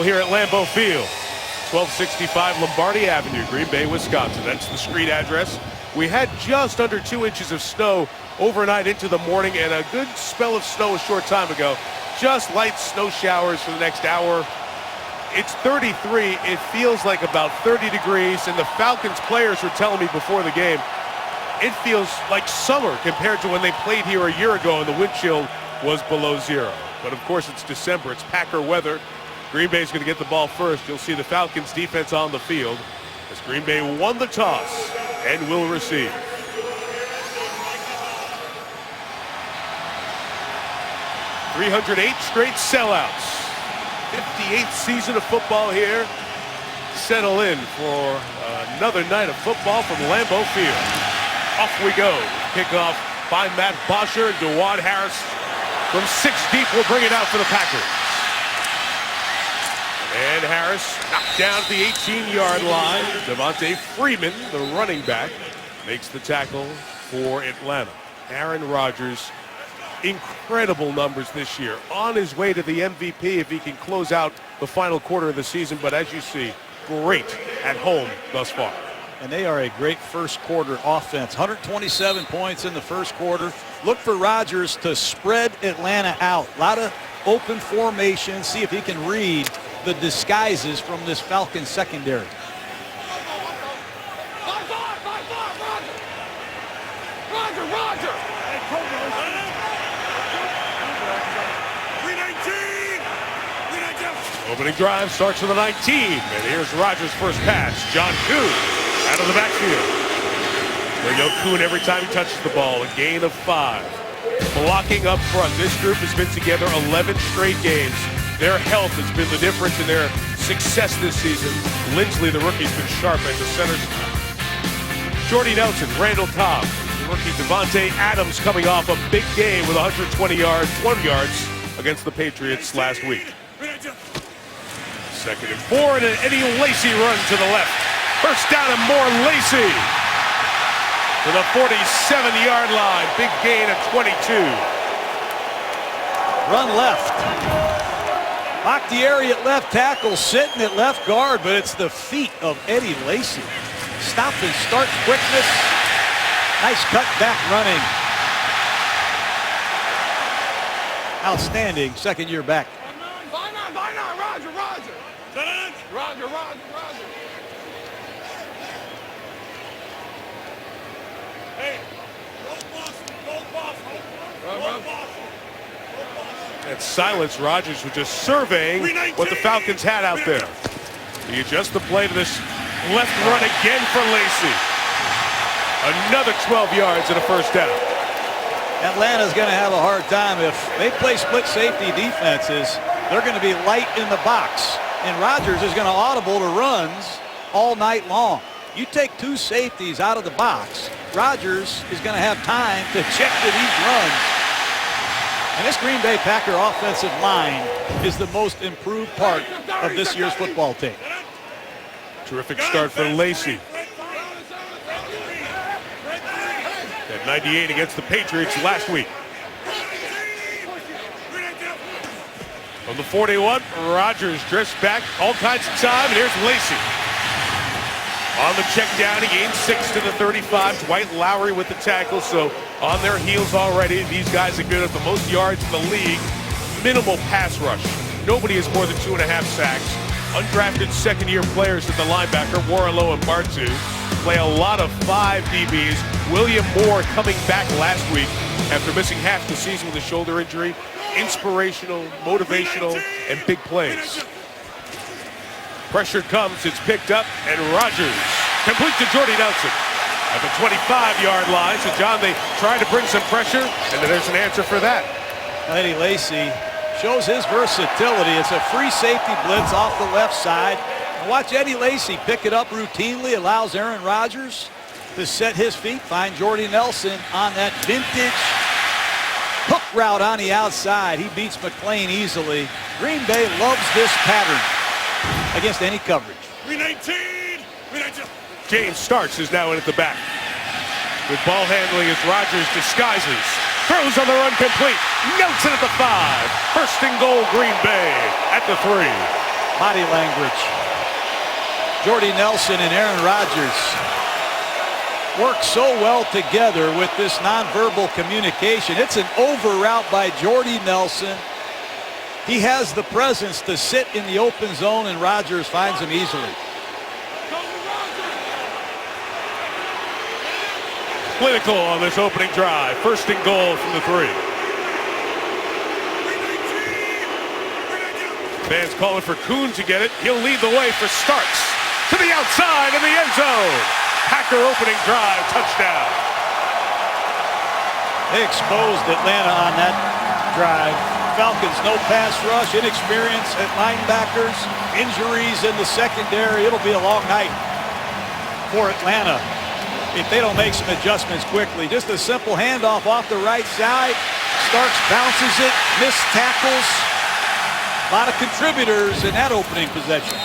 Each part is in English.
here at Lambeau Field. 1265 Lombardi Avenue, Green Bay, Wisconsin. That's the street address. We had just under 2 inches of snow overnight into the morning and a good spell of snow a short time ago. Just light snow showers for the next hour. It's 33. It feels like about 30 degrees, and the Falcons players were telling me before the game, it feels like summer compared to when they played here a year ago and the wind chill was below zero. But of course it's December, it's Packer weather. Green Bay's going to get the ball first. You'll see the Falcons defense on the field as Green Bay won the toss and will receive. "308 straight sellouts." 58th season of football here. Settle in for another night of football from Lambeau Field. Off we go. Kickoff by Matt Bosher. DeWad Harris from 6 deep will bring it out for the Packers. And Harris knocked down at the 18-yard line. Devontae Freeman, the running back, makes the tackle for Atlanta. Aaron Rodgers, incredible numbers this year. On his way to the MVP if he can close out the final quarter of the season. But as you see, great at home thus far. And they are a great first quarter offense. 127 points in the first quarter. Look for Rodgers to spread Atlanta out. A lot of open formation. See if he can read the disguises from this Falcons secondary. Roger. Opening drive starts with the 19. And here's Rodgers' first pass. John Kuhn out of the backfield. There you go, Kuhn every time he touches the ball. A gain of 5. Blocking up front. This group has been together 11 straight games. Their health has been the difference in their success this season. Lindsley, the rookie, has been sharp at the center spot. Jordy Nelson, Randall Cobb, the rookie Devontae Adams coming off a big game with 120 yards, 12 yards against the Patriots last week. 2nd and 4, and an Eddie Lacy run to the left. First down and more. Lacy to the 47-yard line. Big gain of 22. Run left. Bakhtiari at left tackle, sitting at left guard, but it's the feet of Eddie Lacy. Stop and start quickness. Nice cut back running. Outstanding second year back. Roger. Hey, go Boston. And silence. Rodgers was just surveying what the Falcons had out there. He adjusts the play to this left run again for Lacy. Another 12 yards and a first down. Atlanta's going to have a hard time if they play split safety defenses. They're going to be light in the box, and Rodgers is going to audible to runs all night long. You take 2 safeties out of the box, Rodgers is going to have time to check to these runs. And this Green Bay Packer offensive line is the most improved part of this year's football team. Terrific start for Lacy. At 98 against the Patriots last week. From the 41, Rodgers drifts back all kinds of time, and here's Lacy. On the check down, he gains 6 to the 35. Dwight Lowry with the tackle, so on their heels already. These guys are good at the most yards in the league. Minimal pass rush. Nobody has more than 2.5 sacks. Undrafted second-year players at the linebacker, Warlow and Bartu, play a lot of 5 DBs. William Moore coming back last week after missing half the season with a shoulder injury. Inspirational, motivational, and big plays. Pressure comes, it's picked up, and Rodgers complete to Jordy Nelson at the 25-yard line. So, John, they try to bring some pressure, and then there's an answer for that. Eddie Lacy shows his versatility. It's a free safety blitz off the left side. And watch Eddie Lacy pick it up routinely, allows Aaron Rodgers to set his feet, find Jordy Nelson on that vintage hook route on the outside. He beats McClain easily. Green Bay loves this pattern against any coverage. 319. James Starks is now in at the back. With ball handling as Rodgers disguises. Throws on the run complete. Nelson at the 5. First and goal, Green Bay at the 3. Body language. Jordy Nelson and Aaron Rodgers work so well together with this nonverbal communication. It's an over route by Jordy Nelson. He has the presence to sit in the open zone, and Rodgers finds him easily. Clinical on this opening drive. First and goal from the 3. Fans calling for Kuhn to get it. He'll lead the way for Starks. To the outside in the end zone. Packer opening drive, touchdown. They exposed Atlanta on that drive. Falcons no pass rush, inexperience at linebackers, injuries in the secondary. It'll be a long night for Atlanta if they don't make some adjustments quickly. Just a simple handoff off the right side. Starks bounces it, missed tackles. A lot of contributors in that opening possession.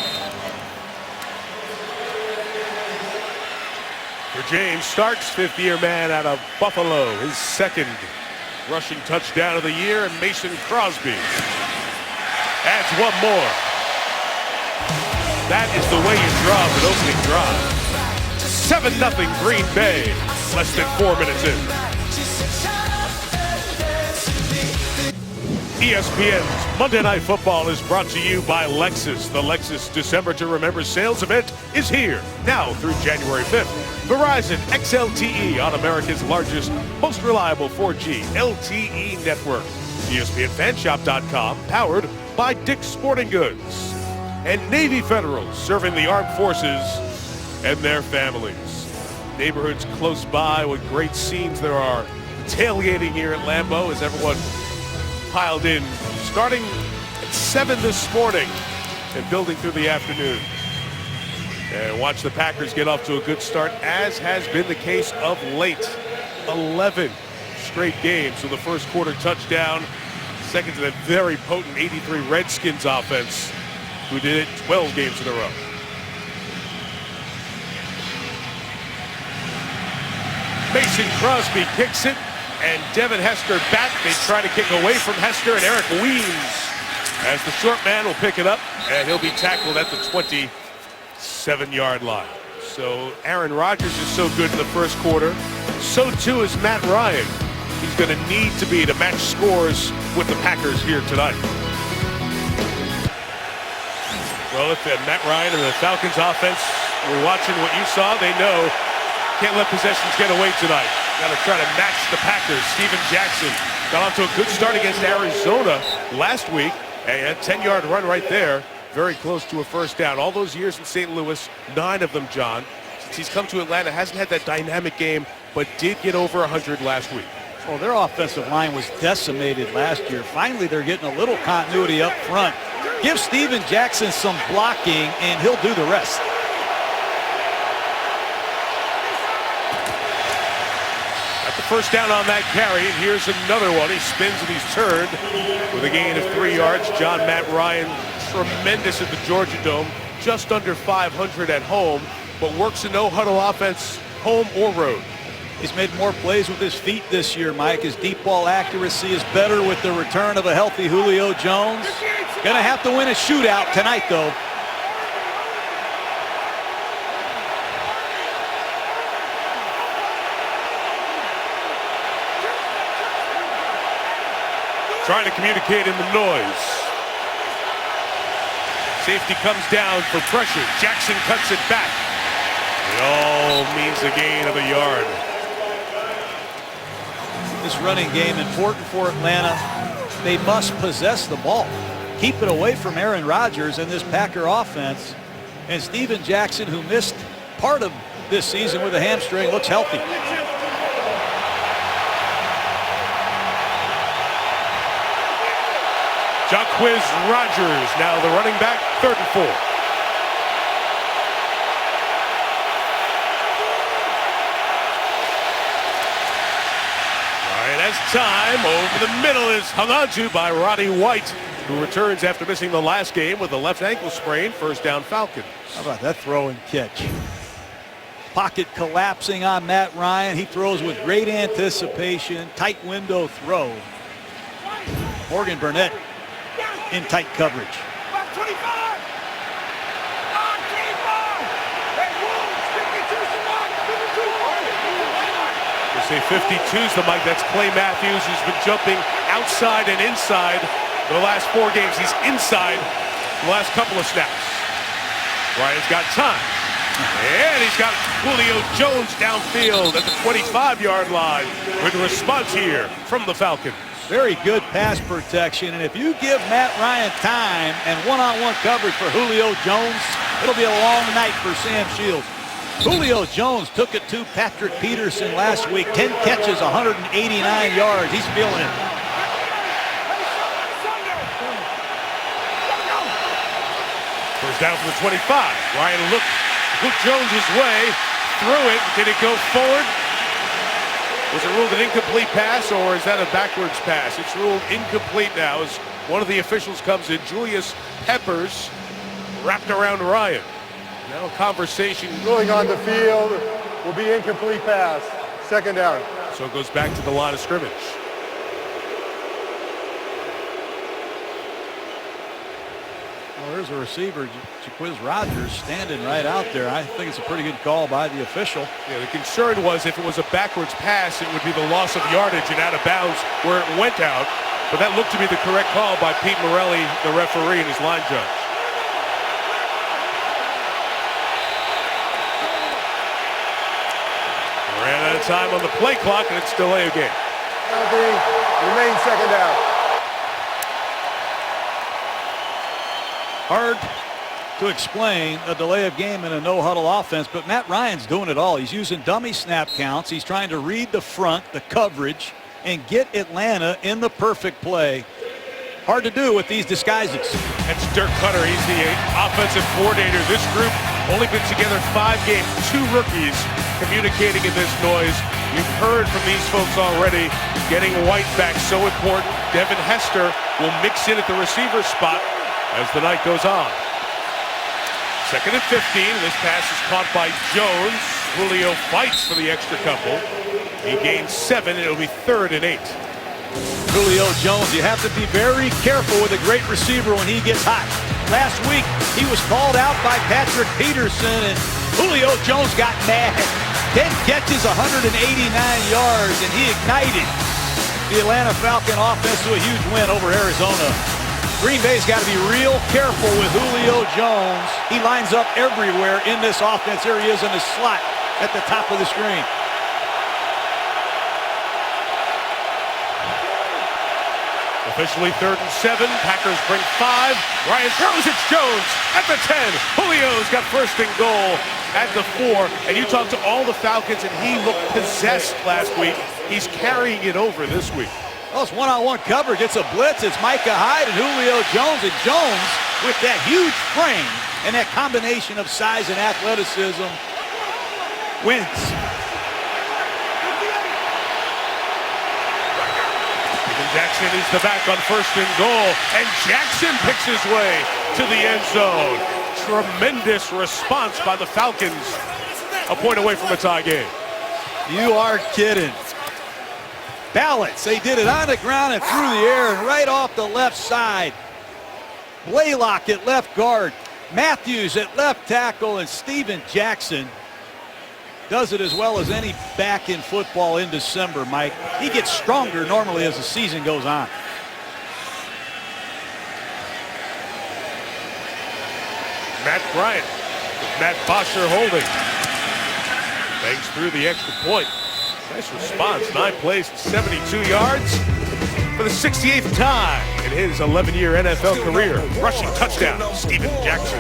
For James Starks, fifth-year man out of Buffalo, his second rushing touchdown of the year, and Mason Crosby adds one more. That is the way you draw an opening drive. 7-0 Green Bay, less than 4 minutes in. ESPN's Monday Night Football is brought to you by Lexus. The Lexus December to Remember sales event is here, now through January 5th. Verizon XLTE on America's largest, most reliable 4G LTE network. ESPNFanshop.com, powered by Dick's Sporting Goods. And Navy Federal, serving the armed forces and their families. Neighborhoods close by with great scenes. There are tailgating here at Lambeau as everyone piled in, starting at 7 this morning and building through the afternoon. And watch the Packers get off to a good start, as has been the case of late. 11 straight games with a first quarter touchdown, second to that very potent 83 Redskins offense, who did it 12 games in a row. Mason Crosby kicks it, and Devin Hester back. They try to kick away from Hester, and Eric Weems, as the short man, will pick it up, and he'll be tackled at the 27-yard line. So Aaron Rodgers is so good in the first quarter. So too is Matt Ryan. He's going to need to be to match scores with the Packers here tonight. Well, if Matt Ryan and the Falcons offense were watching what you saw, they know can't let possessions get away tonight. Got to try to match the Packers. Steven Jackson got off to a good start against Arizona last week. A 10-yard run right there. Very close to a first down. All those years in St. Louis, 9 of them, John. Since he's come to Atlanta, hasn't had that dynamic game, but did get over 100 last week. Well, their offensive line was decimated last year. Finally, they're getting a little continuity up front. Give Steven Jackson some blocking, and he'll do the rest. First down on that carry, and here's another one. He spins and he's turned with a gain of 3 yards. John Matt Ryan, tremendous at the Georgia Dome, just under 500 at home, but works a no-huddle offense, home or road. He's made more plays with his feet this year, Mike. His deep ball accuracy is better with the return of a healthy Julio Jones. Gonna have to win a shootout tonight, though. Trying to communicate in the noise. Safety comes down for pressure. Jackson cuts it back. It all means a gain of a yard. This running game important for Atlanta. They must possess the ball. Keep it away from Aaron Rodgers and this Packer offense. And Steven Jackson, who missed part of this season with a hamstring, looks healthy. Jacquizz Rodgers, now the running back, 3rd and 4. All right, as time over the middle is hung on to by Roddy White, who returns after missing the last game with a left ankle sprain. First down, Falcons. How about that throw and catch? Pocket collapsing on Matt Ryan. He throws with great anticipation. Tight window throw. Morgan Burnett in tight coverage. say 52's the mic. That's Clay Matthews, who's been jumping outside and inside for the last 4 games. He's inside the last couple of snaps. Ryan's got time. And he's got Julio Jones downfield at the 25-yard line with a response here from the Falcons. Very good pass protection, and if you give Matt Ryan time and one-on-one coverage for Julio Jones, it'll be a long night for Sam Shields. Julio Jones took it to Patrick Peterson last week. 10 catches, 189 yards. He's feeling it. First down from the 25. Ryan looked Jones' way, threw it. Did it go forward? Was it ruled an incomplete pass, or is that a backwards pass? It's ruled incomplete now as one of the officials comes in. Julius Peppers wrapped around Ryan. Now a conversation. Ruling on the field will be incomplete pass. Second down. So it goes back to the line of scrimmage. Well, there's a receiver, Jaquiz Rogers, standing right out there. I think it's a pretty good call by the official. Yeah, the concern was if it was a backwards pass, it would be the loss of yardage and out of bounds where it went out. But that looked to be the correct call by Pete Morelli, the referee, and his line judge. Ran out of time on the play clock, and it's delay of game. Remain second down. Hard to explain a delay of game in a no-huddle offense, but Matt Ryan's doing it all. He's using dummy snap counts. He's trying to read the front, the coverage, and get Atlanta in the perfect play. Hard to do with these disguises. That's Dirk Cutter. He's the offensive coordinator. This group only been together 5 games, 2 rookies communicating in this noise. You've heard from these folks already. Getting White back so important. Devin Hester will mix in at the receiver spot as the night goes on. Second and 15. This pass is caught by Jones. Julio fights for the extra couple. He gains 7, and it'll be 3rd and 8. Julio Jones, you have to be very careful with a great receiver when he gets hot. Last week, he was called out by Patrick Peterson, and Julio Jones got mad. 10 catches, 189 yards, and he ignited the Atlanta Falcon offense to a huge win over Arizona. Green Bay's got to be real careful with Julio Jones. He lines up everywhere in this offense. Here he is in the slot at the top of the screen. Officially 3rd and 7. Packers bring 5. Ryan throws. It's Jones at the 10. Julio's got 1st and goal at the 4. And you talked to all the Falcons, and he looked possessed last week. He's carrying it over this week. Well, it's one-on-one coverage. It's a blitz. It's Micah Hyde and Julio Jones. And Jones, with that huge frame and that combination of size and athleticism, wins. Jackson is the back on 1st and goal, and Jackson picks his way to the end zone. Tremendous response by the Falcons. A point away from a tie game. You are kidding. Balance. They did it on the ground and through the air and right off the left side. Blaylock at left guard. Matthews at left tackle, and Steven Jackson does it as well as any back in football in December, Mike. He gets stronger normally as the season goes on. Matt Bryant with Matt Bosher holding. Bangs through the extra point. Nice response. 9 plays and 72 yards for the 68th time in his 11-year NFL career. Rushing touchdown, Steven Jackson.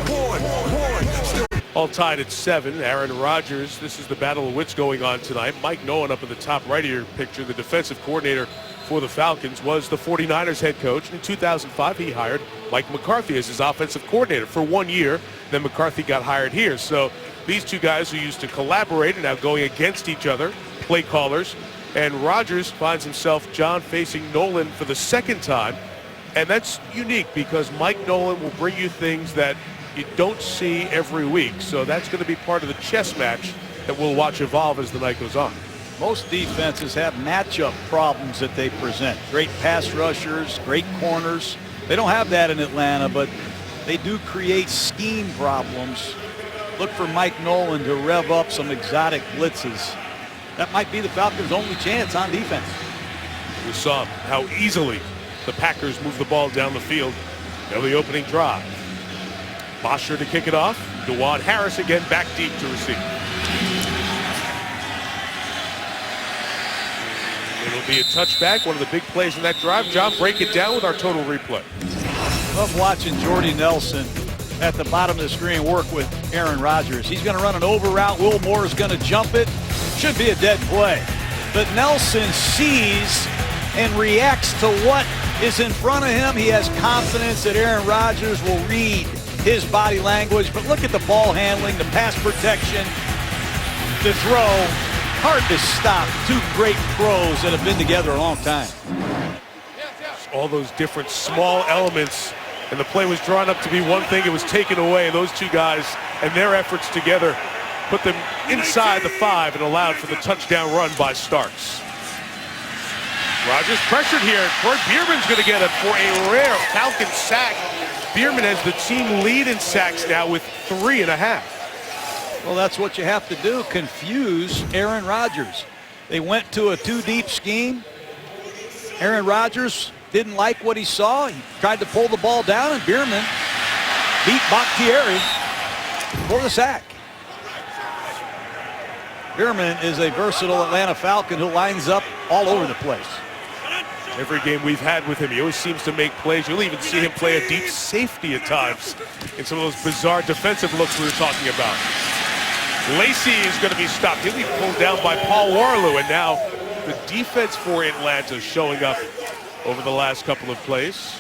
All tied at 7. Aaron Rodgers. This is the battle of wits going on tonight. Mike Nolan up in the top right of your picture, the defensive coordinator for the Falcons, was the 49ers head coach. In 2005, he hired Mike McCarthy as his offensive coordinator for 1 year. Then McCarthy got hired here. So these two guys who used to collaborate are now going against each other, play callers. And Rodgers finds himself, John, facing Nolan for the 2nd time. And that's unique because Mike Nolan will bring you things that you don't see every week. So that's going to be part of the chess match that we'll watch evolve as the night goes on. Most defenses have matchup problems that they present. Great pass rushers, great corners. They don't have that in Atlanta, but they do create scheme problems. Look for Mike Nolan to rev up some exotic blitzes That might be the Falcons' only chance on defense. We saw how easily the Packers move the ball down the field in the opening drive. Bosher to kick it off. DeJuan Harris again back deep to receive. It'll be a touchback, one of the big plays in that drive. John, break it down with our total replay. Love watching Jordy Nelson at the bottom of the screen work with Aaron Rodgers. He's going to run an over route. Will Moore is going to jump it. Should be a dead play. But Nelson sees and reacts to what is in front of him. He has confidence that Aaron Rodgers will read his body language. But look at the ball handling, the pass protection, the throw. Hard to stop two great pros that have been together a long time. All those different small elements, and the play was drawn up to be one thing. It was taken away. Those two guys and their efforts together put them inside the 5 and allowed for the touchdown run by Starks. Rodgers pressured here. Troy Bierman's going to get it for a rare Falcon sack. Bierman has the team lead in sacks now with 3.5. Well, that's what you have to do, confuse Aaron Rodgers. They went to a 2-deep scheme. Aaron Rodgers didn't like what he saw. He tried to pull the ball down, and Bierman beat Bakhtiari for the sack. Bierman is a versatile Atlanta Falcon who lines up all over the place. Every game we've had with him, he always seems to make plays. You'll even see him play a deep safety at times in some of those bizarre defensive looks we were talking about. Lacey is going to be stopped. He'll be pulled down by Paul Warloo, and now the defense for Atlanta showing up over the last couple of plays.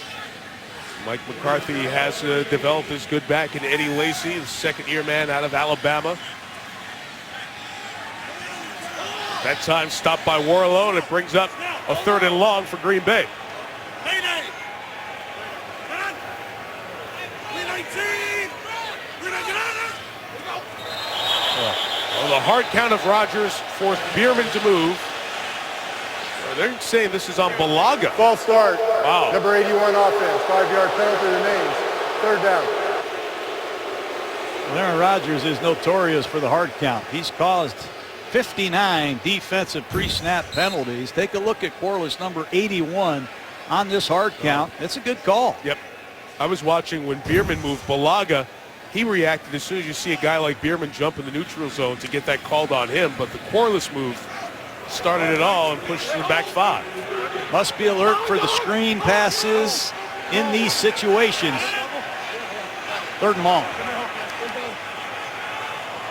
Mike McCarthy has developed his good back in Eddie Lacy, the second-year man out of Alabama. That time stopped by Warlow, and it brings up a 3rd and long for Green Bay. Well, the hard count of Rodgers forced Bierman to move. They're saying this is on Balaga. False start. Wow. Number 81 offense. 5-yard penalty remains. 3rd down. Well, Aaron Rodgers is notorious for the hard count. He's caused 59 defensive pre-snap penalties. Take a look at Corliss, number 81, on this hard count. It's a good call. Yep. I was watching when Bierman moved. Balaga, he reacted as soon as you see a guy like Bierman jump in the neutral zone to get that called on him. But the Corliss move started it all and pushed him back 5. Must be alert for the screen passes in these situations. 3rd and long.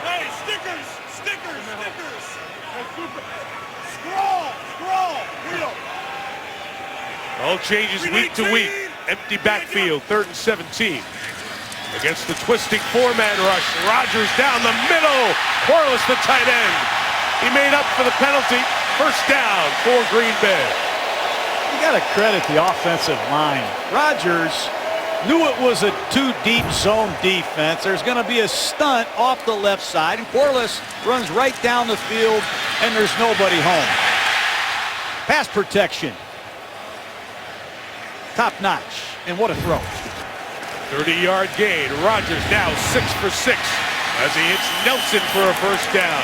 Hey, stickers. Scroll. Wheel. All changes week to week. Empty backfield, 3rd and 17. Against the twisting 4-man rush. Rodgers down the middle. Corliss, the tight end. He made up for the penalty. 1st down for Green Bay. You got to credit the offensive line. Rodgers knew it was a 2-deep zone defense. There's going to be a stunt off the left side, and Corliss runs right down the field, and there's nobody home. Pass protection. Top notch. And what a throw. 30-yard gain. Rodgers now 6 for 6 as he hits Nelson for a 1st down.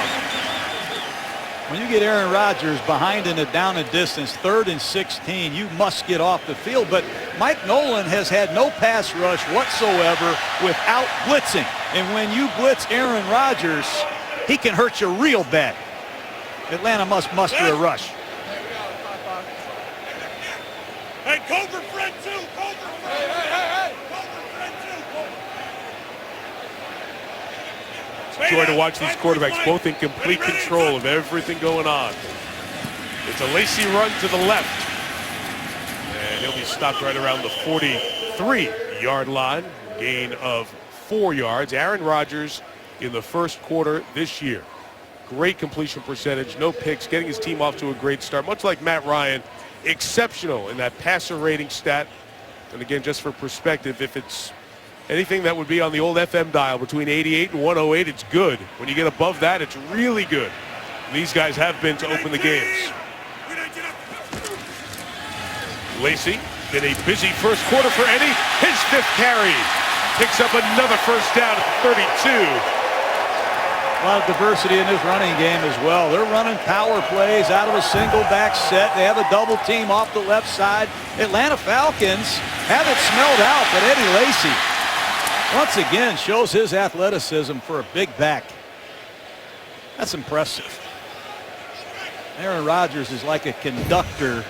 When you get Aaron Rodgers behind in a down and distance, 3rd and 16, you must get off the field. But Mike Nolan has had no pass rush whatsoever without blitzing. And when you blitz Aaron Rodgers, he can hurt you real bad. Atlanta must muster a rush. Hey, Cobra Fred too. Cobra Fred. Hey. Cobra Fred too. Joy to watch these quarterbacks both in complete control of everything going on. It's a Lacey run to the left. And he'll be stopped right around the 43-yard line. Gain of 4 yards. Aaron Rodgers in the 1st quarter this year. Great completion percentage, no picks, getting his team off to a great start. Much like Matt Ryan, exceptional in that passer rating stat. And again, just for perspective, if it's anything that would be on the old FM dial between 88 and 108, it's good. When you get above that, it's really good. And these guys have been to open the games. Lacey, in a busy 1st quarter for Eddie, his 5th carry. Picks up another 1st down at 32. A lot of diversity in this running game as well. They're running power plays out of a single back set. They have a double team off the left side. Atlanta Falcons have it smelled out, but Eddie Lacy once again shows his athleticism for a big back. That's impressive. Aaron Rodgers is like a conductor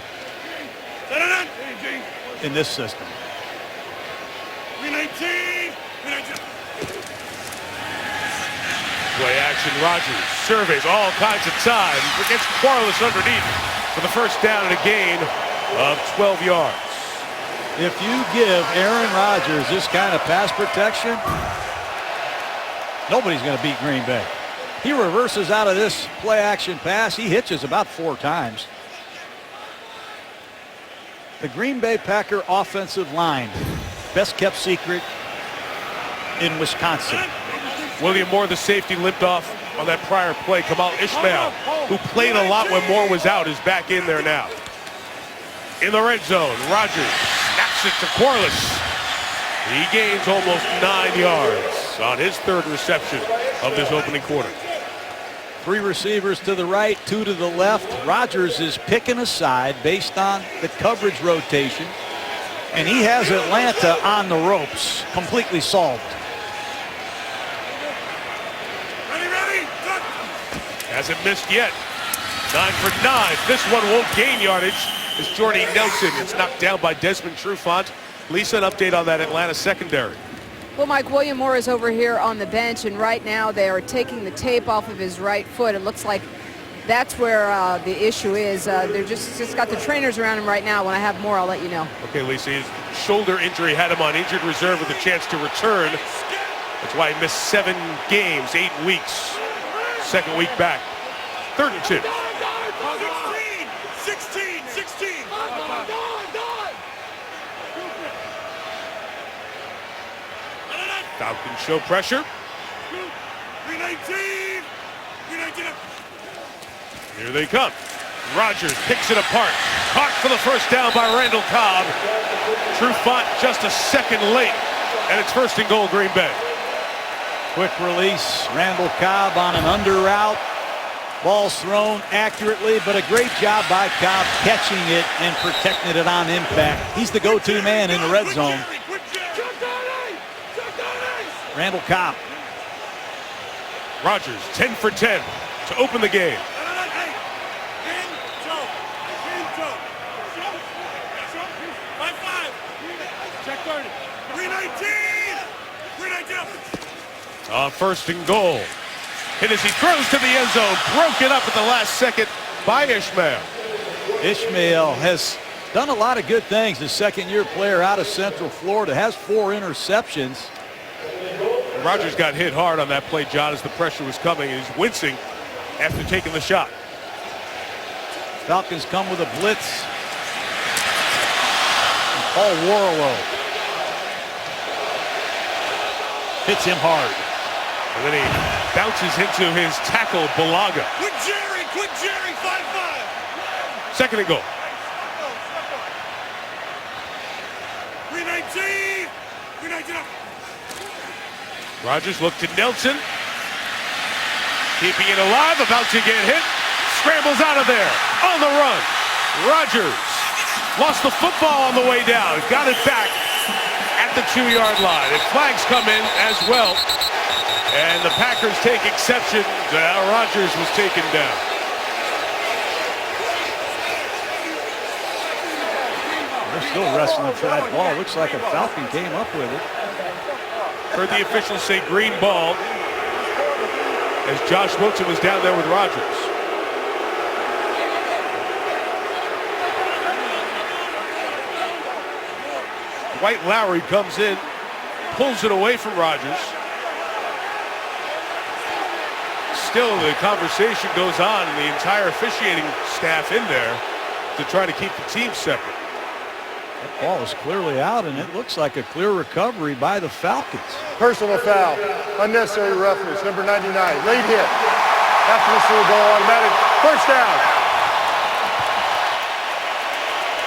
in this system. Play action, Rodgers surveys all kinds of time. Gets Quarles underneath for the first down and a gain of 12 yards. If you give Aaron Rodgers this kind of pass protection, nobody's going to beat Green Bay. He reverses out of this play action pass. He hitches about 4 times. The Green Bay Packer offensive line, best kept secret in Wisconsin. William Moore, the safety, limped off on that prior play. Kamal Ishmael, who played a lot when Moore was out, is back in there now. In the red zone, Rodgers snaps it to Quarles. He gains almost 9 yards on his 3rd reception of this opening quarter. 3 receivers to the right, 2 to the left. Rodgers is picking a side based on the coverage rotation, and he has Atlanta on the ropes, completely solved. Hasn't missed yet. 9 for 9. This one won't gain yardage as Jordy Nelson gets knocked down by Desmond Trufant. Lisa, an update on that Atlanta secondary. Well, Mike, William Moore is over here on the bench, and right now they are taking the tape off of his right foot. It looks like that's where the issue is. They're just got the trainers around him right now. When I have more, I'll let you know. Okay, Lisa, his shoulder injury had him on injured reserve with a chance to return. That's why he missed 7 games, 8 weeks. 2nd week back. 3rd and 2. 16. Falcons show pressure. 319. Here they come. Rodgers picks it apart. Caught for the first down by Randall Cobb. Trufant just a second late. And it's 1st and goal, Green Bay. Quick release. Randall Cobb on an under route. Ball's thrown accurately, but a great job by Cobb catching it and protecting it on impact. He's the go-to man in the red zone. Randall Cobb. Rodgers 10 for 10 to open the game. On 1st and goal. And as he throws to the end zone, broken up at the last second by Ishmael. Ishmael has done a lot of good things. The 2nd-year player out of Central Florida has 4 interceptions. Rodgers got hit hard on that play, John, as the pressure was coming. He's wincing after taking the shot. Falcons come with a blitz. Paul Warlow hits him hard. And then he bounces into his tackle, Balaga. Quick Jerry, 5-5. 2nd and goal. 319. Rodgers looked to Nelson. Keeping it alive, about to get hit. Scrambles out of there. On the run. Rodgers lost the football on the way down. Got it back at the 2-yard line. And flags come in as well. And the Packers take exception to how Rodgers was taken down. They're still wrestling for that ball. Looks like a Falcon came up with it. Heard the officials say green ball as Josh Wilson was down there with Rodgers. Dwight Lowry comes in, pulls it away from Rodgers. Still, the conversation goes on, and the entire officiating staff in there to try to keep the team separate. That ball is clearly out, and it looks like a clear recovery by the Falcons. Personal foul. Unnecessary roughness. Number 99. Late hit. After this will go automatic. First down.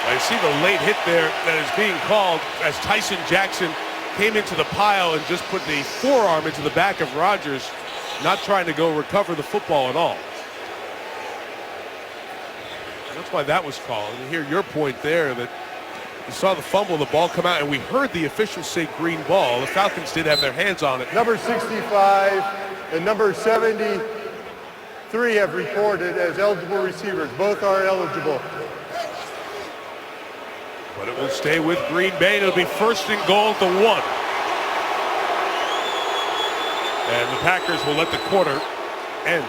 I see the late hit there that is being called as Tyson Jackson came into the pile and just put the forearm into the back of Rodgers. not trying to go recover the football at all. That's why that was called. And hear your point there that you saw the fumble, the ball come out, and we heard the officials say green ball. The Falcons did have their hands on it. Number 65 and number 73 have reported as eligible receivers. Both are eligible. But it will stay with Green Bay. It'll be 1st and goal at the 1. And the Packers will let the quarter end.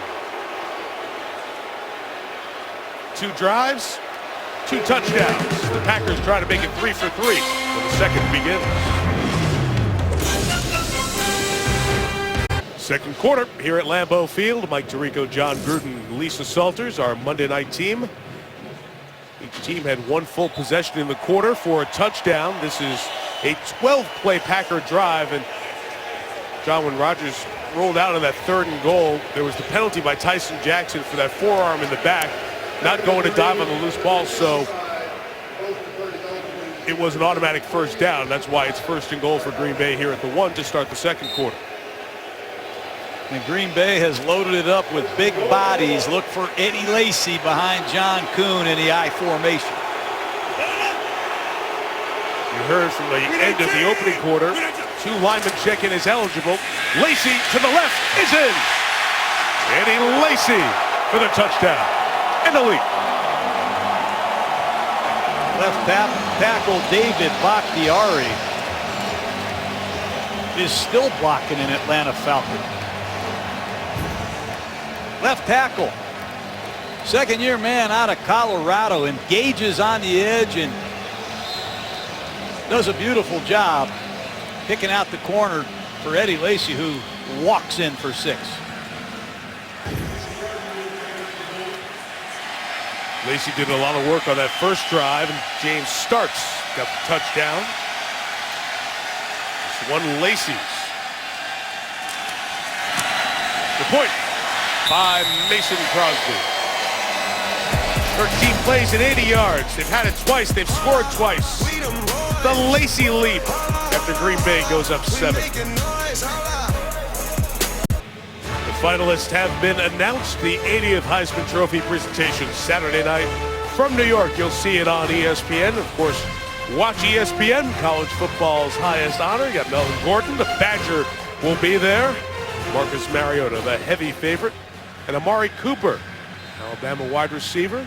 2 drives, 2 touchdowns. The Packers try to make it 3 for 3 when the second begins. Second quarter here at Lambeau Field. Mike Tirico, John Gruden, Lisa Salters, our Monday night team. Each team had 1 full possession in the quarter for a touchdown. This is a 12-play Packer drive. And John, when Rodgers rolled out on that 3rd and goal, there was the penalty by Tyson Jackson for that forearm in the back, not going to dive on the loose ball, so it was an automatic 1st down. That's why it's 1st and goal for Green Bay here at the 1 to start the second quarter. And Green Bay has loaded it up with big bodies. Look for Eddie Lacy behind John Kuhn in the I formation. You heard from the end of the opening quarter, 2 linemen check-in is eligible. Lacy to the left is in. Eddie Lacy for the touchdown and the lead. Left tackle David Bakhtiari is still blocking an Atlanta Falcon. Left tackle, 2nd-year man out of Colorado, engages on the edge and does a beautiful job picking out the corner for Eddie Lacy, who walks in for 6. Lacy did a lot of work on that first drive, and James Starks got the touchdown. This one Lacy's. The point by Mason Crosby. 13 plays and 80 yards. They've had it twice. They've scored twice. The Lacy leap after Green Bay goes up 7. The finalists have been announced. The 80th Heisman Trophy presentation Saturday night from New York. You'll see it on ESPN. Of course, watch ESPN, college football's highest honor. You got Melvin Gordon, the Badger, will be there. Marcus Mariota, the heavy favorite. And Amari Cooper, Alabama wide receiver.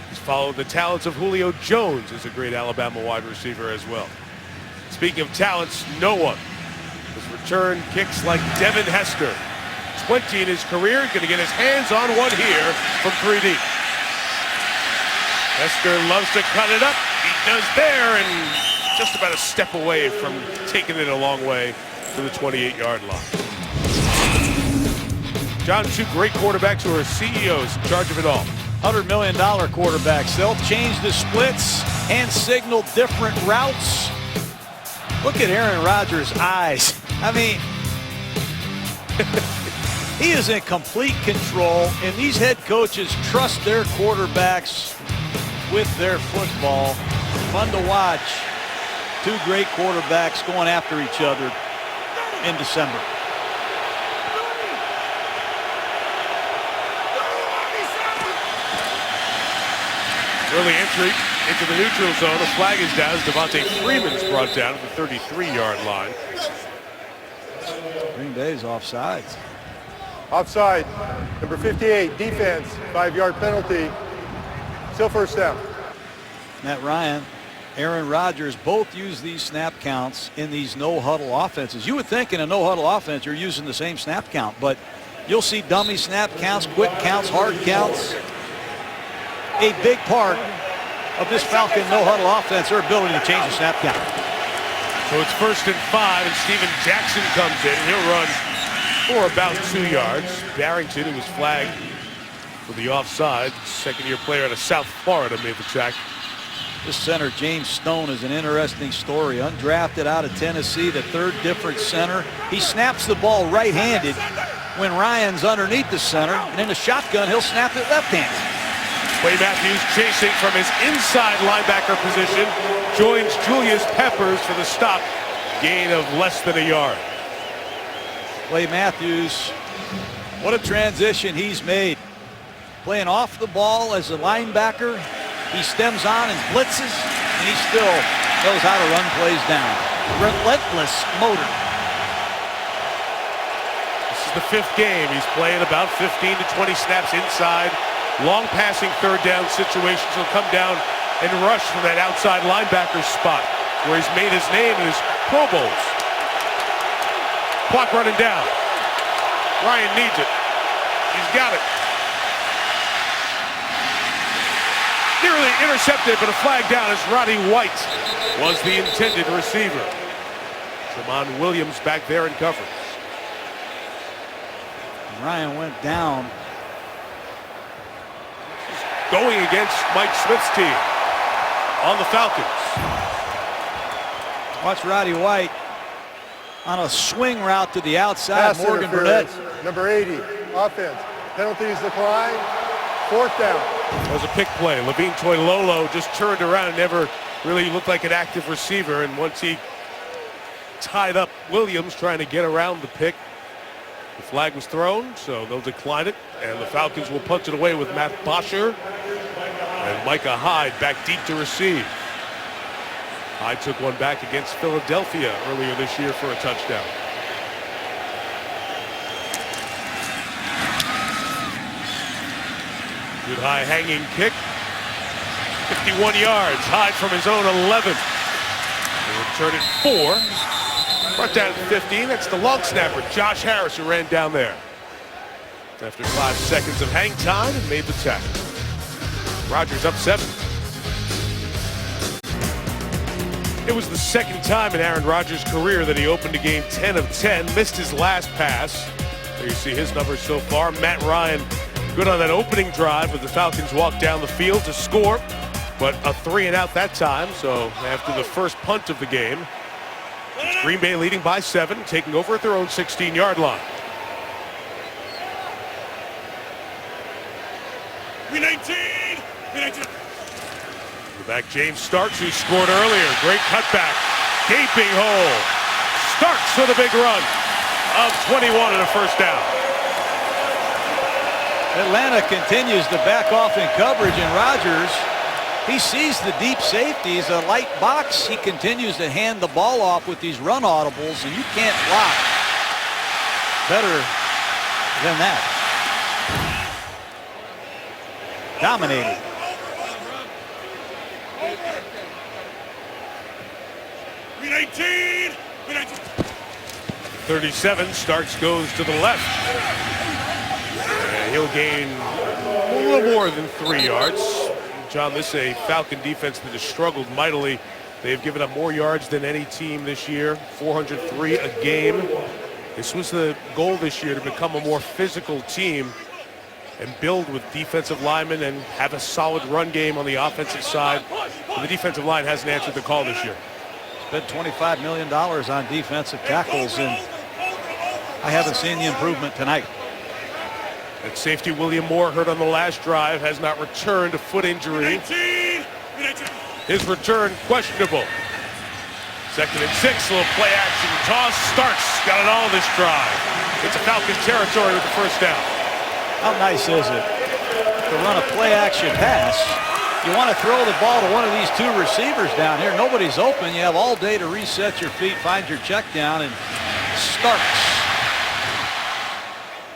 He's followed the talents of Julio Jones as a great Alabama wide receiver as well. Speaking of talents, no one has returned kicks like Devin Hester. 20 in his career, going to get his hands on one here from 3 deep. Hester loves to cut it up. He does there, and just about a step away from taking it a long way to the 28-yard line. John, 2 great quarterbacks who are CEOs in charge of it all. $100 million quarterbacks. They'll change the splits and signal different routes. Look at Aaron Rodgers' eyes. I mean, he is in complete control, and these head coaches trust their quarterbacks with their football. Fun to watch. 2 great quarterbacks going after each other in December. Early entry into the neutral zone. A flag is down as Devontae Freeman's brought down at the 33-yard line. Green Bay's offsides. Offside. Number 58, defense, 5-yard penalty. Still 1st down. Matt Ryan, Aaron Rodgers both use these snap counts in these no-huddle offenses. You would think in a no-huddle offense you're using the same snap count, but you'll see dummy snap counts, quick counts, hard counts. A big part of this Falcon no-huddle offense, their ability to change the snap count. So it's 1st and 5, and Steven Jackson comes in. He'll run for about 2 yards. Barrington, who was flagged for the offside, 2nd-year player out of South Florida, made the tackle. This center, James Stone, is an interesting story. Undrafted out of Tennessee, the 3rd different center. He snaps the ball right-handed when Ryan's underneath the center, and in a shotgun, he'll snap it left-handed. Clay Matthews chasing from his inside linebacker position. Joins Julius Peppers for the stop. Gain of less than a yard. Clay Matthews What a transition he's made. Playing off the ball as a linebacker. He stems on and blitzes, and he still knows how to run plays down. Relentless motor. This is the 5th game. He's playing about 15 to 20 snaps inside. Long passing third down situations. He'll come down and rush from that outside linebacker spot where he's made his name in his Pro Bowls. Clock running down. Ryan needs it. He's got it. Nearly intercepted, but a flag down as Roddy White was the intended receiver. Tramon Williams back there in coverage. Ryan went down. Going against Mike Smith's team on the Falcons. Watch Roddy White on a swing route to the outside. Pass Morgan Burnett. interference. Number 80, offense. Penalties decline. 4th down. That was a pick play. Levine Toilolo just turned around and never really looked like an active receiver. And once he tied up Williams trying to get around the pick, the flag was thrown, so they'll decline it. And the Falcons will punt it away with Matt Bosher. And Micah Hyde back deep to receive. Hyde took one back against Philadelphia earlier this year for a touchdown. Good high hanging kick. 51 yards. Hyde from his own 11. They return it 4. Brought down to 15. That's the long snapper, Josh Harris, who ran down there. After 5 seconds of hang time and made the tackle. Rodgers up 7. It was the 2nd time in Aaron Rodgers' career that he opened a game 10 of 10. Missed his last pass. There you see his numbers so far. Matt Ryan good on that opening drive, but the Falcons walked down the field to score, but a 3-and-out that time. So after the first punt of the game, it's Green Bay leading by 7, taking over at their own 16-yard line. The back James Starks, who scored earlier. Great cutback. Gaping hole. Starks with a big run of 21 and a first down. Atlanta continues to back off in coverage, and Rodgers, he sees the deep safeties, a light box. He continues to hand the ball off with these run audibles, and you can't block better than that. Dominating. Green 18. 37. Starks goes to the left. And he'll gain a little more than 3 yards. John, this is a Falcon defense that has struggled mightily. They've given up more yards than any team this year, 403 a game. This was the goal this year, to become a more physical team and build with defensive linemen and have a solid run game on the offensive side. But the defensive line hasn't answered the call this year. Spent $25 million on defensive tackles, and I haven't seen the improvement tonight. At safety, William Moore, hurt on the last drive, has not returned, a foot injury. His return questionable. 2nd and 6, little play action toss. Starks got it all this drive. It's a Falcon territory with the first down. How nice is it to run a play action pass? You want to throw the ball to one of these 2 receivers down here. Nobody's open. You have all day to reset your feet, find your check down, and Starks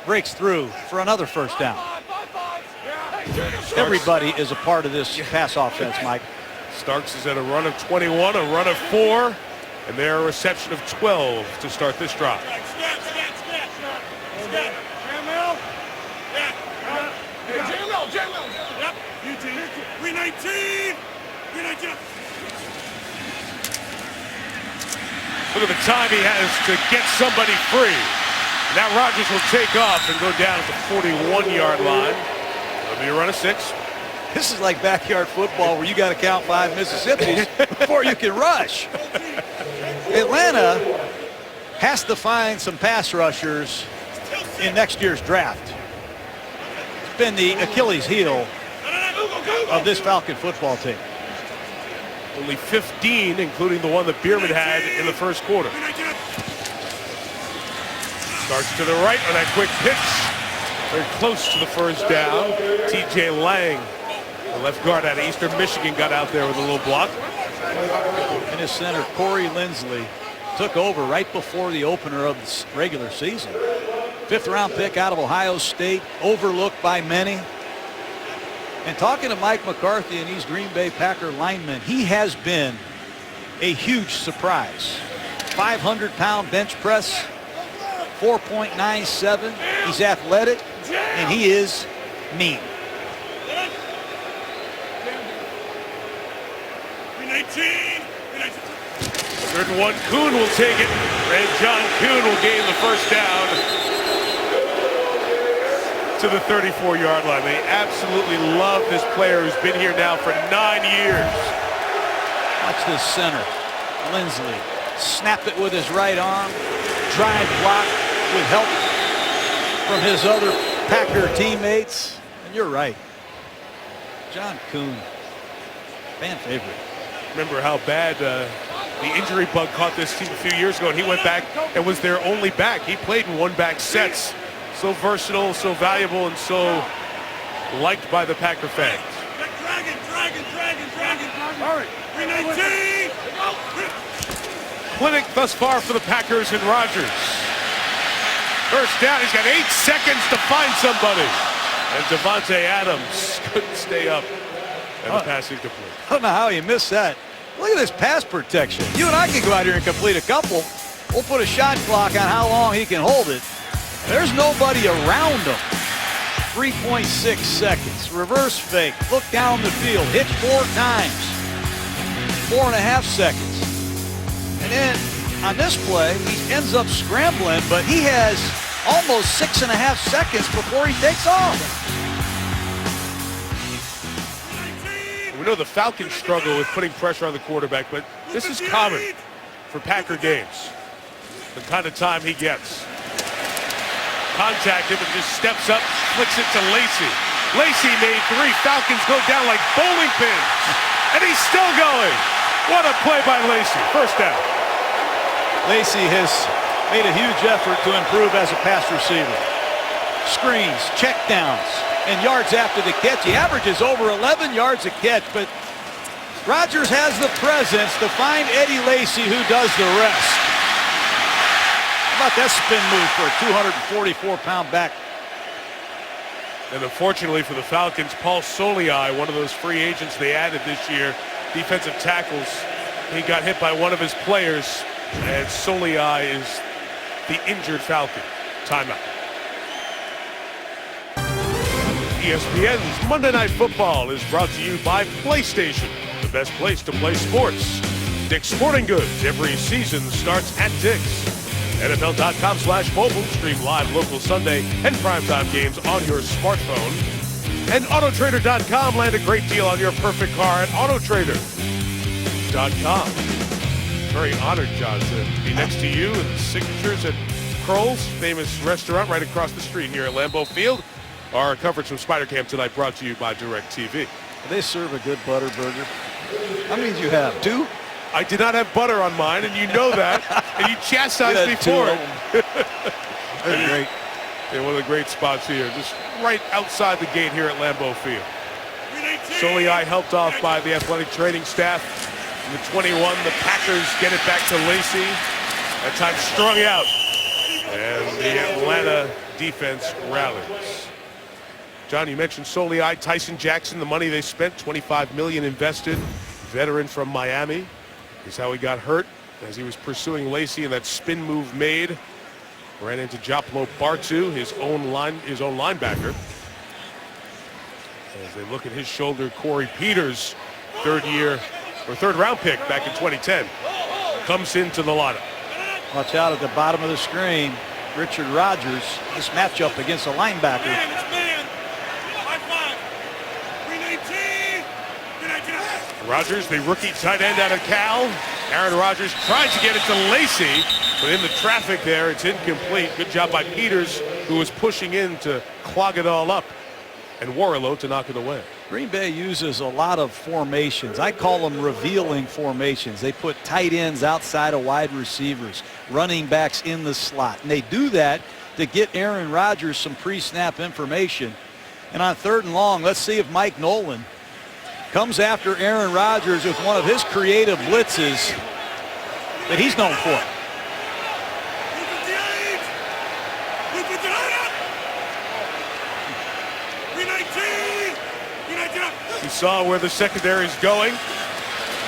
breaks through for another first down. Everybody is a part of this pass offense, Mike. Starks is at a run of 21, a run of 4, and they're a reception of 12 to start this drive. Look at the time he has to get somebody free. Now Rodgers will take off and go down at the 41-yard line. It'll be a run of 6. This is like backyard football where you got to count 5 Mississippis before you can rush. Atlanta has to find some pass rushers in next year's draft. It's been the Achilles heel of this Falcon football team. Only 15, including the one that Bierman had in the first quarter. Starts to the right on that quick pitch. Very close to the first down. T.J. Lang, the left guard out of Eastern Michigan, got out there with a little block. And his center, Corey Lindsley, took over right before the opener of the regular season. 5th round pick out of Ohio State, overlooked by many. And talking to Mike McCarthy and these Green Bay Packer linemen, he has been a huge surprise. 500-pound bench press, 4.97. He's athletic, and he is mean. 3rd and 1, Kuhn will take it, and John Kuhn will gain the first down to the 34-yard line. They absolutely love this player who's been here now for 9 years. Watch this center, Lindsley, snapped it with his right arm, drive block with help from his other Packer teammates. And you're right, John Kuhn, fan favorite. Remember how bad the injury bug caught this team a few years ago, and he went back and was their only back. He played in one-back sets. So versatile, so valuable, and so liked by the Packer fans. All right. 319. Clinic thus far for the Packers and Rodgers. First down, he's got 8 seconds to find somebody. And Devontae Adams couldn't stay up. And the passing complete. I don't know how he missed that. Look at this pass protection. You and I can go out here and complete a couple. We'll put a shot clock on how long he can hold it. There's nobody around him. 3.6 seconds. Reverse fake. Look down the field. Hit 4 times. 4.5 seconds. And then on this play, he ends up scrambling, but he has almost 6.5 seconds before he takes off. We know the Falcons struggle with putting pressure on the quarterback, but this is common for Packer games. The kind of time he gets. Contact him and just steps up, flicks it to Lacy. Lacy made 3. Falcons go down like bowling pins. And he's still going. What a play by Lacy. First down. Lacy has made a huge effort to improve as a pass receiver. Screens, checkdowns, and yards after the catch. He averages over 11 yards a catch, but Rodgers has the presence to find Eddie Lacy, who does the rest. How about that spin move for a 244-pound back? And unfortunately for the Falcons, Paul Soliai, one of those free agents they added this year, defensive tackles, he got hit by one of his players, and Soliai is the injured Falcon. Timeout. ESPN's Monday Night Football is brought to you by PlayStation, the best place to play sports. Dick's Sporting Goods, every season starts at Dick's. NFL.com/mobile, stream live local Sunday and primetime games on your smartphone. And Autotrader.com, land a great deal on your perfect car at Autotrader.com. Very honored, John, to be next to you and Signatures at Kroll's, famous restaurant right across the street here at Lambeau Field. Our coverage from Spider Camp tonight brought to you by DirecTV. They serve a good butter burger. How many did you have? 2? I did not have butter on mine, and you know that, and you chastised me for it. They're great. Yeah, one of the great spots here, just right outside the gate here at Lambeau Field. Soliai helped off by the athletic training staff. In the 21, the Packers get it back to Lacy. That time strung out, and the Atlanta defense rallies. John, you mentioned Soliai, Tyson Jackson, the money they spent, $25 million invested, veteran from Miami. Is how he got hurt as he was pursuing Lacy, and that spin move made. Ran into Joplo Bartu, his own linebacker. As they look at his shoulder, Corey Peters, third round pick back in 2010, comes into the lineup. Watch out at the bottom of the screen. Richard Rodgers, this matchup against a linebacker. Rodgers, the rookie tight end out of Cal. Aaron Rodgers tried to get it to Lacy, but in the traffic there, it's incomplete. Good job by Peters, who was pushing in to clog it all up, and Warlow to knock it away. Green Bay uses a lot of formations. I call them revealing formations. They put tight ends outside of wide receivers, running backs in the slot, and they do that to get Aaron Rodgers some pre-snap information. And on 3rd and long, let's see if Mike Nolan comes after Aaron Rodgers with one of his creative blitzes that he's known for. He saw where the secondary is going,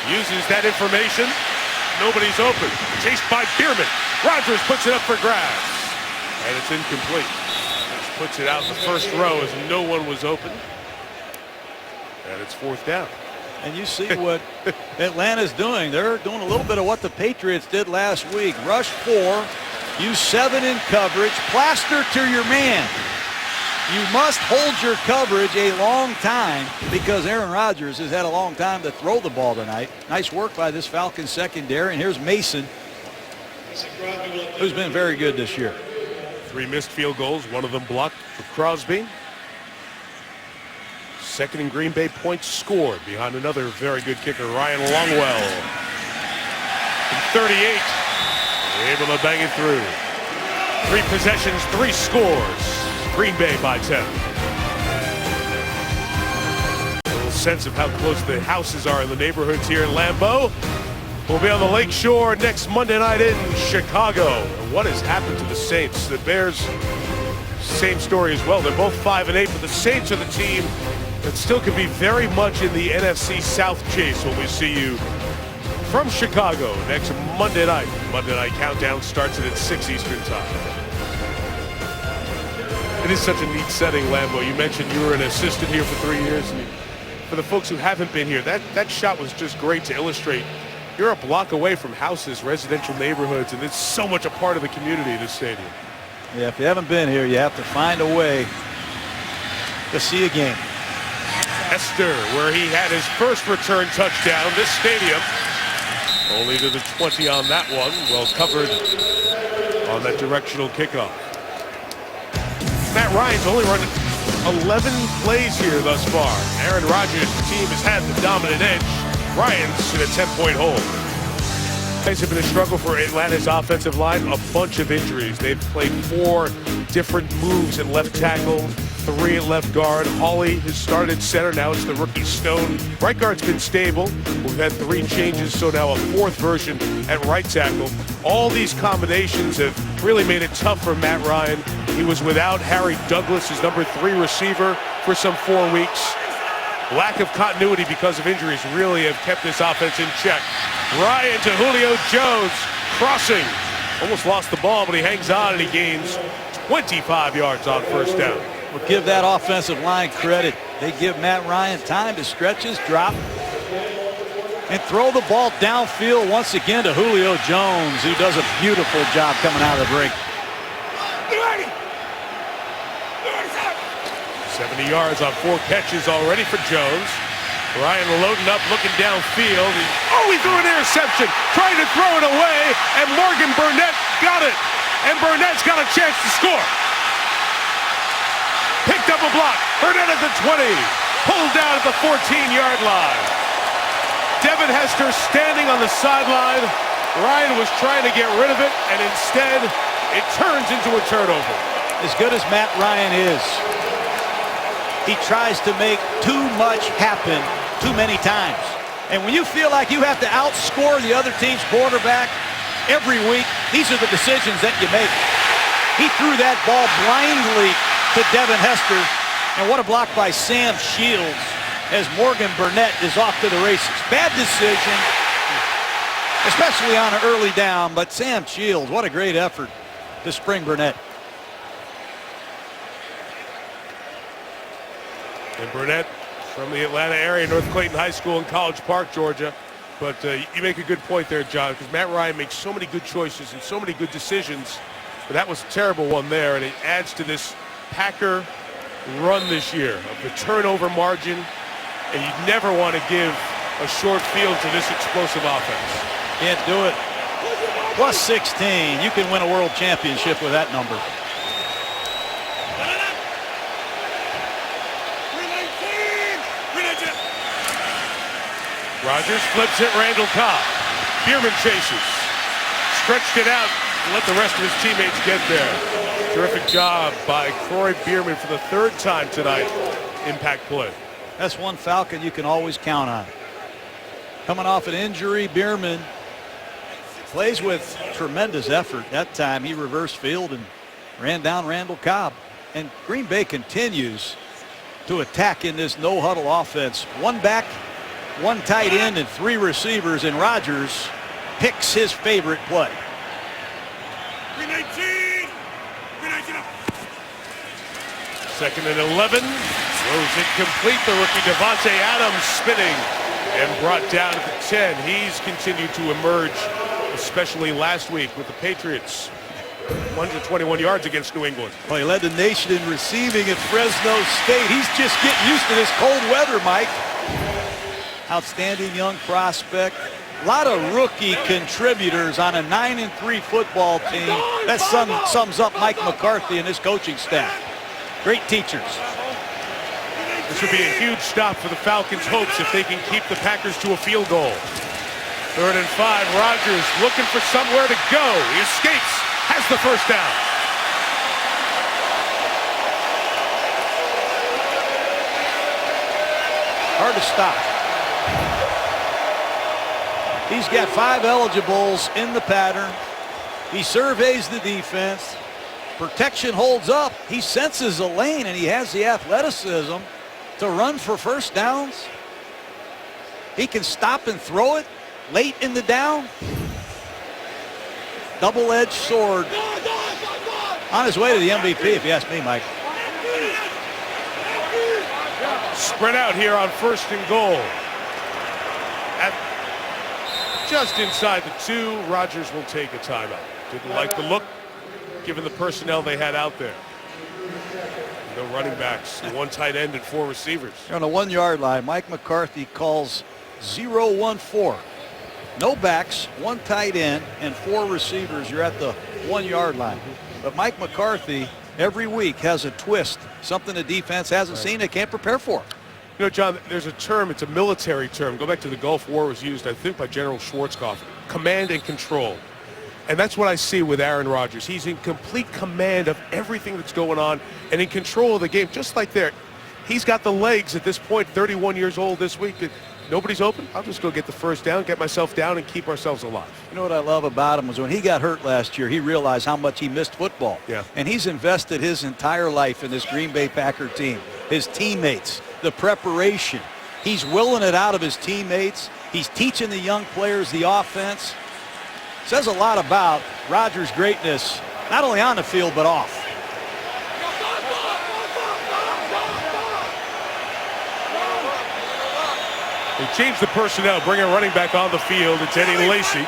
uses that information. Nobody's open. Chased by Bierman. Rodgers puts it up for grabs. And it's incomplete. Just puts it out in the first row as no one was open. And it's 4th down. And you see what Atlanta's doing. They're doing a little bit of what the Patriots did last week. Rush 4, use 7 in coverage, plaster to your man. You must hold your coverage a long time because Aaron Rodgers has had a long time to throw the ball tonight. Nice work by this Falcons secondary. And here's Mason, who's been very good this year. 3 missed field goals, one of them blocked for Crosby. 2nd in Green Bay, points scored behind another very good kicker, Ryan Longwell. From 38, able to bang it through. 3 possessions, 3 scores. Green Bay by 10. A little sense of how close the houses are in the neighborhoods here in Lambeau. We'll be on the Lake Shore next Monday night in Chicago. And what has happened to the Saints? The Bears, same story as well. They're both 5-8, but the Saints are the team that still could be very much in the NFC South chase when we see you from Chicago next Monday night. Monday night countdown starts at 6 Eastern time. It is such a neat setting, Lambeau. You mentioned you were an assistant here for 3 years. And for the folks who haven't been here, that shot was just great to illustrate. You're a block away from houses, residential neighborhoods, and it's so much a part of the community, this stadium. Yeah, if you haven't been here, you have to find a way to see a game. Esther, where he had his first return touchdown, this stadium. Only to the 20 on that one. Well covered on that directional kickoff. Matt Ryan's only run 11 plays here thus far. Aaron Rodgers' team has had the dominant edge. Ryan's in a 10-point hold. It's been a struggle for Atlanta's offensive line. A bunch of injuries. They've played 4 different moves at left tackle, 3 at left guard. Hawley has started center. Now it's the rookie Stone. Right guard's been stable. We've had 3 changes, so now a 4th version at right tackle. All these combinations have really made it tough for Matt Ryan. He was without Harry Douglas, his number 3 receiver, for some 4 weeks. Lack of continuity because of injuries really have kept this offense in check. Ryan to Julio Jones, crossing. Almost lost the ball, but he hangs on and he gains 25 yards on first down. We'll give that offensive line credit. They give Matt Ryan time to stretch his drop and throw the ball downfield once again to Julio Jones, who does a beautiful job coming out of the break. 70 yards on 4 catches already for Jones. Ryan loading up, looking downfield. He threw an interception, trying to throw it away, and Morgan Burnett got it. And Burnett's got a chance to score. Picked up a block. Burnett at the 20. Pulled down at the 14-yard line. Devin Hester standing on the sideline. Ryan was trying to get rid of it, and instead, it turns into a turnover. As good as Matt Ryan is, he tries to make too much happen too many times. And when you feel like you have to outscore the other team's quarterback every week, these are the decisions that you make. He threw that ball blindly to Devin Hester. And what a block by Sam Shields as Morgan Burnett is off to the races. Bad decision, especially on an early down, but Sam Shields, what a great effort to spring Burnett. And Burnett from the Atlanta area, North Clayton High School in College Park, Georgia. But you make a good point there, John, because Matt Ryan makes so many good choices and so many good decisions. But that was a terrible one there, and it adds to this Packer run this year of the turnover margin. And you never want to give a short field to this explosive offense. Can't do it. Plus 16. You can win a world championship with that number. Rodgers flips it, Randall Cobb. Bierman chases. Stretched it out and let the rest of his teammates get there. Terrific job by Troy Bierman for the third time tonight. Impact play. That's one Falcon you can always count on. Coming off an injury, Bierman plays with tremendous effort. That time he reversed field and ran down Randall Cobb. And Green Bay continues to attack in this no-huddle offense. One back, one tight end, and three receivers, and Rodgers picks his favorite play. 319. 319 up. Second and 11. Throws it complete. The rookie Devontae Adams spinning and brought down at the 10. He's continued to emerge, especially last week with the Patriots. 121 yards against New England. Well, he led the nation in receiving at Fresno State. He's just getting used to this cold weather, Mike. Outstanding young prospect. A lot of rookie contributors on a 9-3 football team. That sums up Mike McCarthy and his coaching staff. Great teachers. This would be a huge stop for the Falcons' hopes if they can keep the Packers to a field goal. 3rd and 5. Rodgers looking for somewhere to go. He escapes. Has the first down. Hard to stop. He's got 5 eligibles in the pattern. He surveys the defense. Protection holds up. He senses a lane, and he has the athleticism to run for first downs. He can stop and throw it late in the down. Double-edged sword. On his way to the MVP, if you ask me, Mike. Spread out here on 1st and goal. At just inside the 2, Rodgers will take a timeout. Didn't like the look, given the personnel they had out there. No running backs, 1 tight end and 4 receivers. On the 1-yard line, Mike McCarthy calls 0-1-4. No backs, 1 tight end, and 4 receivers. You're at the 1-yard line. But Mike McCarthy every week has a twist, something the defense hasn't seen, they can't prepare for. You know, John, there's a term, it's a military term. Go back to the Gulf War, was used, I think, by General Schwarzkopf. Command and control. And that's what I see with Aaron Rodgers. He's in complete command of everything that's going on and in control of the game, just like there. He's got the legs at this point, 31 years old this week. Nobody's open. I'll just go get the first down, get myself down, and keep ourselves alive. You know what I love about him was when he got hurt last year, he realized how much he missed football. Yeah. And he's invested his entire life in this Green Bay Packer team. His teammates, the preparation. He's willing it out of his teammates. He's teaching the young players the offense. Says a lot about Rodgers' greatness, not only on the field, but off. They changed the personnel, bring a running back on the field. It's Eddie Lacy.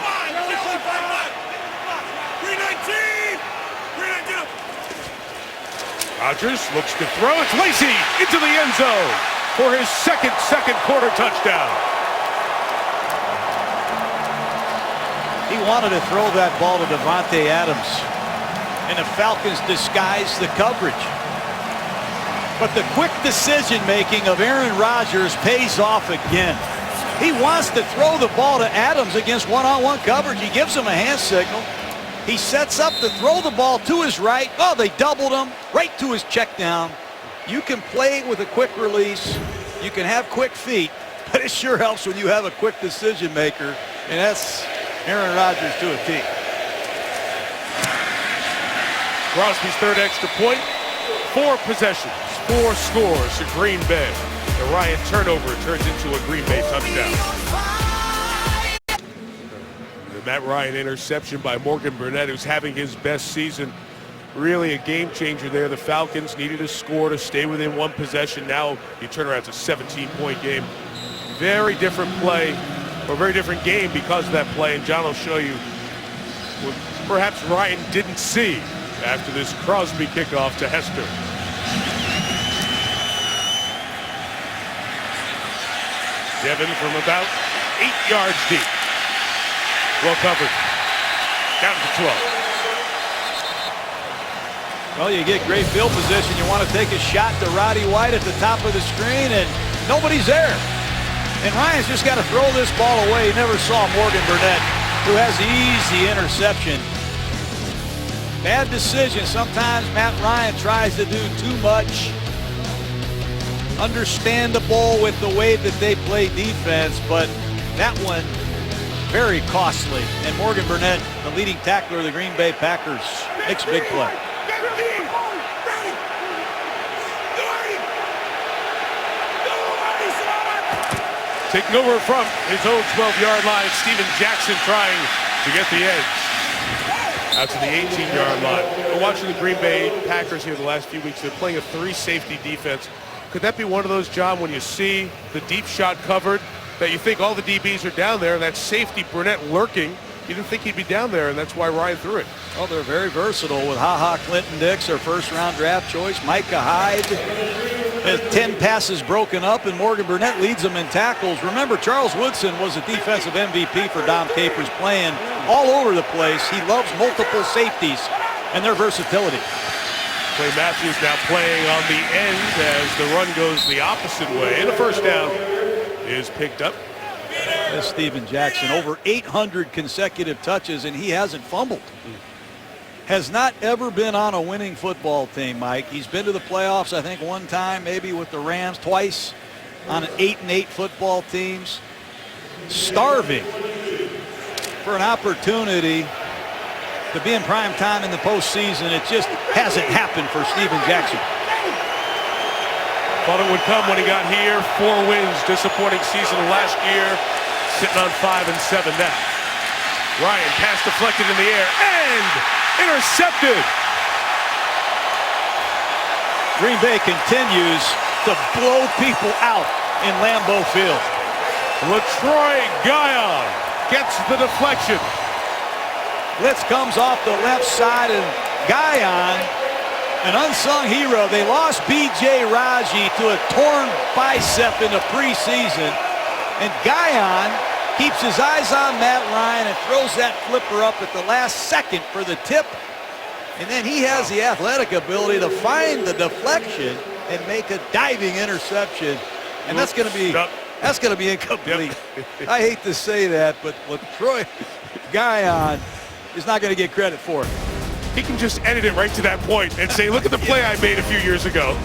319. Rodgers looks to throw. It's Lacy into the end zone for his second quarter touchdown. He wanted to throw that ball to Devontae Adams, and the Falcons disguised the coverage. But the quick decision-making of Aaron Rodgers pays off again. He wants to throw the ball to Adams against one-on-one coverage. He gives him a hand signal. He sets up to throw the ball to his right. Oh, they doubled him right to his check down. You can play with a quick release. You can have quick feet, but it sure helps when you have a quick decision-maker, and that's Aaron Rodgers to a T. Crosby's 3rd extra point. 4 possessions, 4 scores to Green Bay. The Ryan turnover turns into a Green Bay touchdown. The Matt Ryan interception by Morgan Burnett, who's having his best season. Really a game changer there. The Falcons needed a score to stay within 1 possession. Now you turn around to a 17-point game. Very different play, or very different game because of that play. And John will show you what perhaps Ryan didn't see after this Crosby kickoff to Hester. Devin from about 8 yards deep. Well covered. Down to 12. Well, you get great field position. You want to take a shot to Roddy White at the top of the screen, and nobody's there. And Ryan's just got to throw this ball away. He never saw Morgan Burnett, who has the easy interception. Bad decision. Sometimes Matt Ryan tries to do too much. Understandable with the way that they play defense, but that one very costly. And Morgan Burnett, the leading tackler of the Green Bay Packers, makes a big play. Taking over from his own 12-yard line, Steven Jackson trying to get the edge. Out to the 18-yard line. We're watching the Green Bay Packers here the last few weeks. They're playing a 3-safety defense. Could that be one of those, John, when you see the deep shot covered, that you think all the DBs are down there, and that safety, Burnett, lurking? You didn't think he'd be down there, and that's why Ryan threw it. Well, they're very versatile with Clinton-Dix, their first-round draft choice. Micah Hyde has 10 passes broken up, and Morgan Burnett leads them in tackles. Remember, Charles Woodson was a defensive MVP for Dom Capers, playing all over the place. He loves multiple safeties and their versatility. Clay Matthews now playing on the end as the run goes the opposite way. And a first down is picked up. That's Steven Jackson, over 800 consecutive touches, and he hasn't fumbled. Has not ever been on a winning football team, Mike. He's been to the playoffs, I think, one time, maybe with the Rams, twice on an 8-8 football teams. Starving for an opportunity to be in prime time in the postseason. It just hasn't happened for Steven Jackson. Thought it would come when he got here. 4 wins, disappointing season last year. Sitting on 5 and 7 now. Ryan, pass deflected in the air and intercepted. Green Bay continues to blow people out in Lambeau Field. LaTroy Guion gets the deflection. Blitz comes off the left side, and Guion, an unsung hero. They lost B.J. Raji to a torn bicep in the preseason, and Guion keeps his eyes on Matt Ryan and throws that flipper up at the last second for the tip. And then he has the athletic ability to find the deflection and make a diving interception. And that's going to be incomplete. Yep. I hate to say that, but LaTroy Guion is not going to get credit for it. He can just edit it right to that point and say, look at the play I made a few years ago.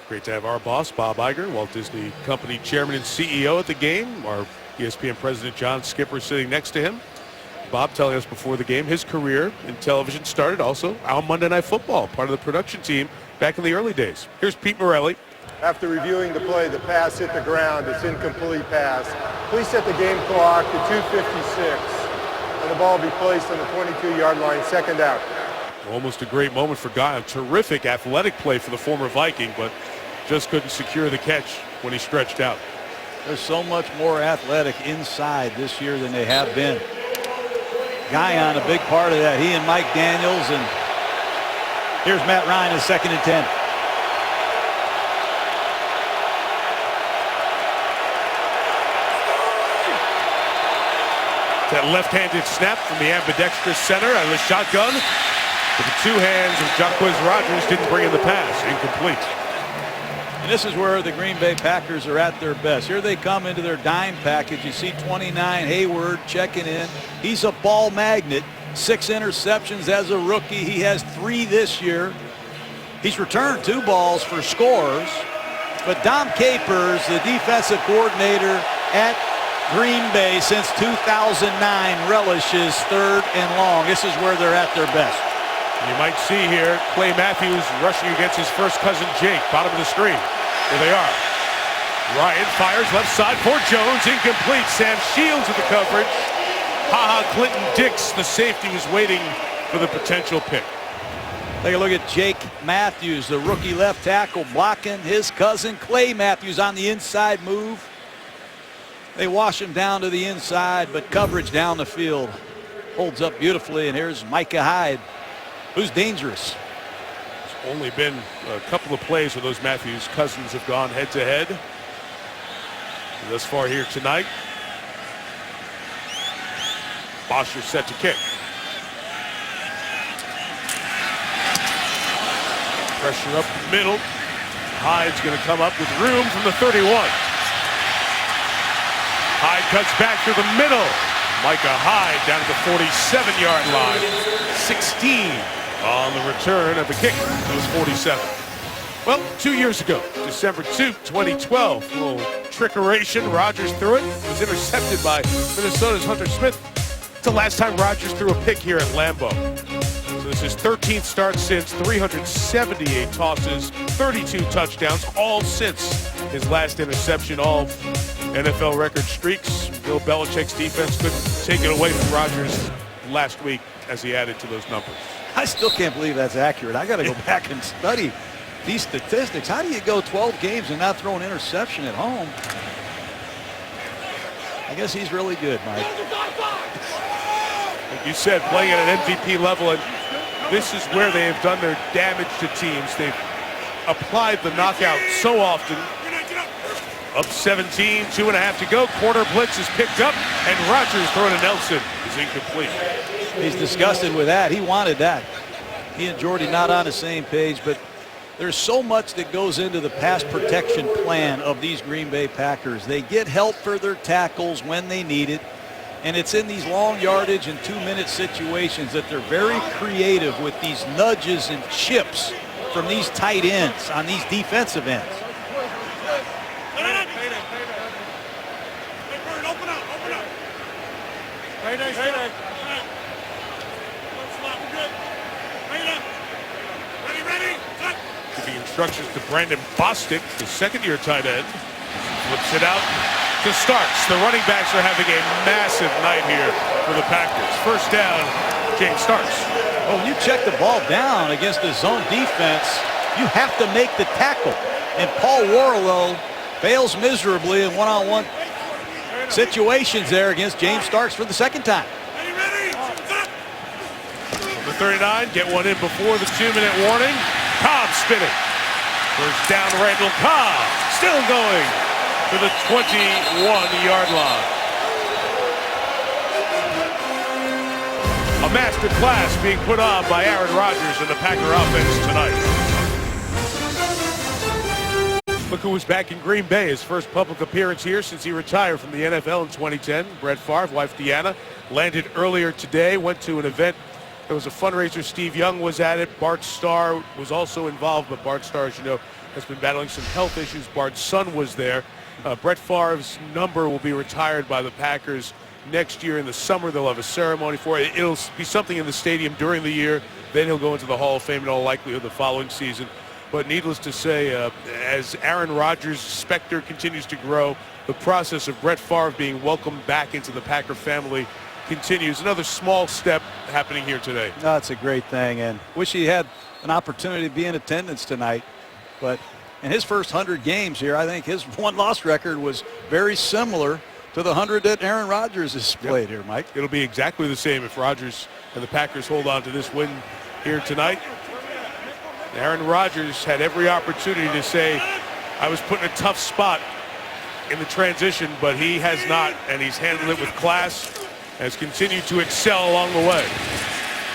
Great to have our boss, Bob Iger, Walt Disney Company Chairman and CEO at the game. Our ESPN President, John Skipper, sitting next to him. Bob telling us before the game his career in television started also on Monday Night Football, part of the production team back in the early days. Here's Pete Morelli. After reviewing the play, the pass hit the ground. It's incomplete pass. Please set the game clock to 2:56, and the ball be placed on the 22-yard line, second out. Almost a great moment for Guy. A terrific athletic play for the former Viking, but just couldn't secure the catch when he stretched out. There's so much more athletic inside this year than they have been. Guion, a big part of that. He and Mike Daniels, and here's Matt Ryan, is 2nd and 10. That left-handed snap from the ambidextrous center out of the shotgun. But the 2 hands of Jacquizz Rodgers didn't bring in the pass. Incomplete. And this is where the Green Bay Packers are at their best. Here they come into their dime package. You see 29, Hayward checking in. He's a ball magnet. 6 interceptions as a rookie. He has 3 this year. He's returned 2 balls for scores. But Dom Capers, the defensive coordinator at Green Bay since 2009, relishes 3rd and long. This is where they're at their best. You might see here Clay Matthews rushing against his first cousin Jake, bottom of the screen. There they are. Ryan fires left side for Jones, incomplete. Sam Shields with the coverage. Clinton-Dix, the safety, was waiting for the potential pick. Take a look at Jake Matthews, the rookie left tackle, blocking his cousin Clay Matthews on the inside move. They wash him down to the inside, but coverage down the field holds up beautifully. And here's Micah Hyde, who's dangerous. It's only been a couple of plays where those Matthews cousins have gone head-to-head. Thus far here tonight. Bosher set to kick. Pressure up the middle. Hyde's going to come up with room from the 31. Hyde cuts back through the middle. Micah Hyde down to the 47-yard line. 16 on the return of the kick. It was 47. Well, 2 years ago, December 2, 2012, a little trickeration. Rodgers threw it. It was intercepted by Minnesota's Hunter Smith. It's the last time Rodgers threw a pick here at Lambeau. So this is 13th start since, 378 tosses, 32 touchdowns, all since his last interception, all NFL record streaks. Bill Belichick's defense couldn't take it away from Rodgers last week as he added to those numbers. I still can't believe that's accurate. I got to go back and study these statistics. How do you go 12 games and not throw an interception at home? I guess he's really good, Mike. Like you said, playing at an MVP level, and this is where they have done their damage to teams. They've applied the knockout so often. Up 17, 2.5 to go. Quarter blitz is picked up, and Rodgers throwing to Nelson is incomplete. He's disgusted with that. He wanted that. He and Jordy not on the same page, but there's so much that goes into the pass protection plan of these Green Bay Packers. They get help for their tackles when they need it, and it's in these long yardage and 2-minute situations that they're very creative with these nudges and chips from these tight ends on these defensive ends. Giving instructions to Brandon Bostic, the second-year tight end. Flips it out to Starks. The running backs are having a massive night here for the Packers. First down, James Starks. Well, when you check the ball down against the zone defense, you have to make the tackle. And Paul Warlow fails miserably in one-on-one situations there against James Starks for the second time. Number 39, get one in before the 2-minute warning. Cobb spinning. First down, Randall Cobb. Still going to the 21-yard line. A master class being put on by A-Rodge and the Packer offense tonight. Look who was back in Green Bay. His first public appearance here since he retired from the NFL in 2010. Brett Favre, wife Deanna, landed earlier today, went to an event. There was a fundraiser. Steve Young was at it. Bart Starr was also involved, but Bart Starr, as you know, has been battling some health issues. Bart's son was there. Brett Favre's number will be retired by the Packers next year in the summer. They'll have a ceremony for it. It'll be something in the stadium during the year. Then he'll go into the Hall of Fame in all likelihood the following season. But needless to say, as Aaron Rodgers' specter continues to grow, the process of Brett Favre being welcomed back into the Packer family continues. Another small step happening here today. That's a great thing, and wish he had an opportunity to be in attendance tonight. But in his first 100 games here, I think his one-loss record was very similar to the 100 that Aaron Rodgers has played here, Mike. It'll be exactly the same if Rodgers and the Packers hold on to this win here tonight. Aaron Rodgers had every opportunity to say, I was put in a tough spot in the transition, but he has not, and he's handled it with class, has continued to excel along the way.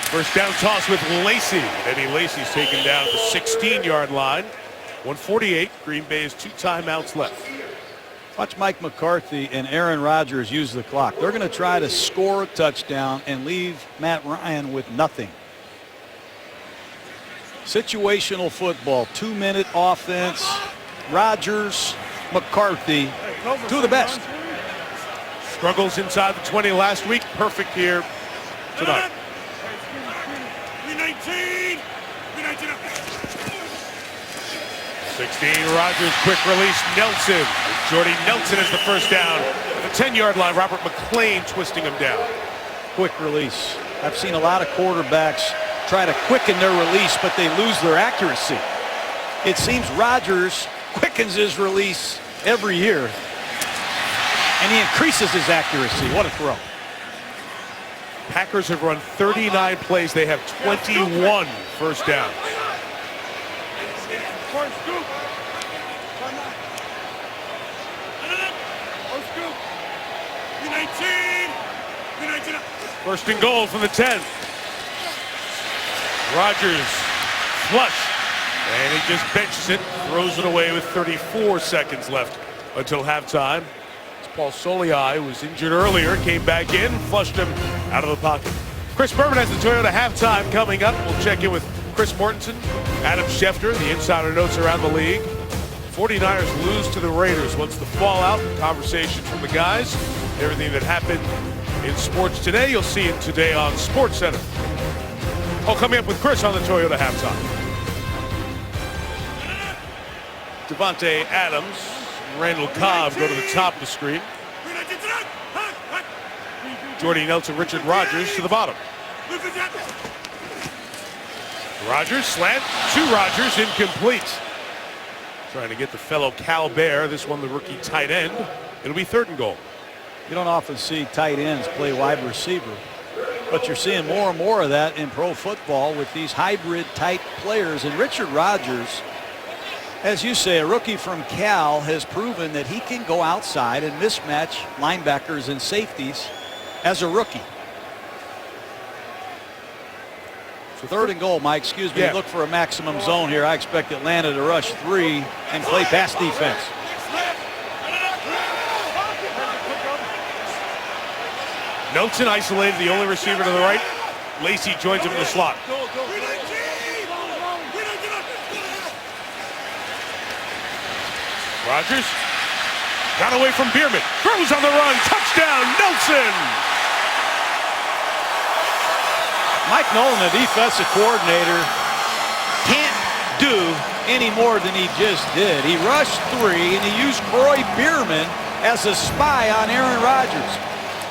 First down toss with Lacey. Eddie Lacy's taken down at the 16-yard line. 1:48. Green Bay has 2 timeouts left. Watch Mike McCarthy and Aaron Rodgers use the clock. They're going to try to score a touchdown and leave Matt Ryan with nothing. Situational football, 2-minute offense. Rodgers, McCarthy, 2 of the best. Struggles inside the 20 last week. Perfect here tonight. 16, Rodgers, quick release, Nelson. Jordy Nelson is the first down. At the 10-yard line, Robert McClain twisting him down. Quick release. I've seen a lot of quarterbacks try to quicken their release, but they lose their accuracy. It seems Rodgers quickens his release every year, and he increases his accuracy. What a throw. Packers have run 39 plays. They have 21 first downs. First and goal from the 10. Rodgers flush, and he just benches it, throws it away with 34 seconds left until halftime. It's Paul Soliai, who was injured earlier, came back in, flushed him out of the pocket. Chris Berman has the Toyota halftime coming up. We'll check in with Chris Mortensen, Adam Schefter, the insider notes around the league. 49ers lose to the Raiders. What's the fallout? Conversations from the guys. Everything that happened in sports today, you'll see it today on SportsCenter. Oh, coming up with Chris on the Toyota halftime. Devontae Adams, Randall Cobb go to the top of the screen. Jordy Nelson, Richard Rodgers to the bottom. Rodgers slant to Rodgers, incomplete. Trying to get the fellow Cal Bear, this one the rookie tight end. It'll be 3rd and goal. You don't often see tight ends play wide receiver, but you're seeing more and more of that in pro football with these hybrid type players. And Richard Rodgers, as you say, a rookie from Cal, has proven that he can go outside and mismatch linebackers and safeties as a rookie. So 3rd and goal, Mike. Excuse me. Yeah. Look for a maximum zone here. I expect Atlanta to rush 3 and play pass defense. Nelson isolated, the only receiver to the right. Lacey joins him in the slot. Rodgers got away from Bierman. Throws on the run. Touchdown, Nelson. Mike Nolan, the defensive coordinator, can't do any more than he just did. He rushed 3, and he used Troy Bierman as a spy on Aaron Rodgers.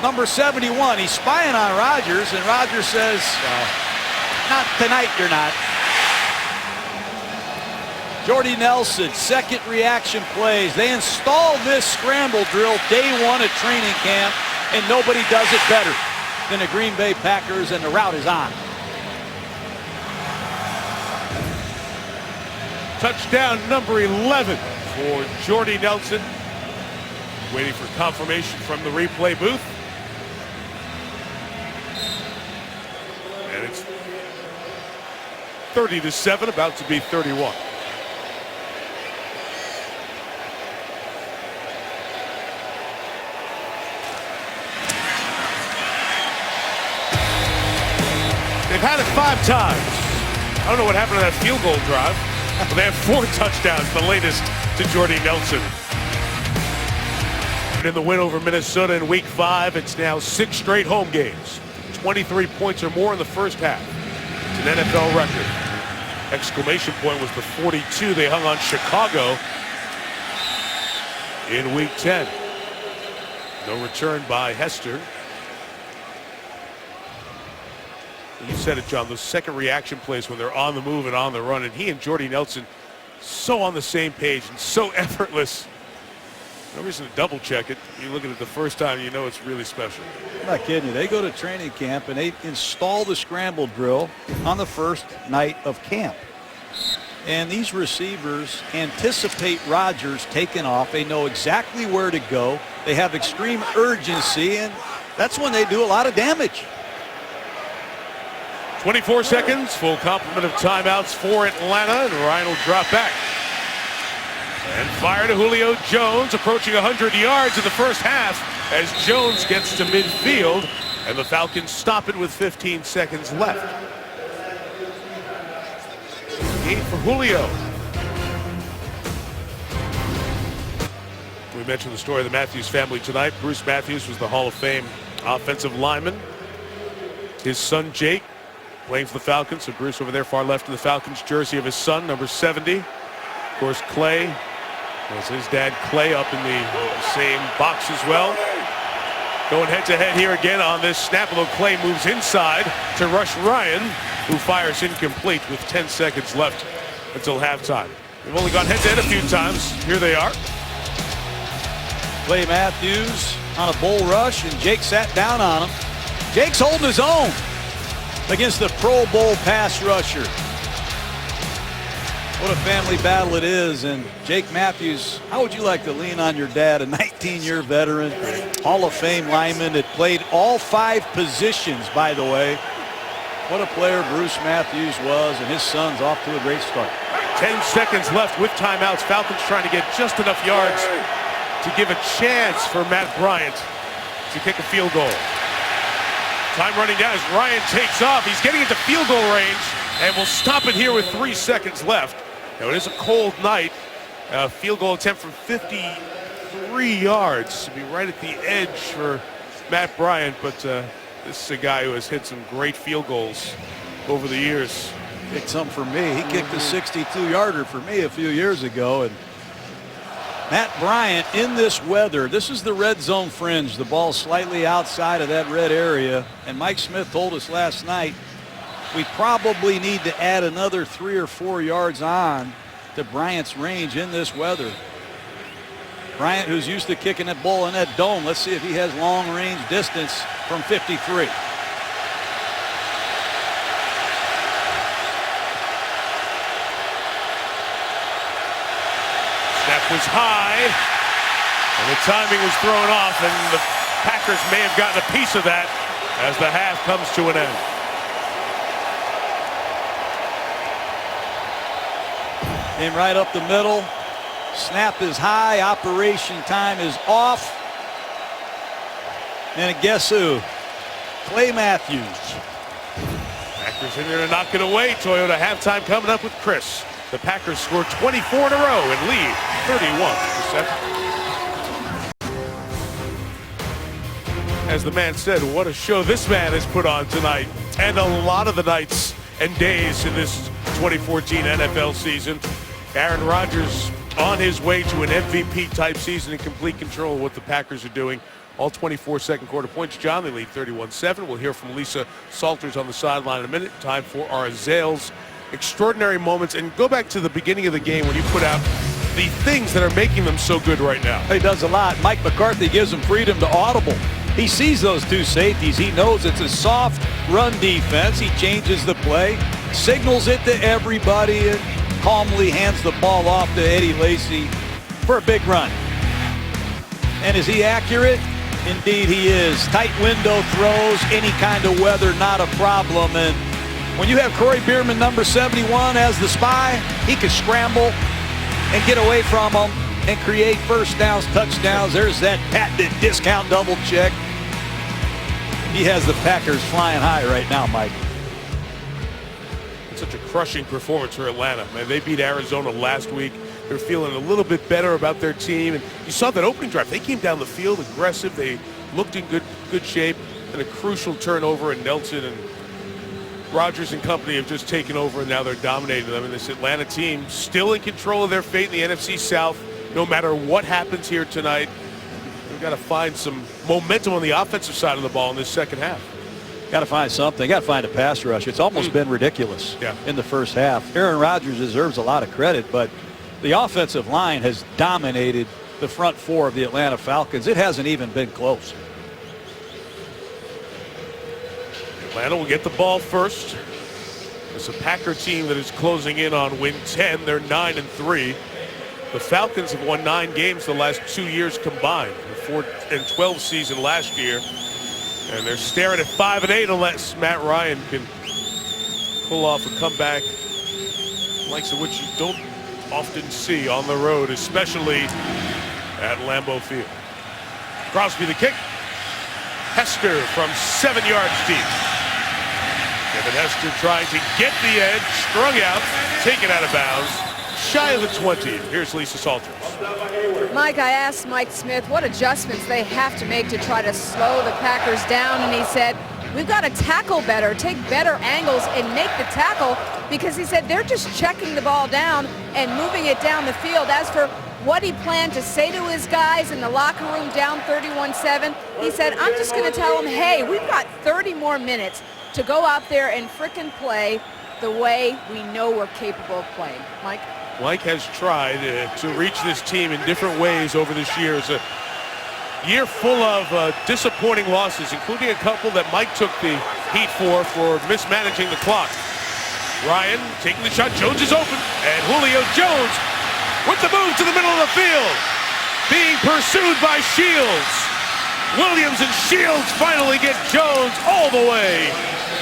Number 71, he's spying on Rodgers, and Rodgers says, not tonight, you're not. Jordy Nelson, second reaction plays. They installed this scramble drill day 1 at training camp, and nobody does it better than the Green Bay Packers, and the route is on. Touchdown number 11 for Jordy Nelson. Waiting for confirmation from the replay booth. And it's 30-7, about to be 31. They've had it 5 times. I don't know what happened to that field goal drive, but they have 4 touchdowns, the latest to Jordy Nelson. And in the win over Minnesota in Week 5, it's now 6 straight home games. 23 points or more in the first half. It's an NFL record. Exclamation point was the 42 they hung on Chicago in Week 10. No return by Hester. You said it, John, those second reaction plays when they're on the move and on the run, and he and Jordy Nelson so on the same page and so effortless. No reason to double check it. You look at it the first time, you know it's really special. I'm not kidding you. They go to training camp and they install the scramble drill on the first night of camp. And these receivers anticipate Rodgers taking off. They know exactly where to go. They have extreme urgency, and that's when they do a lot of damage. 24 seconds, full complement of timeouts for Atlanta, and Ryan will drop back. And fire to Julio Jones, approaching 100 yards in the first half as Jones gets to midfield, and the Falcons stop it with 15 seconds left. Game for Julio. We mentioned the story of the Matthews family tonight. Bruce Matthews was the Hall of Fame offensive lineman. His son Jake playing for the Falcons, so Bruce over there far left in the Falcons jersey of his son, number 70. Of course, Clay was his dad, Clay, up in the same box as well. Going head-to-head here again on this snap, although Clay moves inside to rush Ryan, who fires incomplete with 10 seconds left until halftime. They've only gone head-to-head a few times. Here they are. Clay Matthews on a bull rush, and Jake sat down on him. Jake's holding his own against the Pro Bowl pass rusher. What a family battle it is. And Jake Matthews, how would you like to lean on your dad, a 19-year veteran, Hall of Fame lineman that played all 5 positions, by the way. What a player Bruce Matthews was, and his son's off to a great start. 10 seconds left with timeouts. Falcons trying to get just enough yards to give a chance for Matt Bryant to kick a field goal. Time running down as Ryan takes off. He's getting into field goal range, and we'll stop it here with 3 seconds left. Now, it is a cold night. Field goal attempt from 53 yards to be right at the edge for Matt Bryant, but this is a guy who has hit some great field goals over the years. Kicked some for me. He kicked a 62-yarder for me a few years ago. And Matt Bryant in this weather, this is the red zone fringe. The ball slightly outside of that red area. And Mike Smith told us last night we probably need to add another 3 or 4 yards on to Bryant's range in this weather. Bryant, who's used to kicking that ball in that dome, let's see if he has long range distance from 53. Snap was high, and the timing was thrown off, and the Packers may have gotten a piece of that as the half comes to an end. Came right up the middle. Snap is high. Operation time is off. And guess who? Clay Matthews. Packers in there to knock it away. Toyota halftime coming up with Chris. The Packers score 24 in a row and lead 31-7. As the man said, what a show this man has put on tonight, and a lot of the nights and days in this 2014 NFL season. Aaron Rodgers on his way to an MVP-type season in complete control of what the Packers are doing. All 24 second quarter points. John, they lead 31-7. We'll hear from Lisa Salters on the sideline in a minute. Time for our Azales extraordinary moments. And go back to the beginning of the game when you put out the things that are making them so good right now. He does a lot. Mike McCarthy gives him freedom to audible. He sees those two safeties. He knows it's a soft run defense. He changes the play, signals it to everybody, and calmly hands the ball off to Eddie Lacy for a big run. And is he accurate? Indeed he is. Tight window throws, any kind of weather, not a problem. And when you have Corey Bierman, number 71, as the spy, he can scramble and get away from them and create first downs, touchdowns. There's that patented discount double check. He has the Packers flying high right now, Mike. Such a crushing performance for Atlanta. Man, they beat Arizona last week. They're feeling a little bit better about their team. And you saw that opening drive. They came down the field aggressive. They looked in good shape. And a crucial turnover, and Nelson and Rodgers and company have just taken over, and now they're dominating them. And this Atlanta team still in control of their fate in the NFC South. No matter what happens here tonight, they've got to find some momentum on the offensive side of the ball in this second half. Got to find something. Got to find a pass rush. It's almost been ridiculous in the first half. Aaron Rodgers deserves a lot of credit, but the offensive line has dominated the front four of the Atlanta Falcons. It hasn't even been close. Atlanta will get the ball first. It's a Packer team that is closing in on win 10. They're 9-3. The Falcons have won 9 games the last 2 years combined. The 4-12 season last year. And they're staring at 5-8 unless Matt Ryan can pull off a comeback, likes of which you don't often see on the road, especially at Lambeau Field. Crosby the kick. Hester from 7 yards deep. Kevin Hester trying to get the edge, strung out, taken out of bounds, shy of the 20. Here's Lisa Salters. Mike, I asked Mike Smith what adjustments they have to make to try to slow the Packers down, and he said, we've got to tackle better, take better angles, and make the tackle, because he said they're just checking the ball down and moving it down the field. As for what he planned to say to his guys in the locker room down 31-7, he said, I'm just going to tell them, hey, we've got 30 more minutes to go out there and frickin' play the way we know we're capable of playing. Mike? Mike has tried to reach this team in different ways over this year. It's a year full of disappointing losses, including a couple that Mike took the heat for mismanaging the clock. Ryan taking the shot. Jones is open, and Julio Jones with the move to the middle of the field, being pursued by Shields. Williams and Shields finally get Jones all the way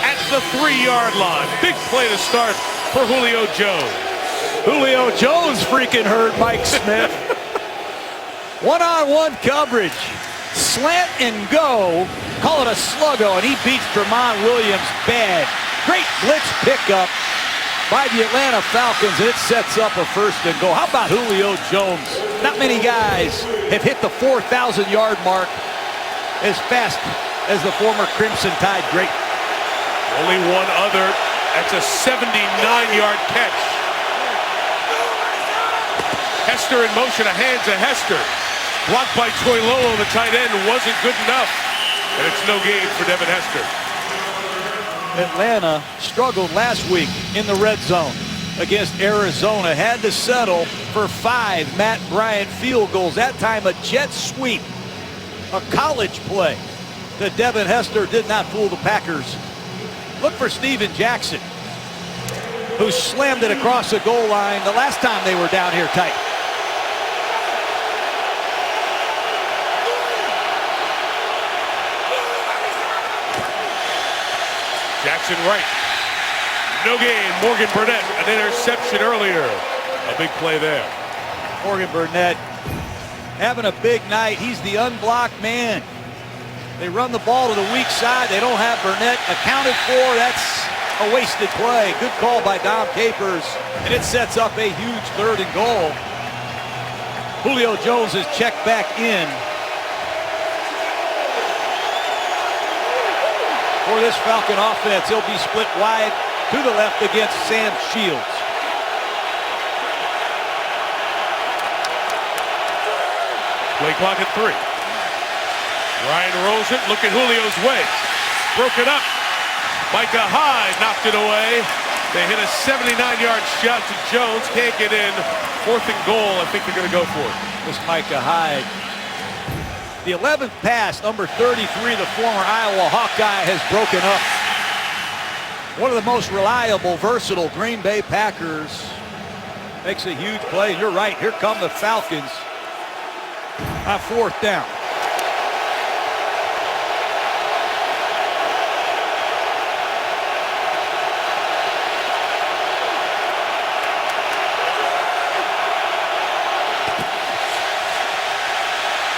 at the 3-yard line. Big play to start for Julio Jones. Julio Jones freaking hurt Mike Smith. One-on-one coverage. Slant and go. Call it a sluggo, and he beats Tramon Williams bad. Great blitz pickup by the Atlanta Falcons, and it sets up a first and goal. How about Julio Jones? Not many guys have hit the 4,000-yard mark as fast as the former Crimson Tide great. Only one other. That's a 79-yard catch. Hester in motion, a hand to Hester. Blocked by Toilolo, the tight end, wasn't good enough. And it's no gain for Devin Hester. Atlanta struggled last week in the red zone against Arizona. Had to settle for 5 Matt Bryant field goals. That time a jet sweep. A college play that Devin Hester did not fool the Packers. Look for Steven Jackson, who slammed it across the goal line the last time they were down here tight. Jackson right. No gain. Morgan Burnett, an interception earlier. A big play there. Morgan Burnett having a big night. He's the unblocked man. They run the ball to the weak side. They don't have Burnett accounted for. That's a wasted play. Good call by Dom Capers. And it sets up a huge 3rd and goal. Julio Jones is checked back in for this Falcon offense. He'll be split wide to the left against Sam Shields. Play clock at 3. Ryan Rosen, look at Julio's way. Broke it up. Micah Hyde knocked it away. They hit a 79-yard shot to Jones. Can't get in. 4th and goal. I think they're going to go for it. This Micah Hyde. The 11th pass, number 33, the former Iowa Hawkeye, has broken up. One of the most reliable, versatile Green Bay Packers makes a huge play. You're right. Here come the Falcons on 4th down.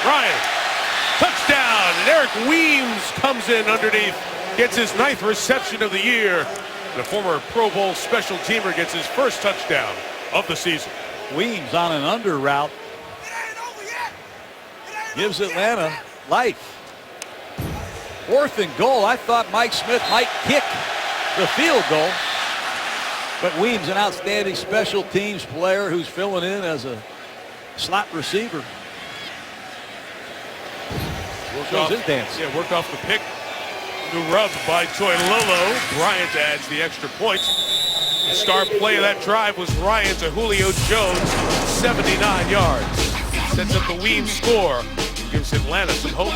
Ryan, touchdown. And Eric Weems comes in underneath, gets his 9th reception of the year. The former Pro Bowl special teamer gets his 1st touchdown of the season. Weems on an under route gives Atlanta life. 4th and goal. I thought Mike Smith might kick the field goal, but Weems, an outstanding special teams player who's filling in as a slot receiver. Shows his dance. Yeah, worked off the pick. The rub by Toilolo. Bryant adds the extra point. The star play of that drive was Ryan to Julio Jones, 79 yards. Sets up the Weems score. Gives Atlanta some hope.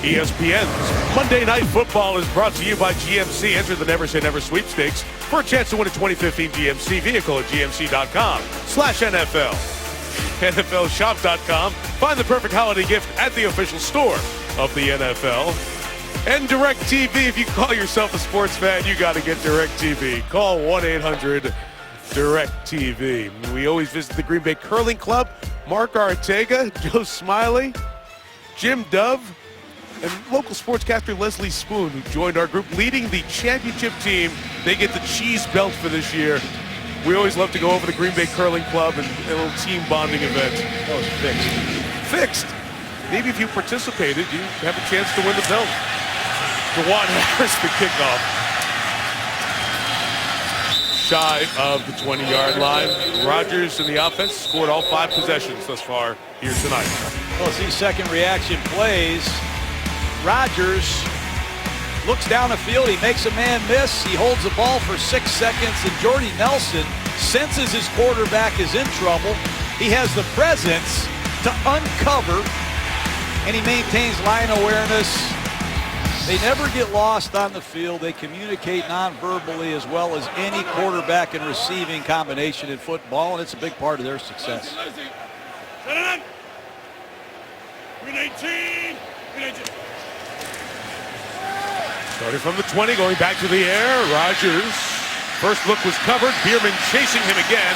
ESPN's Monday Night Football is brought to you by GMC. Enter the Never Say Never sweepstakes for a chance to win a 2015 GMC vehicle at gmc.com/NFL. NFLshop.com. Find the perfect holiday gift at the official store of the NFL. And DirecTV. If you call yourself a sports fan, you got to get DirecTV. Call 1-800-DirecTV. We always visit the Green Bay Curling Club. Mark Ortega, Joe Smiley, Jim Dove, and local sportscaster Leslie Spoon, who joined our group leading the championship team. They get the cheese belt for this year. We always love to go over the Green Bay Curling Club and a little team bonding event. That was fixed. Fixed. Maybe if you participated, you have a chance to win the belt. DeJuan Harris, the kickoff. Shy of the 20-yard line. Rodgers in the offense scored all 5 possessions thus far here tonight. Well, as these second reaction plays, Rodgers looks down the field. He makes a man miss. He holds the ball for 6 seconds, and Jordy Nelson senses his quarterback is in trouble. He has the presence to uncover, and he maintains line awareness. They never get lost on the field. They communicate non-verbally as well as any quarterback and receiving combination in football, and it's a big part of their success. Green 18. Green 18. Starting from the 20, going back to the air. Rodgers, first look was covered. Bierman chasing him again.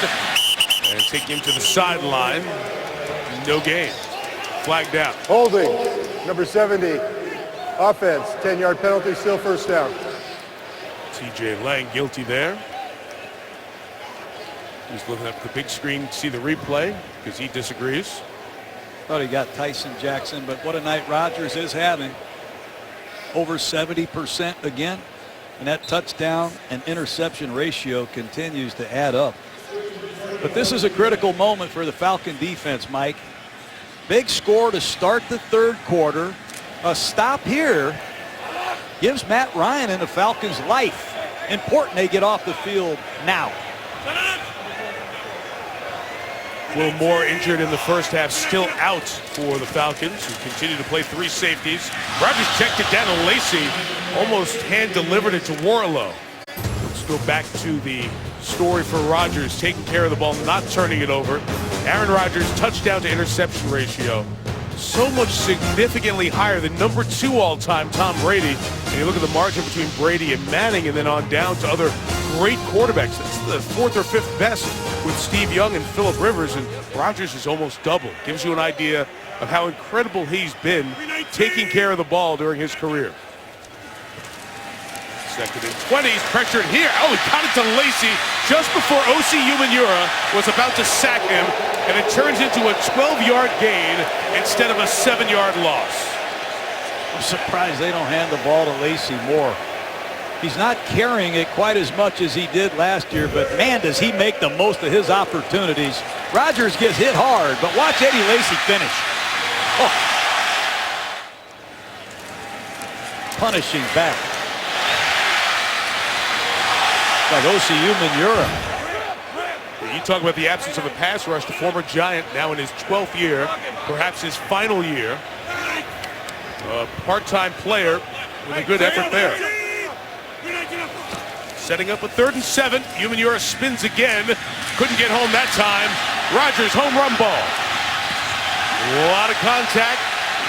And take him to the sideline. No gain. Flagged out. Holding, number 70. Offense, 10-yard penalty, still first down. TJ Lang guilty there. He's looking up the big screen to see the replay because he disagrees. Thought he got Tyson Jackson, but what a night Rodgers is having. Over 70% again, and that touchdown and interception ratio continues to add up. But this is a critical moment for the Falcon defense, Mike. Big score to start the third quarter. A stop here gives Matt Ryan and the Falcons life. Important they get off the field now. A little more injured in the first half, still out for the Falcons, who continue to play three safeties. Rodgers checked it down to Lacey, almost hand-delivered it to Warlow. Let's go back to the story for Rodgers, taking care of the ball, not turning it over. Aaron Rodgers, touchdown to interception ratio, so much significantly higher than number 2 all-time Tom Brady. And you look at the margin between Brady and Manning, and then on down to other great quarterbacks. That's the 4th or 5th best with Steve Young and Phillip Rivers, and Rodgers is almost double. Gives you an idea of how incredible he's been taking care of the ball during his career. Second and 20, he's pressured here. Oh, he got it to Lacey just before O.C. Umenyiora was about to sack him, and it turns into a 12-yard gain instead of a 7-yard loss. I'm surprised they don't hand the ball to Lacey more. He's not carrying it quite as much as he did last year, but man, does he make the most of his opportunities. Rodgers gets hit hard, but watch Eddie Lacy finish. Oh. Punishing back. Like O.C. Umenyiora. You talk about the absence of a pass rush. The former Giant now in his 12th year, perhaps his final year. A part-time player with a good effort there. Setting up a 3rd and 7. Umenyiora spins again. Couldn't get home that time. Rodgers home run ball. A lot of contact.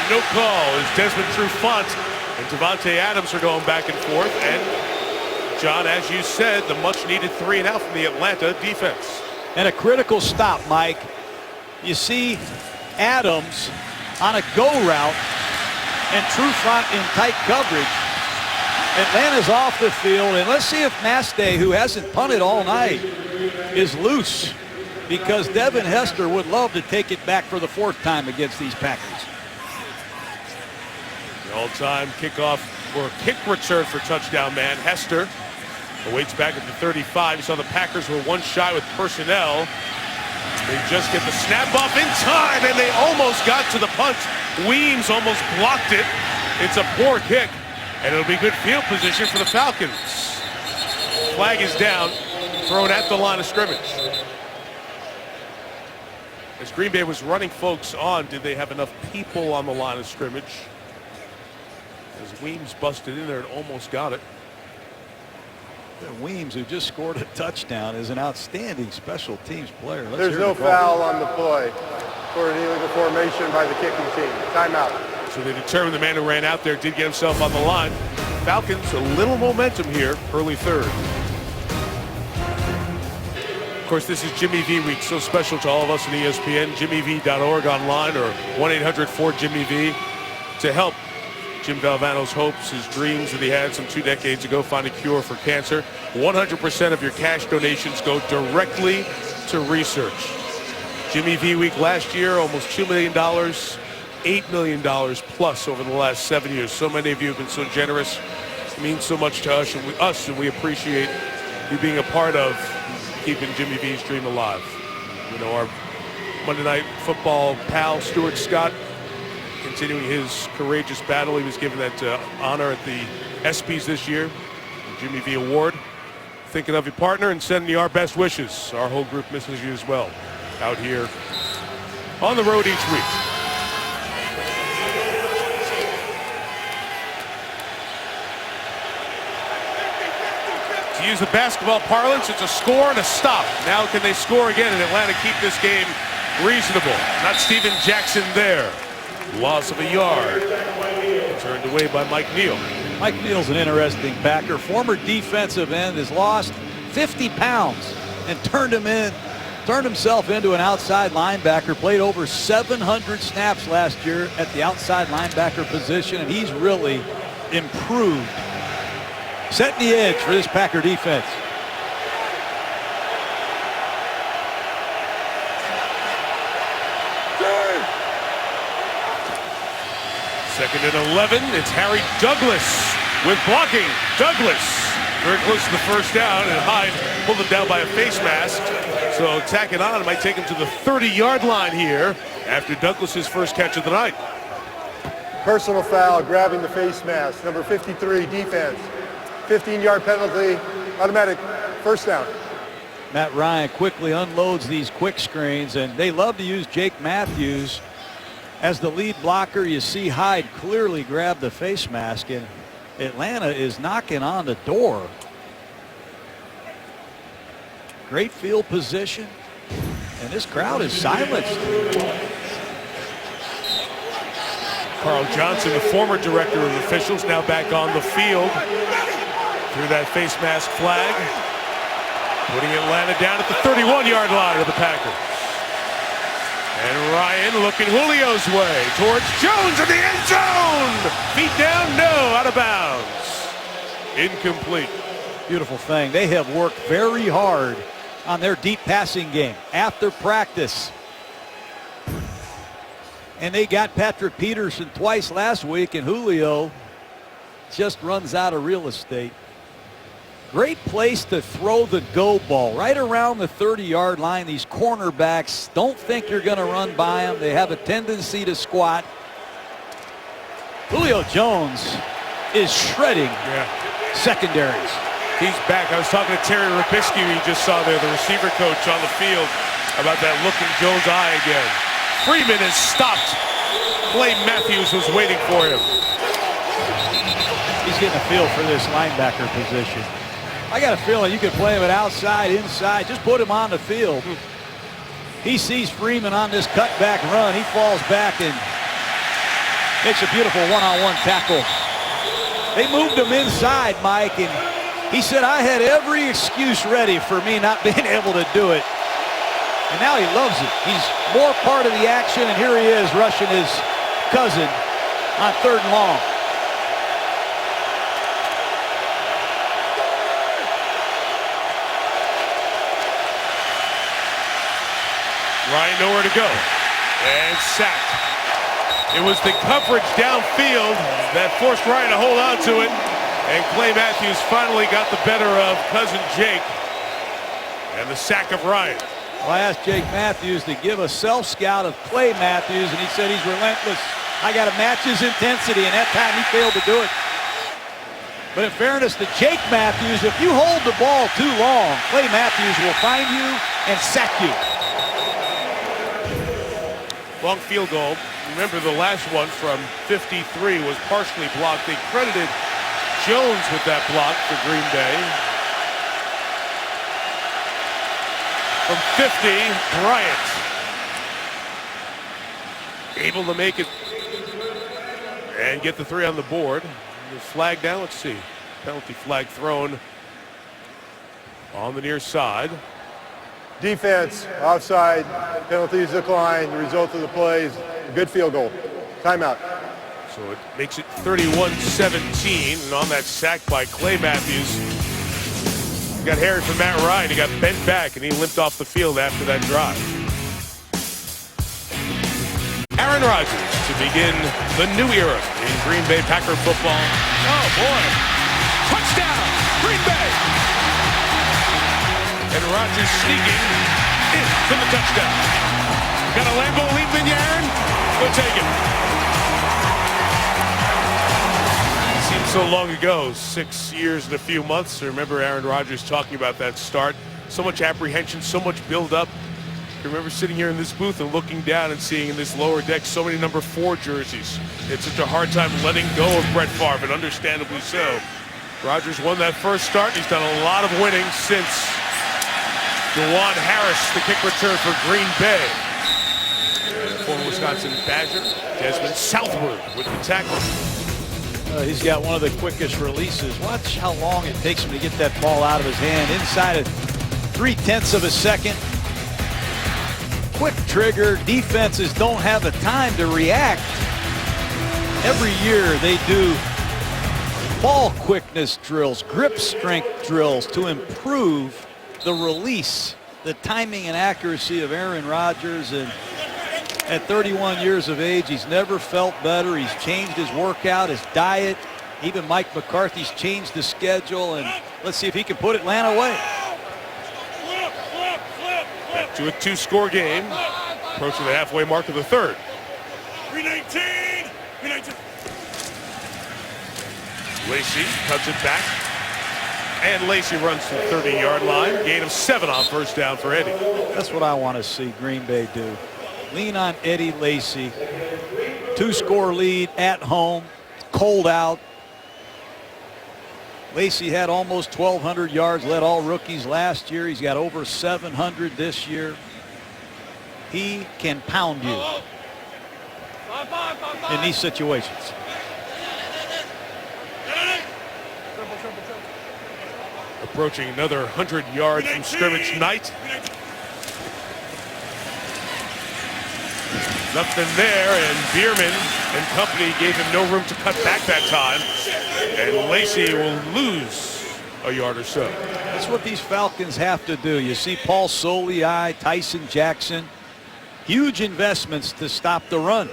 No call as Desmond Trufant and Devontae Adams are going back and forth. And John, as you said, the much-needed 3 and out from the Atlanta defense. And a critical stop, Mike. You see Adams on a go route and Trufant in tight coverage. Atlanta's off the field, and let's see if Mastay, who hasn't punted all night, is loose, because Devin Hester would love to take it back for the 4th time against these Packers. The all-time kickoff or kick return for touchdown man. Hester awaits back at the 35. You saw the Packers were one shy with personnel. They just get the snap off in time, and they almost got to the punch. Weems almost blocked it. It's a poor kick, and it'll be good field position for the Falcons. Flag is down, thrown at the line of scrimmage. As Green Bay was running folks on, did they have enough people on the line of scrimmage? As Weems busted in there and almost got it. Weems, who just scored a touchdown, is an outstanding special teams player. There's no foul on the play for an illegal formation by the kicking team. Timeout. So they determined the man who ran out there did get himself on the line. Falcons, a little momentum here, early 3rd. Of course, this is Jimmy V week, so special to all of us in ESPN. JimmyV.org online or 1-800-4-JIMMY-V to help Jim Valvano's hopes, his dreams that he had some 2 decades ago, find a cure for cancer. 100% of your cash donations go directly to research. Jimmy V week last year, almost $2 million, $8 million plus over the last 7 years. So many of you have been so generous. It means so much to us, and we appreciate you being a part of keeping Jimmy V's dream alive. You know, our Monday Night Football pal, Stuart Scott, continuing his courageous battle. He was given that honor at the ESPYs this year, the Jimmy V Award. Thinking of your partner and sending you our best wishes. Our whole group misses you as well out here on the road each week. To use the basketball parlance, it's a score and a stop. Now can they score again and Atlanta keep this game reasonable? Not Steven Jackson there. Loss of a yard. Turned away by Mike Neal. Mike Neal's an interesting backer. Former defensive end, has lost 50 pounds and turned him in Turned himself into an outside linebacker, played over 700 snaps last year at the outside linebacker position, and he's really improved. Setting the edge for this Packer defense. Second and 11. It's Harry Douglas with blocking. Douglas very close to the first down, and Hyde pulled him down by a face mask. So tacking on, it might take him to the 30-yard line here after Douglas's first catch of the night. Personal foul, grabbing the face mask. Number 53, defense. 15-yard penalty, automatic first down. Matt Ryan quickly unloads these quick screens, and they love to use Jake Matthews as the lead blocker. You see Hyde clearly grab the face mask, and Atlanta is knocking on the door. Great field position, and this crowd is silenced. Carl Johnson, the former director of officials, now back on the field through that face mask flag, putting Atlanta down at the 31-yard line of the Packers. And Ryan looking Julio's way towards Jones in the end zone. Feet down, no, out of bounds. Incomplete. Beautiful thing. They have worked very hard on their deep passing game after practice. And they got Patrick Peterson twice last week, and Julio just runs out of real estate. Great place to throw the go ball, right around the 30-yard line. These cornerbacks don't think you're going to run by them. They have a tendency to squat. Julio Jones is shredding secondaries. He's back. I was talking to Terry Rapinski, who you just saw there, the receiver coach on the field, about that look in Jones' eye again. Freeman is stopped. Clay Matthews was waiting for him. He's getting a feel for this linebacker position. I got a feeling you could play him at outside, inside. Just put him on the field. He sees Freeman on this cutback run. He falls back and makes a beautiful one-on-one tackle. They moved him inside, Mike, and he said, I had every excuse ready for me not being able to do it. And now he loves it. He's more part of the action, and here he is rushing his cousin on 3rd and long. Ryan nowhere to go, and sacked. It was the coverage downfield that forced Ryan to hold on to it, and Clay Matthews finally got the better of cousin Jake, and the sack of Ryan. Well, I asked Jake Matthews to give a self-scout of Clay Matthews, and he said he's relentless. I got to match his intensity, and that time he failed to do it. But in fairness to Jake Matthews, if you hold the ball too long, Clay Matthews will find you and sack you. Long field goal. Remember, the last one from 53 was partially blocked. They credited Jones with that block for Green Bay. From 50, Bryant able to make it and get the 3 on the board. The flag down. Let's see. Penalty flag thrown on the near side. Defense, offside, penalties declined. The result of the play is a good field goal. Timeout. So it makes it 31-17, and on that sack by Clay Matthews, you got Harry from Matt Ryan. He got bent back, and he limped off the field after that drive. Aaron Rodgers to begin the new era in Green Bay Packer football. Oh, boy. Touchdown, Green Bay. And Rodgers sneaking in for the touchdown. Got a Lambeau lead in you, Aaron? Go take it. It seems so long ago, 6 years and a few months. I remember Aaron Rodgers talking about that start. So much apprehension, so much build-up. I remember sitting here in this booth and looking down and seeing in this lower deck so many number 4 jerseys. It's such a hard time letting go of Brett Favre, and understandably so. Rodgers won that first start. He's done a lot of winning since. DeJuan Harris, the kick return for Green Bay. Former Wisconsin Badger, Desmond Southwood with the tackle. He's got one of the quickest releases. Watch how long it takes him to get that ball out of his hand. Inside of 0.3 of a second. quick trigger. Defenses don't have the time to react. Every year they do ball quickness drills, grip strength drills to improve the release, the timing and accuracy of Aaron Rodgers. And at 31 years of age, he's never felt better. He's changed his workout, his diet. Even Mike McCarthy's changed the schedule. And let's see if he can put Atlanta away. Back to a 2-score game. Approaching the halfway mark of the third. 319. 319. Lacey cuts it back. And Lacey runs to the 30-yard line. Gain of 7 on first down for Eddie. That's what I want to see Green Bay do. Lean on Eddie Lacy. 2-score lead at home. Cold out. Lacy had almost 1,200 yards, led all rookies last year. He's got over 700 this year. He can pound you in these situations. Approaching another 100 yards from scrimmage night. Nothing there, and Bierman and company gave him no room to cut back that time. And Lacey will lose a yard or so. That's what these Falcons have to do. You see Paul Soliai, Tyson Jackson, huge investments to stop the run.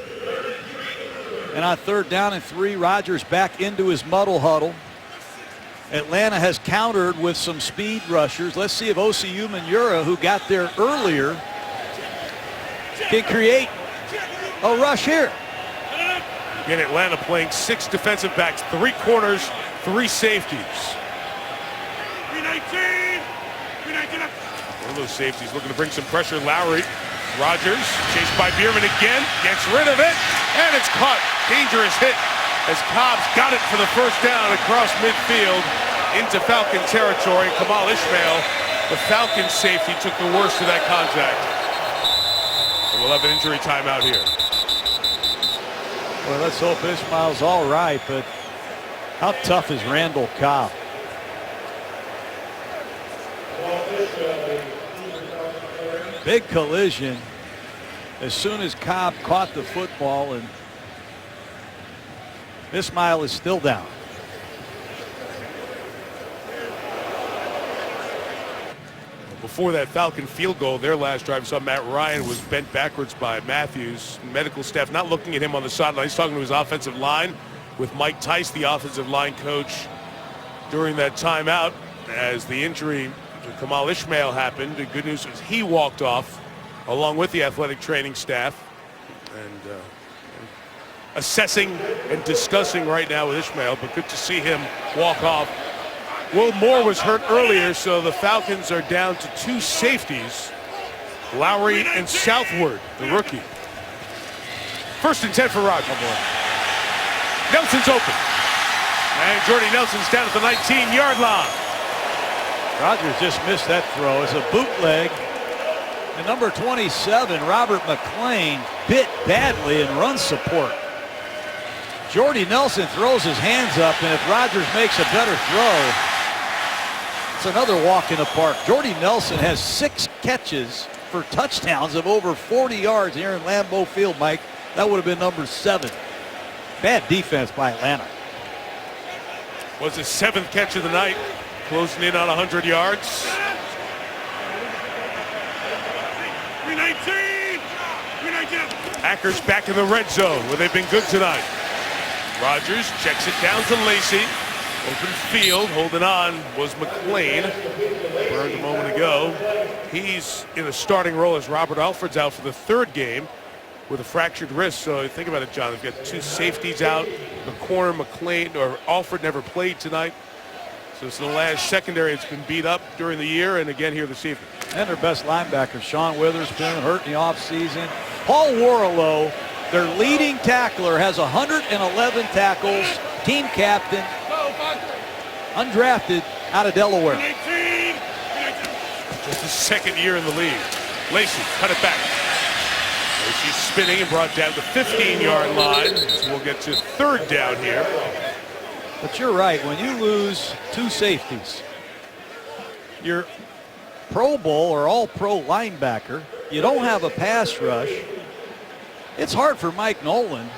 And on 3rd down and 3, Rodgers back into his muddle huddle. Atlanta has countered with some speed rushers. Let's see if Osi Umenyiora, who got there earlier, can create a rush here. Again, Atlanta playing 6 defensive backs, 3 corners, 3 safeties. 319. 319. One of those safeties looking to bring some pressure. Lowry. Rodgers chased by Bierman again. Gets rid of it. And it's caught. Dangerous hit as Cobb's got it for the first down across midfield into Falcon territory. Kamal Ishmael, the Falcons safety, took the worst of that contact. And we'll have an injury timeout here. Well, let's hope Ishmael's all right, but how tough is Randall Cobb? Big collision as soon as Cobb caught the football, and Ishmael is still down. Before that Falcon field goal, their last drive, saw Matt Ryan was bent backwards by Matthews. Medical staff not looking at him on the sideline. He's talking to his offensive line with Mike Tice, the offensive line coach, during that timeout as the injury to Kamal Ishmael happened. The good news is he walked off along with the athletic training staff, and assessing and discussing right now with Ishmael, but good to see him walk off. Will Moore was hurt earlier, so the Falcons are down to 2 safeties, Lowry and Southward, the rookie. 1st and 10 for Rodgers. Nelson's open. And Jordy Nelson's down at the 19-yard line. Rodgers just missed that throw. It's a bootleg. And number 27, Robert McClain, bit badly in run support. Jordy Nelson throws his hands up, and if Rodgers makes a better throw, it's another walk in the park. Jordy Nelson has 6 catches for touchdowns of over 40 yards here in Lambeau Field, Mike. That would have been number 7. Bad defense by Atlanta. Was his 7th catch of the night, closing in on 100 yards. 319. 319. Packers back in the red zone where they've been good tonight. Rodgers checks it down to Lacey. Open field, holding on was McClain. Burned a moment ago. He's in a starting role as Robert Alford's out for the 3rd game with a fractured wrist. So think about it, John. They've got 2 safeties out. The corner, McClain, or Alford never played tonight. So it's the last secondary that's been beat up during the year, and again here this evening. And their best linebacker, Sean Witherspoon, hurt in the offseason. Paul Warlow, their leading tackler, has 111 tackles, team captain, undrafted out of Delaware. 319. Just his 2nd year in the league. Lacey cut it back. Lacey spinning and brought down the 15-yard line. So we'll get to 3rd down here. But you're right, when you lose 2 safeties, your Pro Bowl or All-Pro linebacker you don't have a pass rush. It's hard for Mike Nolan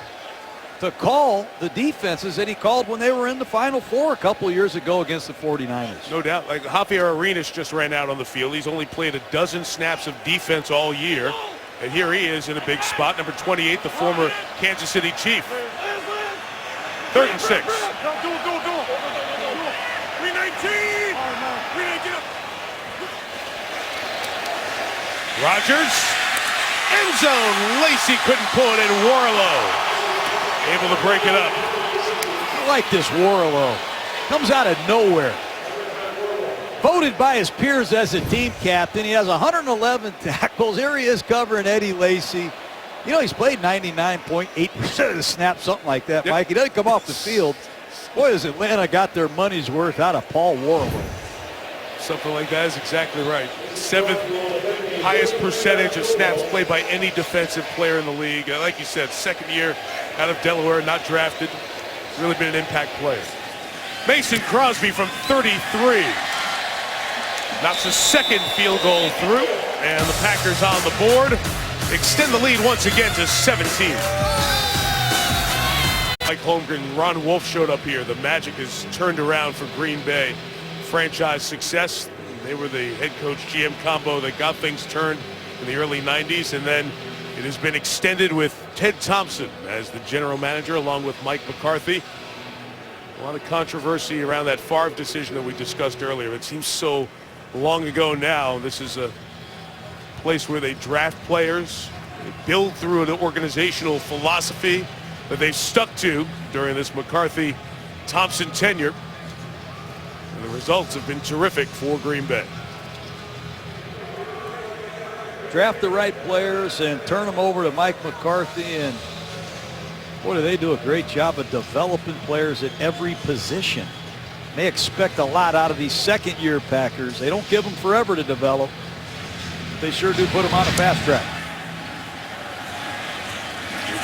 to call the defenses that he called when they were in the Final Four a couple of years ago against the 49ers. No doubt. Like Javier Arenas just ran out on the field. He's only played a dozen snaps of defense all year. And here he is in a big spot. Number 28, the former Kansas City Chief. 3rd and 6. Do it. 319. 319. Rodgers. End zone. Lacy couldn't pull it in. Warlow able to break it up. I like this Warlow. Comes out of nowhere. Voted by his peers as a team captain. He has 111 tackles. Here he is covering Eddie Lacy. You know, he's played 99.8% of the snaps, something like that, Yep. Mike. He doesn't come off the field. Boy, has Atlanta got their money's worth out of Paul Warlow. Something like that is exactly right. 7th highest percentage of snaps played by any defensive player in the league. Like you said, 2nd year out of Delaware, not drafted. Really been an impact player. Mason Crosby from 33. Knocks a 2nd field goal through. And the Packers on the board. Extend the lead once again to 17. Mike Holmgren, Ron Wolf showed up here. The magic is turned around for Green Bay. Franchise success. They were the head coach GM combo that got things turned in the early 90s, and then it has been extended with Ted Thompson as the general manager along with Mike McCarthy. A lot of controversy around that Favre decision that we discussed earlier. It seems so long ago now. This is a place where they draft players, they build through an organizational philosophy that they've stuck to during this McCarthy-Thompson tenure. And the results have been terrific for Green Bay. Draft the right players and turn them over to Mike McCarthy, and boy, do they do a great job of developing players at every position. They expect a lot out of these 2nd-year Packers. They don't give them forever to develop. They sure do put them on a fast track.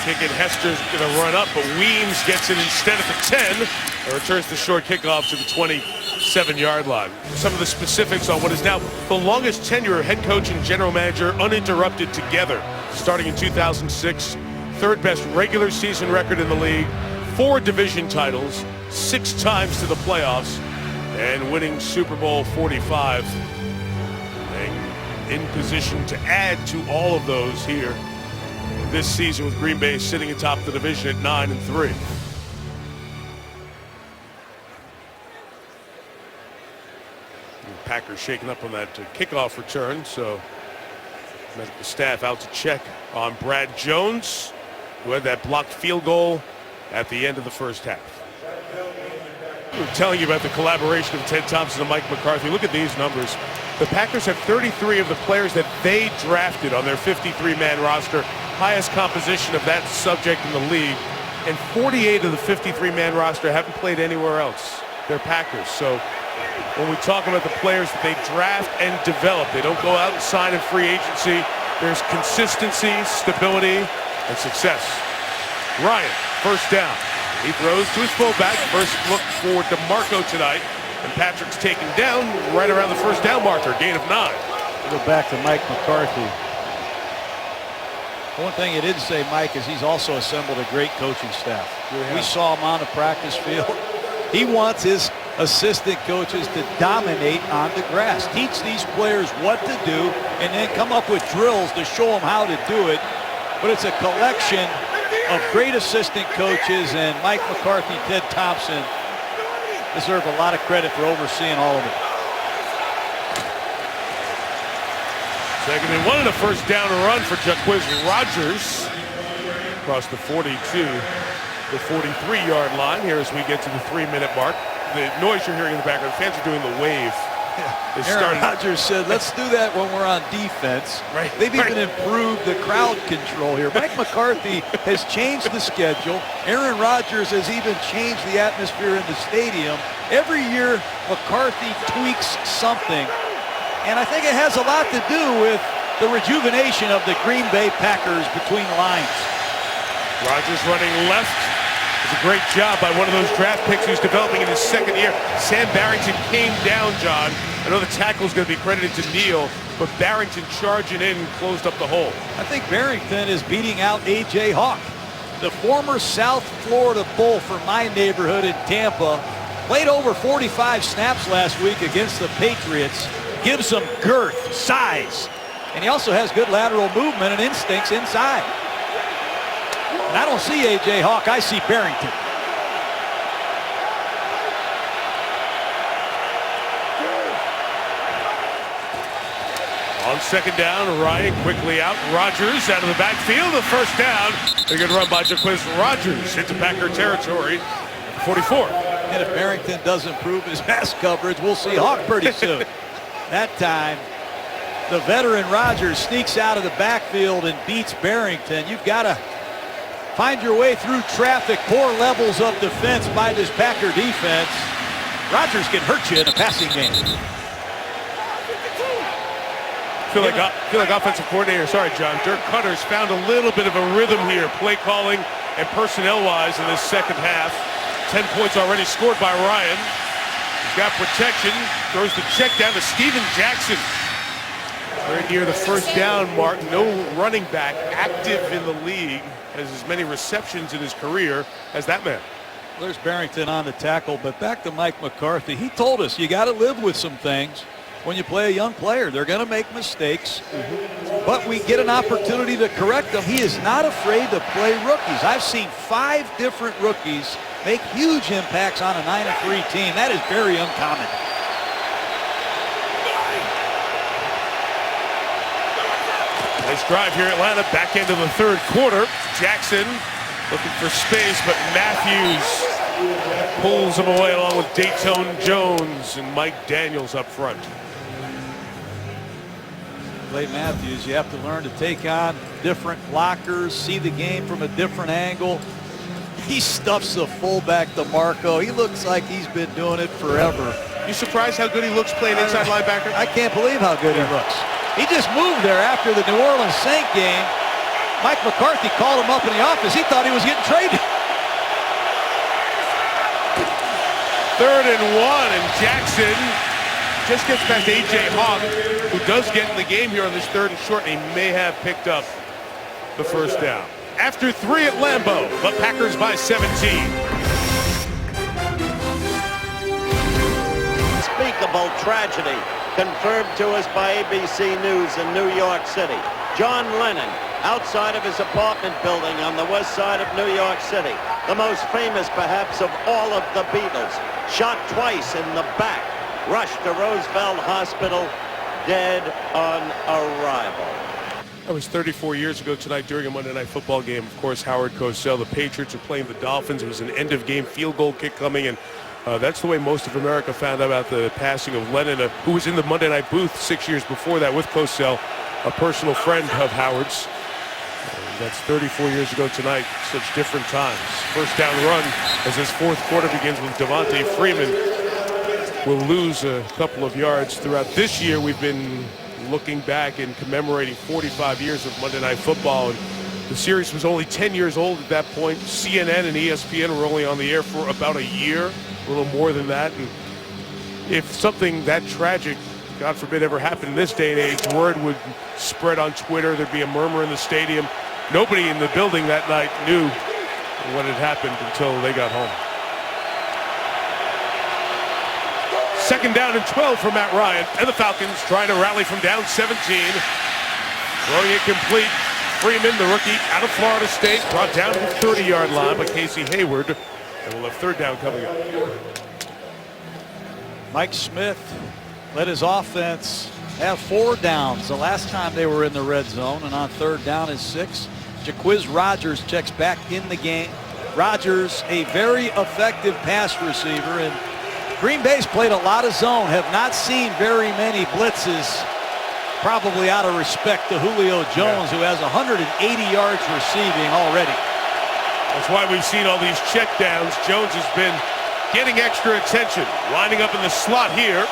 Kicking, Hester's going to run up, but Weems gets it instead at the 10 and returns the short kickoff to the 27-yard line. Some of the specifics on what is now the longest tenure of head coach and general manager uninterrupted together, starting in 2006. 3rd best regular season record in the league, 4 division titles, 6 times to the playoffs, and winning Super Bowl 45. And in position to add to all of those here this season, with Green Bay sitting atop the division at 9-3. Packers shaking up on that kickoff return, so medical staff out to check on Brad Jones, who had that blocked field goal at the end of the first half. We were telling you about the collaboration of Ted Thompson and Mike McCarthy. Look at these numbers. The Packers have 33 of the players that they drafted on their 53-man roster, highest composition of that subject in the league, and 48 of the 53-man roster haven't played anywhere else. They're Packers. So when we talk about the players that they draft and develop, they don't go out and sign in free agency. There's consistency, stability, and success. Ryan, first down. He throws to his fullback. First look for DeMarco tonight. And Patrick's taken down right around the first down marker, gain of 9. We'll go back to Mike McCarthy. One thing he didn't say, Mike, is he's also assembled a great coaching staff. We saw him on the practice field. He wants his assistant coaches to dominate on the grass. Teach these players what to do and then come up with drills to show them how to do it. But it's a collection of great assistant coaches, and Mike McCarthy, Ted Thompson deserve a lot of credit for overseeing all of it. 2nd and 1 and a first down run for Jacquizz Rodgers across the 42, the 43-yard line here as we get to the 3-minute mark. The noise you're hearing in the background, the fans are doing the wave. Aaron Rodgers said, let's do that when we're on defense. Right. They've even improved the crowd control here. Mike McCarthy has changed the schedule. Aaron Rodgers has even changed the atmosphere in the stadium. Every year, McCarthy tweaks something. And I think it has a lot to do with the rejuvenation of the Green Bay Packers between the lines. Rodgers running left. It's a great job by one of those draft picks who's developing in his 2nd year. Sam Barrington came down, John, I know the tackle's going to be credited to Neal, but Barrington charging in closed up the hole. I think Barrington is beating out A.J. Hawk. The former South Florida Bull from my neighborhood in Tampa played over 45 snaps last week against the Patriots. Gives them girth, size, and he also has good lateral movement and instincts inside. And I don't see A.J. Hawk, I see Barrington. On second down, Ryan quickly out. Rodgers out of the backfield. The first down. A good run by Jaquiz Rodgers into Packer territory. 44. And if Barrington doesn't improve his pass coverage, we'll see Hawk pretty soon. That time, the veteran Rodgers sneaks out of the backfield and beats Barrington. You've got to find your way through traffic. Poor levels of defense by this Packer defense. Rodgers can hurt you in a passing game. I feel like offensive coordinator, sorry, John, Dirk Cutter's found a little bit of a rhythm here, play calling and personnel-wise in this second half. 10 points already scored by Ryan. He's got protection, throws the check down to Steven Jackson. Right near the first down mark, no running back active in the league has as many receptions in his career as that man. There's Barrington on the tackle, but back to Mike McCarthy. He told us you got to live with some things. When you play a young player, they're going to make mistakes, but we get an opportunity to correct them. He is not afraid to play rookies. I've seen 5 different rookies make huge impacts on a 9-3 team. That is very uncommon. Nice drive here, Atlanta. Back into the third quarter. Jackson looking for space, but Matthews pulls him away along with Dayton Jones and Mike Daniels up front. Clay Matthews, you have to learn to take on different blockers, see the game from a different angle. He stuffs the fullback DeMarco. He looks like he's been doing it forever. You surprised how good he looks playing inside linebacker? I can't believe how good he looks. He just moved there after the New Orleans Saint game. Mike McCarthy called him up in the office. He thought he was getting traded. 3rd and 1, and Jackson just gets past A.J. Hawk, who does get in the game here on this 3rd and short, and he may have picked up the first down. After 3 at Lambeau, but Packers by 17. Unspeakable tragedy confirmed to us by ABC News in New York City. John Lennon, outside of his apartment building on the west side of New York City, the most famous perhaps of all of the Beatles, shot twice in the back, rushed to Roosevelt Hospital, dead on arrival. That was 34 years ago tonight during a Monday Night Football game. Of course, Howard Cosell, the Patriots are playing the Dolphins. It was an end-of-game field goal kick coming, and that's the way most of America found out about the passing of Lennon, who was in the Monday Night booth 6 years before that with Cosell, a personal friend of Howard's. That's 34 years ago tonight. Such different times. First down run as this 4th quarter begins with Devontae Freeman. Will lose a couple of yards throughout this year. We've been looking back and commemorating 45 years of Monday Night Football, and the series was only 10 years old at that point. CNN and ESPN were only on the air for about a year, a little more than that. And if something that tragic, God forbid, ever happened in this day and age, word would spread on Twitter. There'd be a murmur in the stadium. Nobody in the building that night knew what had happened until they got home. 2nd down and 12 for Matt Ryan, and the Falcons trying to rally from down 17. Throwing it complete. Freeman, the rookie out of Florida State, brought down to the 30-yard line by Casey Hayward, and we'll have 3rd down coming up. Mike Smith led his offense have 4 downs the last time they were in the red zone, and on 3rd down is 6. Jaquiz Rodgers checks back in the game. Rodgers, a very effective pass receiver, and Green Bay's played a lot of zone, have not seen very many blitzes, probably out of respect to Julio Jones, who has 180 yards receiving already. That's why we've seen all these checkdowns. Jones has been getting extra attention, lining up in the slot here.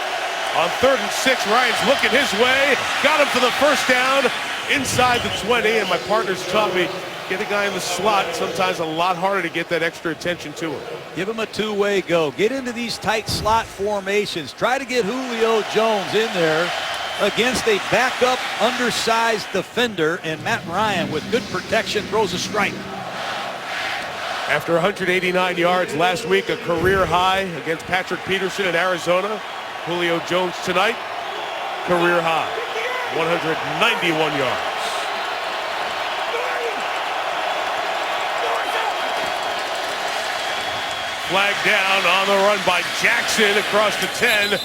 On 3rd and 6, Ryan's looking his way. Got him for the first down inside the 20, and my partners taught me get a guy in the slot, sometimes a lot harder to get that extra attention to him. Give him a two-way go. Get into these tight slot formations. Try to get Julio Jones in there against a backup, undersized defender, and Matt Ryan with good protection throws a strike. After 189 yards last week, a career high against Patrick Peterson in Arizona. Julio Jones tonight, career high, 191 yards. Flag down on the run by Jackson across the 10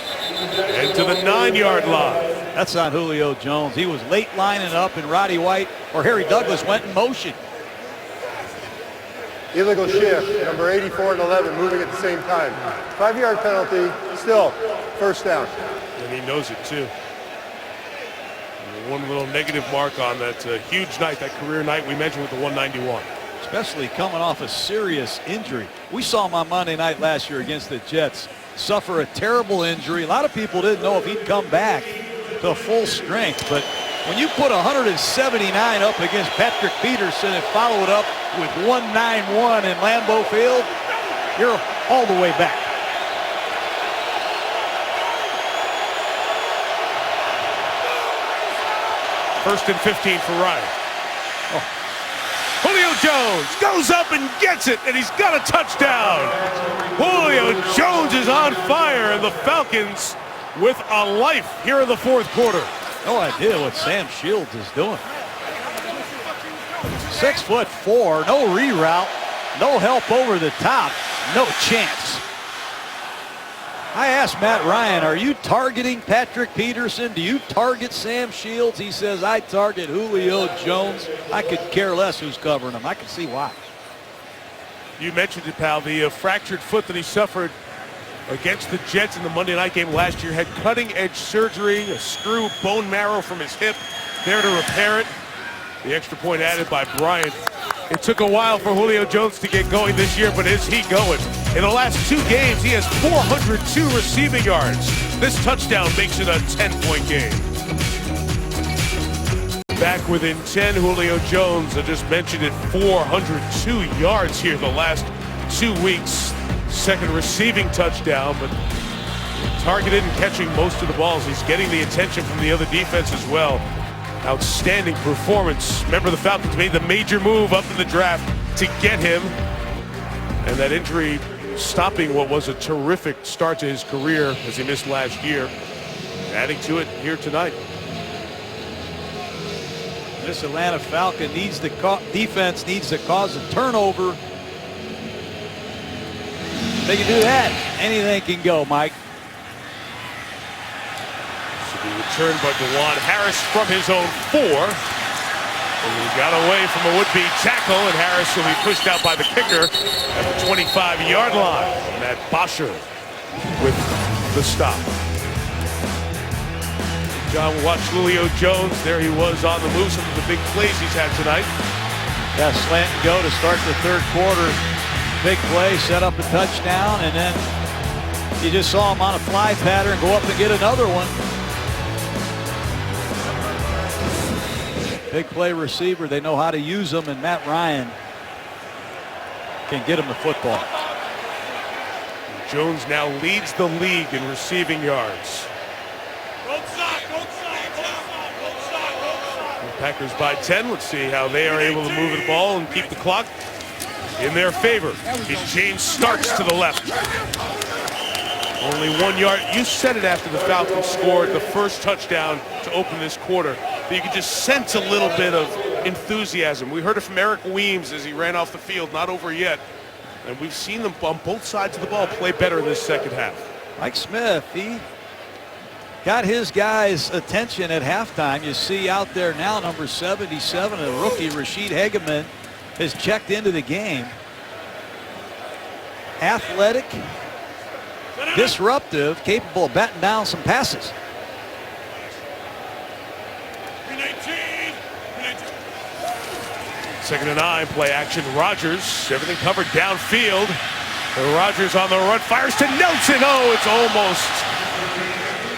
and to the 9-yard line. That's not Julio Jones. He was late lining up, and Roddy White or Harry Douglas went in motion. Illegal shift, number 84 and 11 moving at the same time. 5-yard penalty, still first down. And he knows it too. And one little negative mark on that huge night, that career night we mentioned with the 191. Especially coming off a serious injury. We saw him on Monday night last year against the Jets suffer a terrible injury. A lot of people didn't know if he'd come back to full strength, but when you put 179 up against Patrick Peterson and follow it up with 191 in Lambeau Field, you're all the way back. First and 15 for Ryan. Julio Jones goes up and gets it, and he's got a touchdown. Julio Jones is on fire, and the Falcons with a life here in the fourth quarter. No idea what Sam Shields is doing. 6'4", no reroute, no help over the top, no chance. I asked Matt Ryan, are you targeting Patrick Peterson? Do you target Sam Shields? He says, I target Julio Jones. I could care less who's covering him. I can see why. You mentioned it, pal, the fractured foot that he suffered against the Jets in the Monday night game last year. Had cutting-edge surgery, a screw bone marrow from his hip, there to repair it. The extra point added by Bryant. It took a while for Julio Jones to get going this year, but is he going? In the last 2 games, he has 402 receiving yards. This touchdown makes it a 10-point game. Back within 10, Julio Jones, I just mentioned it, 402 yards here the last 2 weeks. Second receiving touchdown, but targeted and catching most of the balls. He's getting the attention from the other defense as well. Outstanding performance. Remember, the Falcons made the major move up in the draft to get him, and that injury stopping what was a terrific start to his career as he missed last year. Adding to it here tonight. This Atlanta Falcon needs the defense needs to cause a turnover. They can do that. Anything can go, Mike. Should be returned by DeJuan Harris from his own 4. And he got away from a would-be tackle, and Harris will be pushed out by the kicker at the 25-yard line. Matt Bosher with the stop. John will watch Julio Jones. There he was on the move. Some of the big plays he's had tonight. That slant and go to start the third quarter. Big play, set up a touchdown, and then you just saw him on a fly pattern go up and get another one. Big play receiver. They know how to use them, and Matt Ryan can get him the football. Jones now leads the league in receiving yards. Packers by 10. Let's see how they are able to move the ball and keep the clock in their favor. It's James Starks to the left. Only 1 yard. You said it after the Falcons scored the first touchdown to open this quarter. But you could just sense a little bit of enthusiasm. We heard it from Eric Weems as he ran off the field. Not over yet. And we've seen them on both sides of the ball play better in this second half. Mike Smith, he got his guys' attention at halftime. You see out there now, number 77, a rookie, Rashid Hageman, has checked into the game. Athletic, disruptive, capable of batting down some passes. Second and 9, play action. Rodgers, everything covered downfield. And Rodgers on the run, fires to Nelson. Oh, it's almost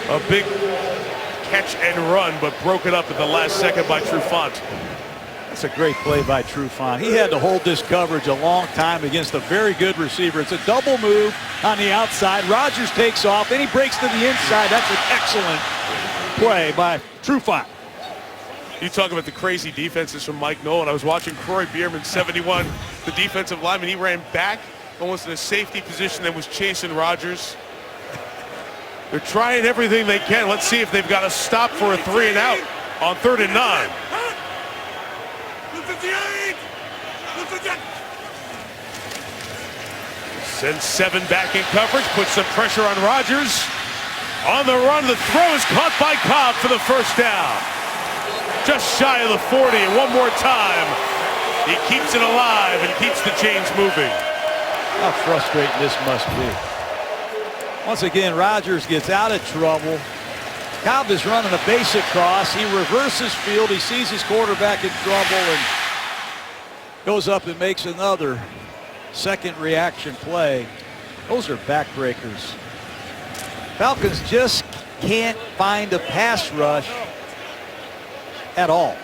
a big catch and run, but broken up at the last second by Trufant. That's a great play by Trufant. He had to hold this coverage a long time against a very good receiver. It's a double move on the outside. Rodgers takes off, then he breaks to the inside. That's an excellent play by Trufant. You talk about the crazy defenses from Mike Nolan. I was watching Croy Bierman, 71, the defensive lineman. He ran back almost in a safety position and was chasing Rodgers. They're trying everything they can. Let's see if they've got a stop for a 3 and out on 3rd and 9. Sends 7 back in coverage, puts some pressure on Rodgers. On the run, the throw is caught by Cobb for the first down. Just shy of the 40, and one more time. He keeps it alive and keeps the chains moving. How frustrating this must be. Once again, Rodgers gets out of trouble. Cobb is running a basic cross. He reverses field. He sees his quarterback in trouble and goes up and makes another second reaction play. Those are backbreakers. Falcons just can't find a pass rush at all.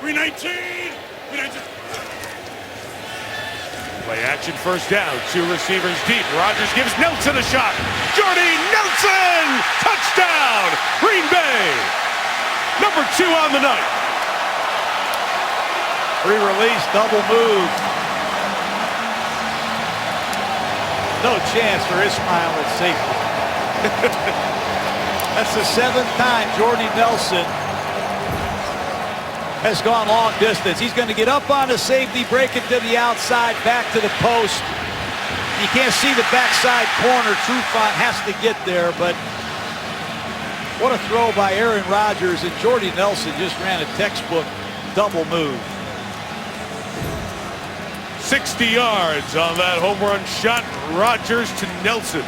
319. Play action, first down. 2 receivers deep. Rodgers gives Nelson a shot. Jordy Nelson! Touchdown! Green Bay! Number 2 on the night. Free release, double move. No chance for Ismail at safety. That's the 7th time Jordy Nelson has gone long distance. He's going to get up on the safety, break it to the outside, back to the post. You can't see the backside corner. Trufant has to get there, but what a throw by Aaron Rodgers, and Jordy Nelson just ran a textbook double move. 60 yards on that home run shot. Rodgers to Nelson.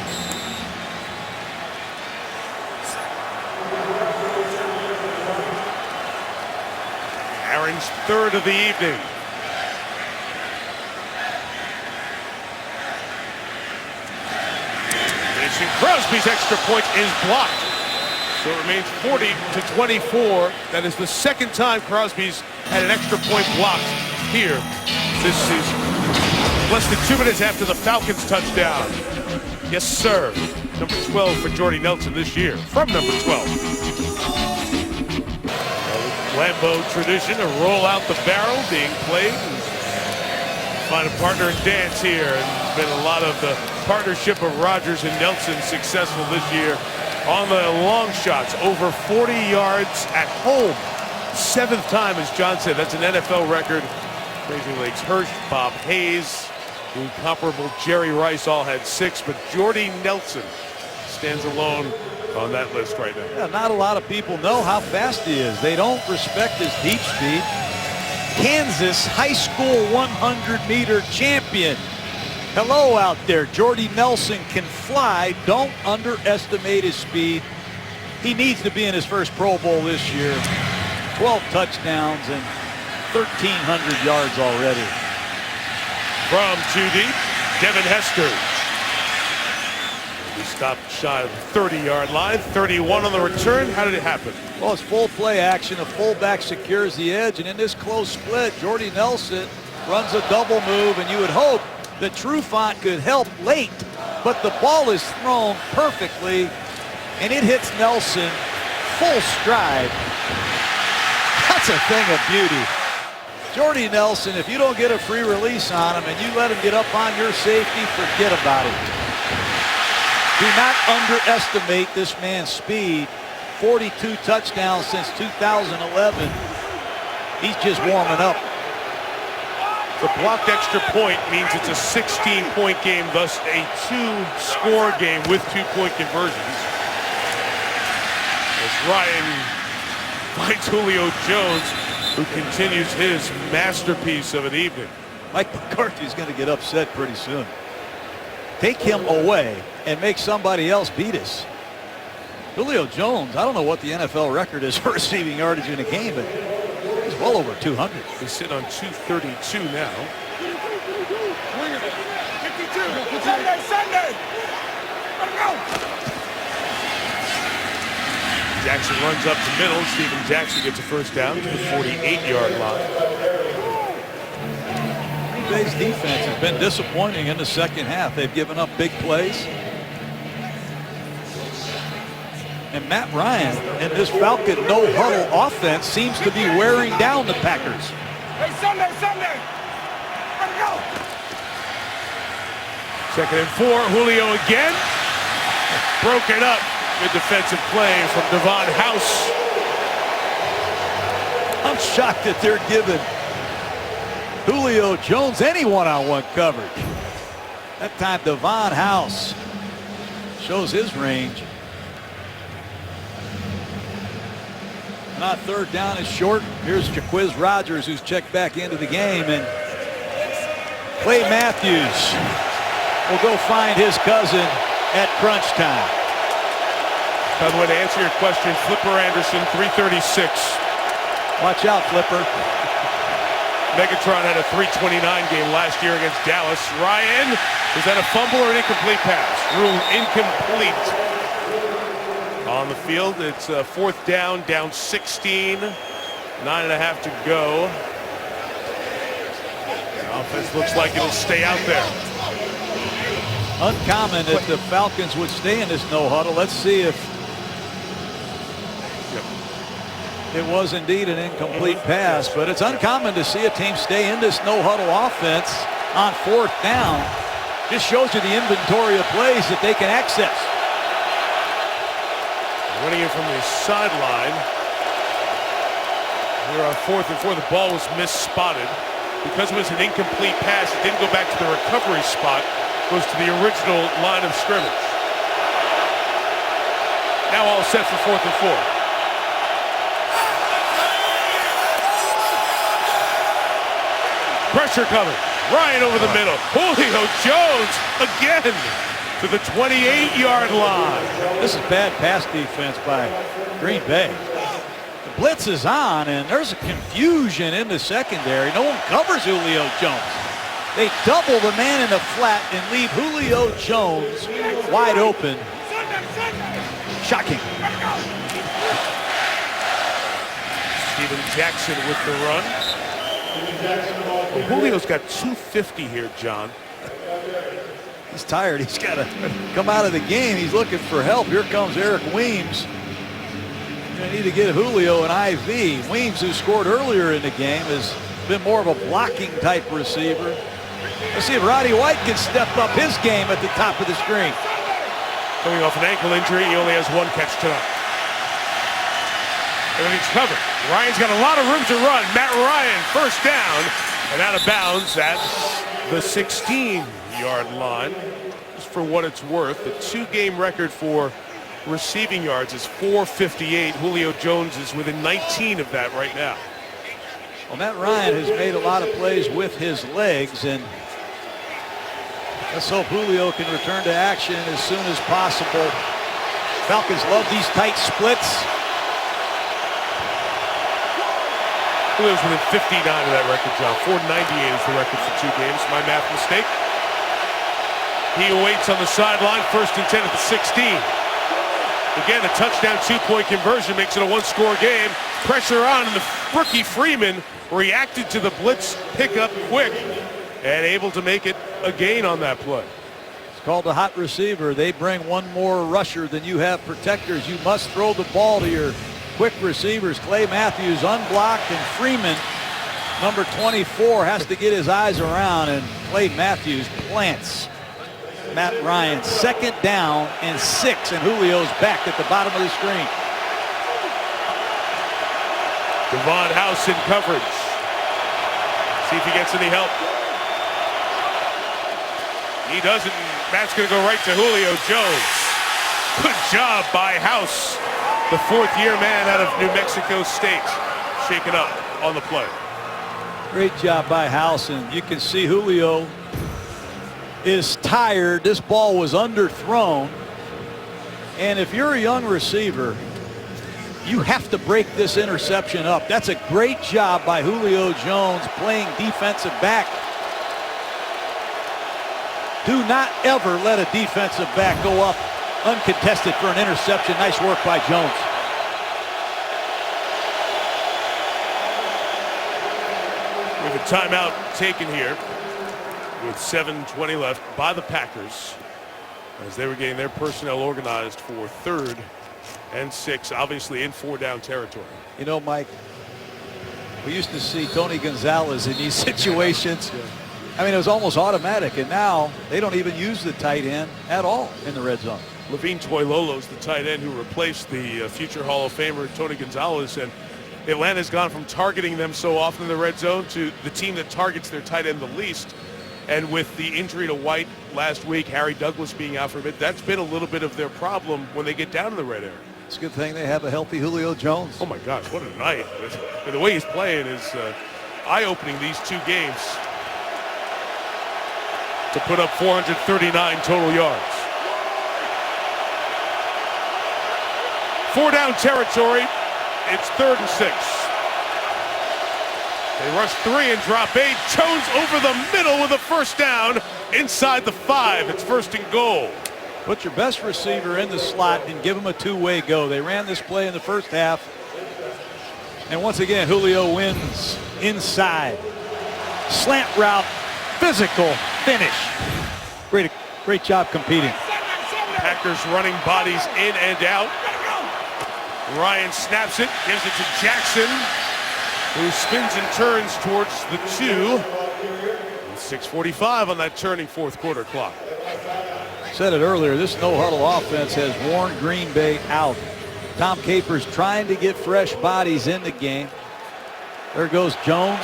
Aaron's 3rd of the evening. Mason Crosby's extra point is blocked. So it remains 40-24. That is the 2nd time Crosby's had an extra point blocked here this season. Less than 2 minutes after the Falcons touchdown. Yes, sir. Number 12 for Jordy Nelson this year. From number 12. Lambeau tradition, a roll out the barrel being played. Find a partner and dance here. And been a lot of the partnership of Rodgers and Nelson successful this year on the long shots. Over 40 yards at home. 7th time, as John said. That's an NFL record. Crazy Legs Hirsch, Bob Hayes, the incomparable Jerry Rice all had 6, but Jordy Nelson stands alone on that list right now. Yeah, not a lot of people know how fast he is. They don't respect his deep speed. Kansas high school 100-meter champion. Hello out there. Jordy Nelson can fly. Don't underestimate his speed. He needs to be in his first Pro Bowl this year. 12 touchdowns and 1,300 yards already. From 2 deep, Devin Hester. He stopped shy of the 30-yard line. 31 on the return. How did it happen? Well, it's full play action. A fullback secures the edge, and in this close split, Jordy Nelson runs a double move, and you would hope that Trufant could help late, but the ball is thrown perfectly, and it hits Nelson full stride. That's a thing of beauty. Jordy Nelson, if you don't get a free release on him and you let him get up on your safety, forget about it. Do not underestimate this man's speed. 42 touchdowns since 2011. He's just warming up. The blocked extra point means it's a 16-point game, thus a 2-score game with 2-point conversions. As Ryan finds Julio Jones, who continues his masterpiece of an evening. Mike McCarthy's going to get upset pretty soon. Take him away and make somebody else beat us. Julio Jones, I don't know what the NFL record is for receiving yardage in a game, but he's well over 200. They sit on 232 now. 52. Sunday. Let's go. Jackson runs up the middle. Steven Jackson gets a first down to the 48-yard line. Green Bay's defense has been disappointing in the second half. They've given up big plays. And Matt Ryan and this Falcon no-huddle offense seems to be wearing down the Packers. Hey, Sunday! Let's go! 2nd and 4. Julio again. Broken up. Good defensive play from Devon House. I'm shocked that they're giving Julio Jones any one-on-one coverage. That time Devon House shows his range. Not 3rd down is short. Here's Jaquiz Rodgers, who's checked back into the game, and Clay Matthews will go find his cousin at crunch time. By the way, to answer your question, Flipper Anderson, 336. Watch out, Flipper. Megatron had a 329 game last year against Dallas. Ryan, is that a fumble or an incomplete pass? Ruled incomplete. On the field, it's 4th down, down 16. 9.5 to go. The offense looks like it'll stay out there. Uncommon if the Falcons would stay in this no-huddle. Let's see if it was indeed an incomplete pass, but it's uncommon to see a team stay in this no-huddle offense on 4th down. Just shows you the inventory of plays that they can access. Running in from the sideline. Here on 4th and 4, the ball was misspotted. Because it was an incomplete pass, it didn't go back to the recovery spot. It goes to the original line of scrimmage. Now all set for 4th and 4. Pressure coming. Ryan over the middle. Julio Jones again to the 28-yard line. This is bad pass defense by Green Bay. The blitz is on, and there's a confusion in the secondary. No one covers Julio Jones. They double the man in the flat and leave Julio Jones wide open. Shocking. Steven Jackson with the run. Well, Julio's got 250 here, John. He's tired. He's got to come out of the game. He's looking for help. Here comes Eric Weems. They need to get Julio an IV. Weems, who scored earlier in the game, has been more of a blocking type receiver. Let's see if Roddy White can step up his game at the top of the screen. Coming off an ankle injury, he only has 1 catch tonight. Everything's covered. Ryan's got a lot of room to run. Matt Ryan, 1st down, and out of bounds at the 16-yard line. Just for what it's worth, the 2-game record for receiving yards is 458. Julio Jones is within 19 of that right now. Well, Matt Ryan has made a lot of plays with his legs, and let's hope Julio can return to action as soon as possible. Falcons love these tight splits. Julio's within 59 of that record, John. 498 is the record for 2 games. My math mistake. He awaits on the sideline. 1st and 10 at the 16. Again, a touchdown 2-point conversion makes it a 1-score game. Pressure on, and the rookie Freeman reacted to the blitz pickup quick and able to make it a gain on that play. It's called a hot receiver. They bring 1 more rusher than you have protectors. You must throw the ball to your quick receivers. Clay Matthews unblocked, and Freeman, number 24, has to get his eyes around, and Clay Matthews plants Matt Ryan. 2nd down and 6, and Julio's back at the bottom of the screen. Devon House in coverage. See if he gets any help. He doesn't. Matt's going to go right to Julio Jones. Good job by House, the 4th-year man out of New Mexico State, shaken up on the play. Great job by House, and you can see Julio is tired. This ball was underthrown, and if you're a young receiver, you have to break this interception up. That's a great job by Julio Jones playing defensive back. Do not ever let a defensive back go up uncontested for an interception. Nice work by Jones. With a timeout taken here with 7:20 left by the Packers as they were getting their personnel organized for 3rd and 6, obviously in 4-down territory. You know, Mike, we used to see Tony Gonzalez in these situations. I mean, it was almost automatic, and now they don't even use the tight end at all in the red zone. Levine Toilolo's the tight end who replaced the future Hall of Famer Tony Gonzalez, and Atlanta's gone from targeting them so often in the red zone to the team that targets their tight end the least. And with the injury to White last week, Harry Douglas being out for a bit, that's been a little bit of their problem when they get down in the red area. It's a good thing they have a healthy Julio Jones. Oh my gosh, what a night. And the way he's playing is eye-opening these 2 games to put up 439 total yards. 4-down territory. It's 3rd and 6. They rush 3 and drop 8. Jones over the middle with a first down inside the 5. It's 1st and goal. Put your best receiver in the slot and give him a two-way go. They ran this play in the first half. And once again, Julio wins inside. Slant route, physical finish. Great job competing. Packers running bodies in and out. Ryan snaps it, gives it to Jackson, who spins and turns towards the 2. And 6:45 on that turning 4th quarter clock. Said it earlier, this no-huddle offense has worn Green Bay out. Tom Capers trying to get fresh bodies in the game. There goes Jones.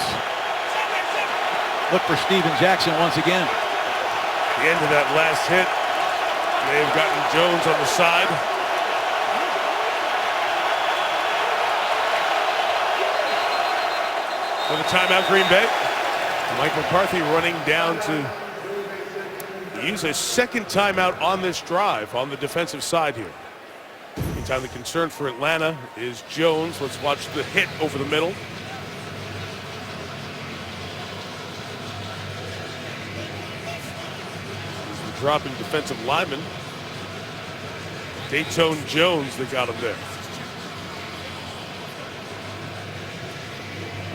Look for Steven Jackson once again. The end of that last hit. They've gotten Jones on the side. For the timeout, Green Bay. Mike McCarthy running down to use a 2nd timeout on this drive on the defensive side here. Meantime, the concern for Atlanta is Jones. Let's watch the hit over the middle. This is the dropping defensive lineman, Dayton Jones, that got him there.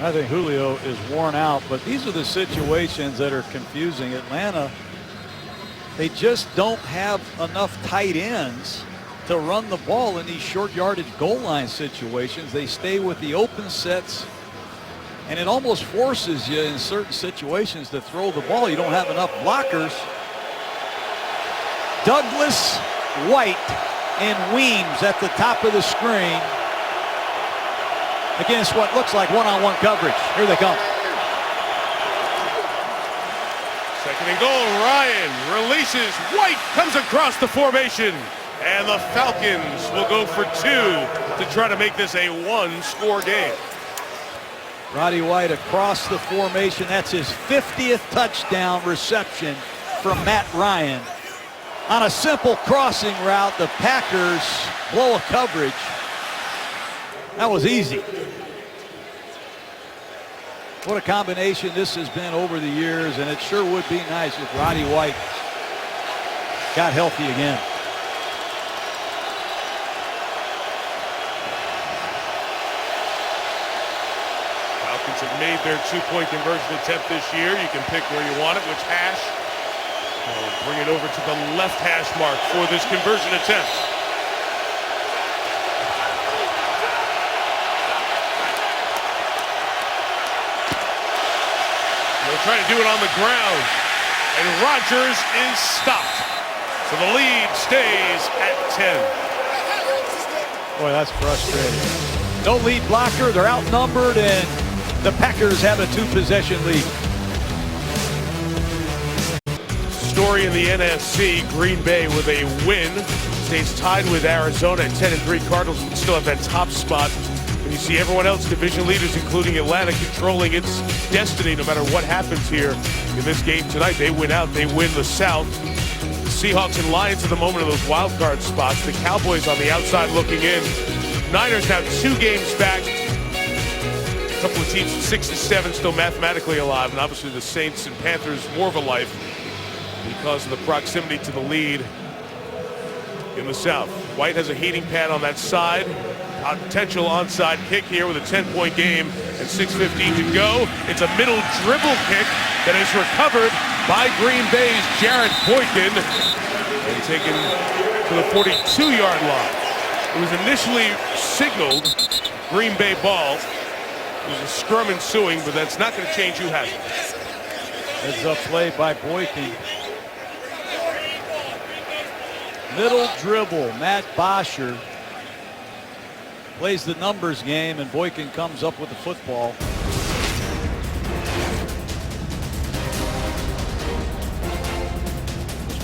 I think Julio is worn out, but these are the situations that are confusing. Atlanta, they just don't have enough tight ends to run the ball in these short yardage goal line situations. They stay with the open sets, and it almost forces you in certain situations to throw the ball. You don't have enough blockers. Douglas, White, and Weems at the top of the screen against what looks like one-on-one coverage. Here they come. 2nd and goal. Ryan releases. White comes across the formation. And the Falcons will go for 2 to try to make this a 1-score game. Roddy White across the formation. That's his 50th touchdown reception from Matt Ryan. On a simple crossing route, the Packers blow a coverage. That was easy. What a combination this has been over the years, and it sure would be nice if Roddy White got healthy again. Falcons have made their 2-point conversion attempt this year. You can pick where you want it, which hash. We'll bring it over to the left hash mark for this conversion attempt. They'll try to do it on the ground, and Rodgers is stopped. So the lead stays at 10. Boy, that's frustrating. No lead blocker, they're outnumbered, and the Packers have a 2-possession lead. Story in the NFC, Green Bay with a win. Stays tied with Arizona at 10-3. Cardinals still have that top spot. And you see everyone else, division leaders, including Atlanta, controlling its destiny no matter what happens here in this game tonight. They win out. They win the South. The Seahawks and Lions at the moment of those wild card spots. The Cowboys on the outside looking in. Niners now 2 games back. A couple of teams 6-7 still mathematically alive. And obviously the Saints and Panthers more of a life because of the proximity to the lead in the South. White has a heating pad on that side. Potential onside kick here with a 10-point game. and 6:15 to go. It's a middle dribble kick that is recovered by Green Bay's Jared Boykin and taken to the 42-yard line. It was initially signaled Green Bay ball. There's a scrum ensuing, but that's not going to change who has it. Heads up play by Boykin. Middle dribble, Matt Bosher plays the numbers game, and Boykin comes up with the football.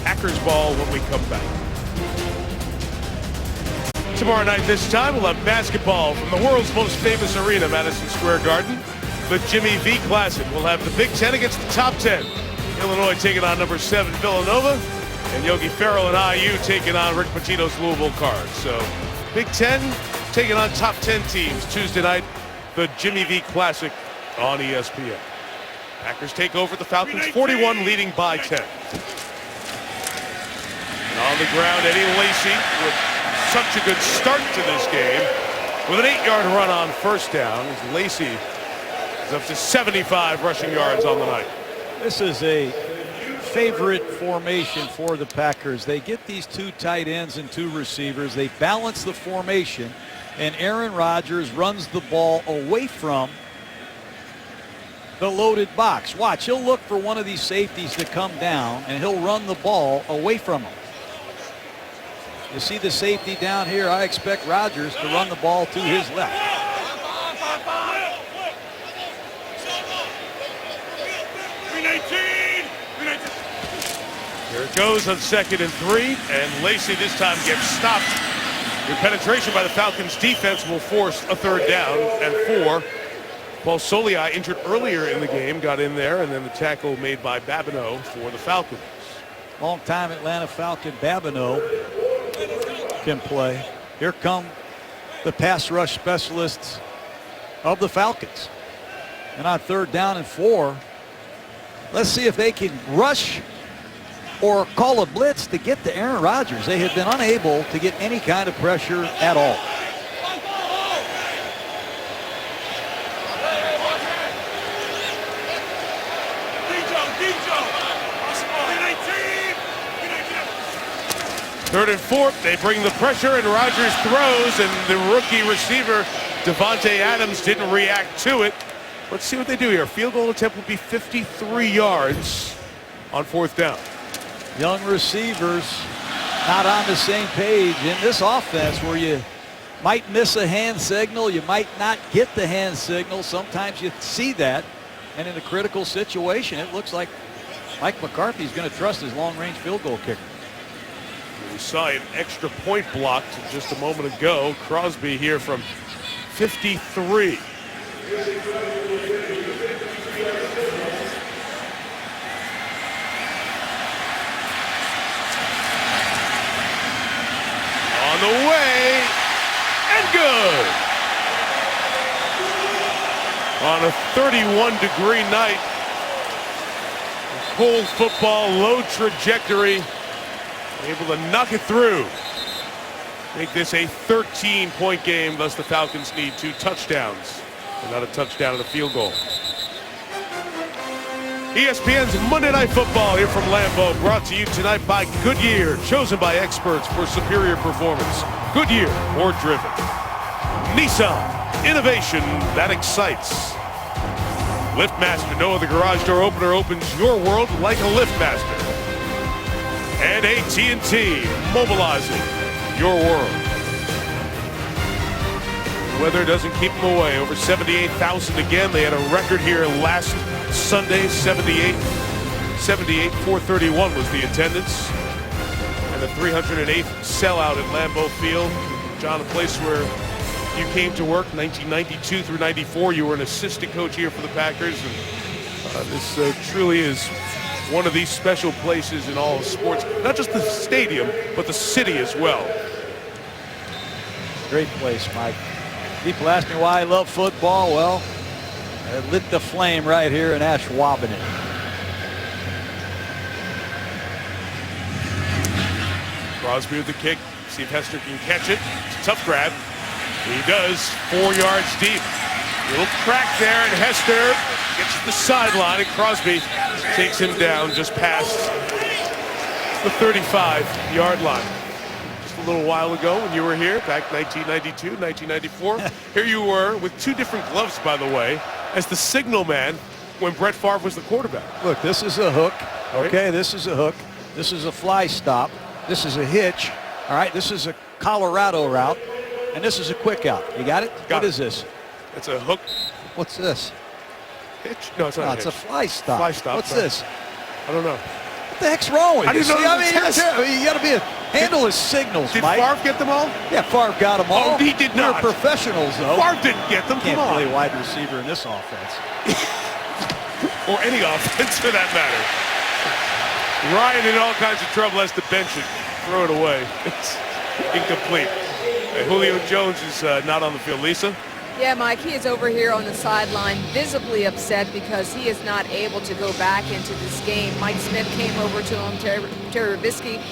Packers ball when we come back. Tomorrow night this time we'll have basketball from the world's most famous arena, Madison Square Garden. The Jimmy V Classic. We'll have the Big Ten against the top 10. Illinois taking on number 7 Villanova, and Yogi Ferrell and IU taking on Rick Pitino's Louisville Cards. So Big Ten taking on top 10 teams Tuesday night, the Jimmy V Classic on ESPN. Packers take over the Falcons 41, leading by 10. And on the ground, Eddie Lacy with such a good start to this game with an 8-yard run on first down as Lacy is up to 75 rushing yards on the night. This is a favorite formation for the Packers. They get these 2 tight ends and 2 receivers. They balance the formation, and Aaron Rodgers runs the ball away from the loaded box. Watch, he'll look for one of these safeties to come down, and he'll run the ball away from him. You see the safety down here. I expect Rodgers to run the ball to his left. Here it goes on 2nd and 3, and Lacy this time gets stopped. Good penetration by the Falcons defense will force a 3rd down and 4. Paul Soliai, injured earlier in the game, got in there, and then the tackle made by Babineau for the Falcons. Long-time Atlanta Falcon Babineau can play. Here come the pass rush specialists of the Falcons. And on 3rd down and 4, let's see if they can rush or call a blitz to get to Aaron Rodgers. They have been unable to get any kind of pressure at all. Third and 4, they bring the pressure, and Rodgers throws, and the rookie receiver Devontae Adams didn't react to it. Let's see what they do here. Field goal attempt will be 53 yards on 4th down. Young receivers not on the same page in this offense, where you might miss a hand signal, you might not get the hand signal. Sometimes you see that, and in a critical situation, it looks like Mike McCarthy's going to trust his long-range field goal kicker. We saw an extra point blocked just a moment ago. Crosby here from 53. On the way, and good. On a 31-degree night, cold football, low trajectory, able to knock it through. Make this a 13-point game, thus the Falcons need 2 touchdowns, and not a touchdown and a field goal. ESPN's Monday Night Football here from Lambeau, brought to you tonight by Goodyear, chosen by experts for superior performance. Goodyear, more driven. Nissan, innovation that excites. LiftMaster, no other garage door opener opens your world like a LiftMaster. And AT&T, mobilizing your world. The weather doesn't keep them away. Over 78,000 again. They had a record here last Sunday, 78, 431 was the attendance. And the 308th sellout at Lambeau Field. John, a place where you came to work 1992 through 94. You were an assistant coach here for the Packers. And this truly is one of these special places in all of sports. Not just the stadium, but the city as well. Great place, Mike. People ask me why I love football. Well, it lit the flame right here in Ashwaubenon. Crosby with the kick. See if Hester can catch it. It's a tough grab. He does. 4 yards deep. Little crack there, and Hester gets to the sideline, and Crosby takes him down just past the 35-yard line. Just a little while ago when you were here, back 1992, 1994, here you were with two different gloves, by the way, as the signal man when Brett Favre was the quarterback. Look, this is a hook. Okay, this is a hook. This is a fly stop. This is a hitch. All right, this is a Colorado route. And this is a quick out. You got it? What is this? It's a hook. What's this? Hitch? No, it's not a It's hitch. a fly stop. Fly stop. What's this? I don't know. What the heck's wrong with I you? didn't know See, it was a test. you got to handle his signals, Did Mike. Favre get them all? Yeah, Favre got them all. Oh, he did not. We're professionals, though. Favre didn't get them. Can't Come on. play wide receiver in this offense. Or any offense for that matter. Ryan in all kinds of trouble, has to bench it, throw it away. It's incomplete. Julio Jones is not on the field. Lisa? Yeah, Mike, he is over here on the sideline, visibly upset because he is not able to go back into this game. Mike Smith came over to him, Terry Rabisky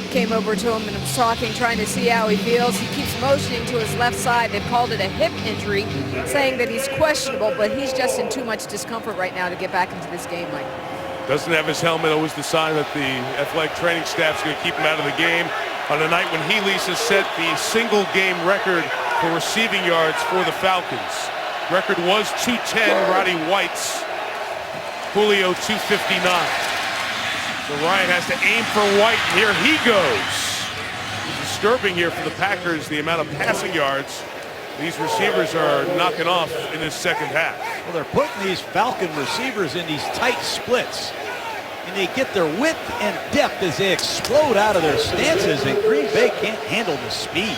came over to him and was talking, trying to see how he feels. He keeps motioning to his left side. They've called it a hip injury, saying that he's questionable, but he's just in too much discomfort right now to get back into this game, Mike. Doesn't have his helmet, always the sign that the athletic training staff's going to keep him out of the game. On a night when he, Lisa, set the single game record for receiving yards for the Falcons. Record was 210, Roddy White's. Julio 259. So Ryan has to aim for White, and here he goes. It's disturbing here for the Packers, the amount of passing yards these receivers are knocking off in this second half. Well, they're putting these Falcon receivers in these tight splits. And they get their width and depth as they explode out of their stances, and Green Bay can't handle the speed.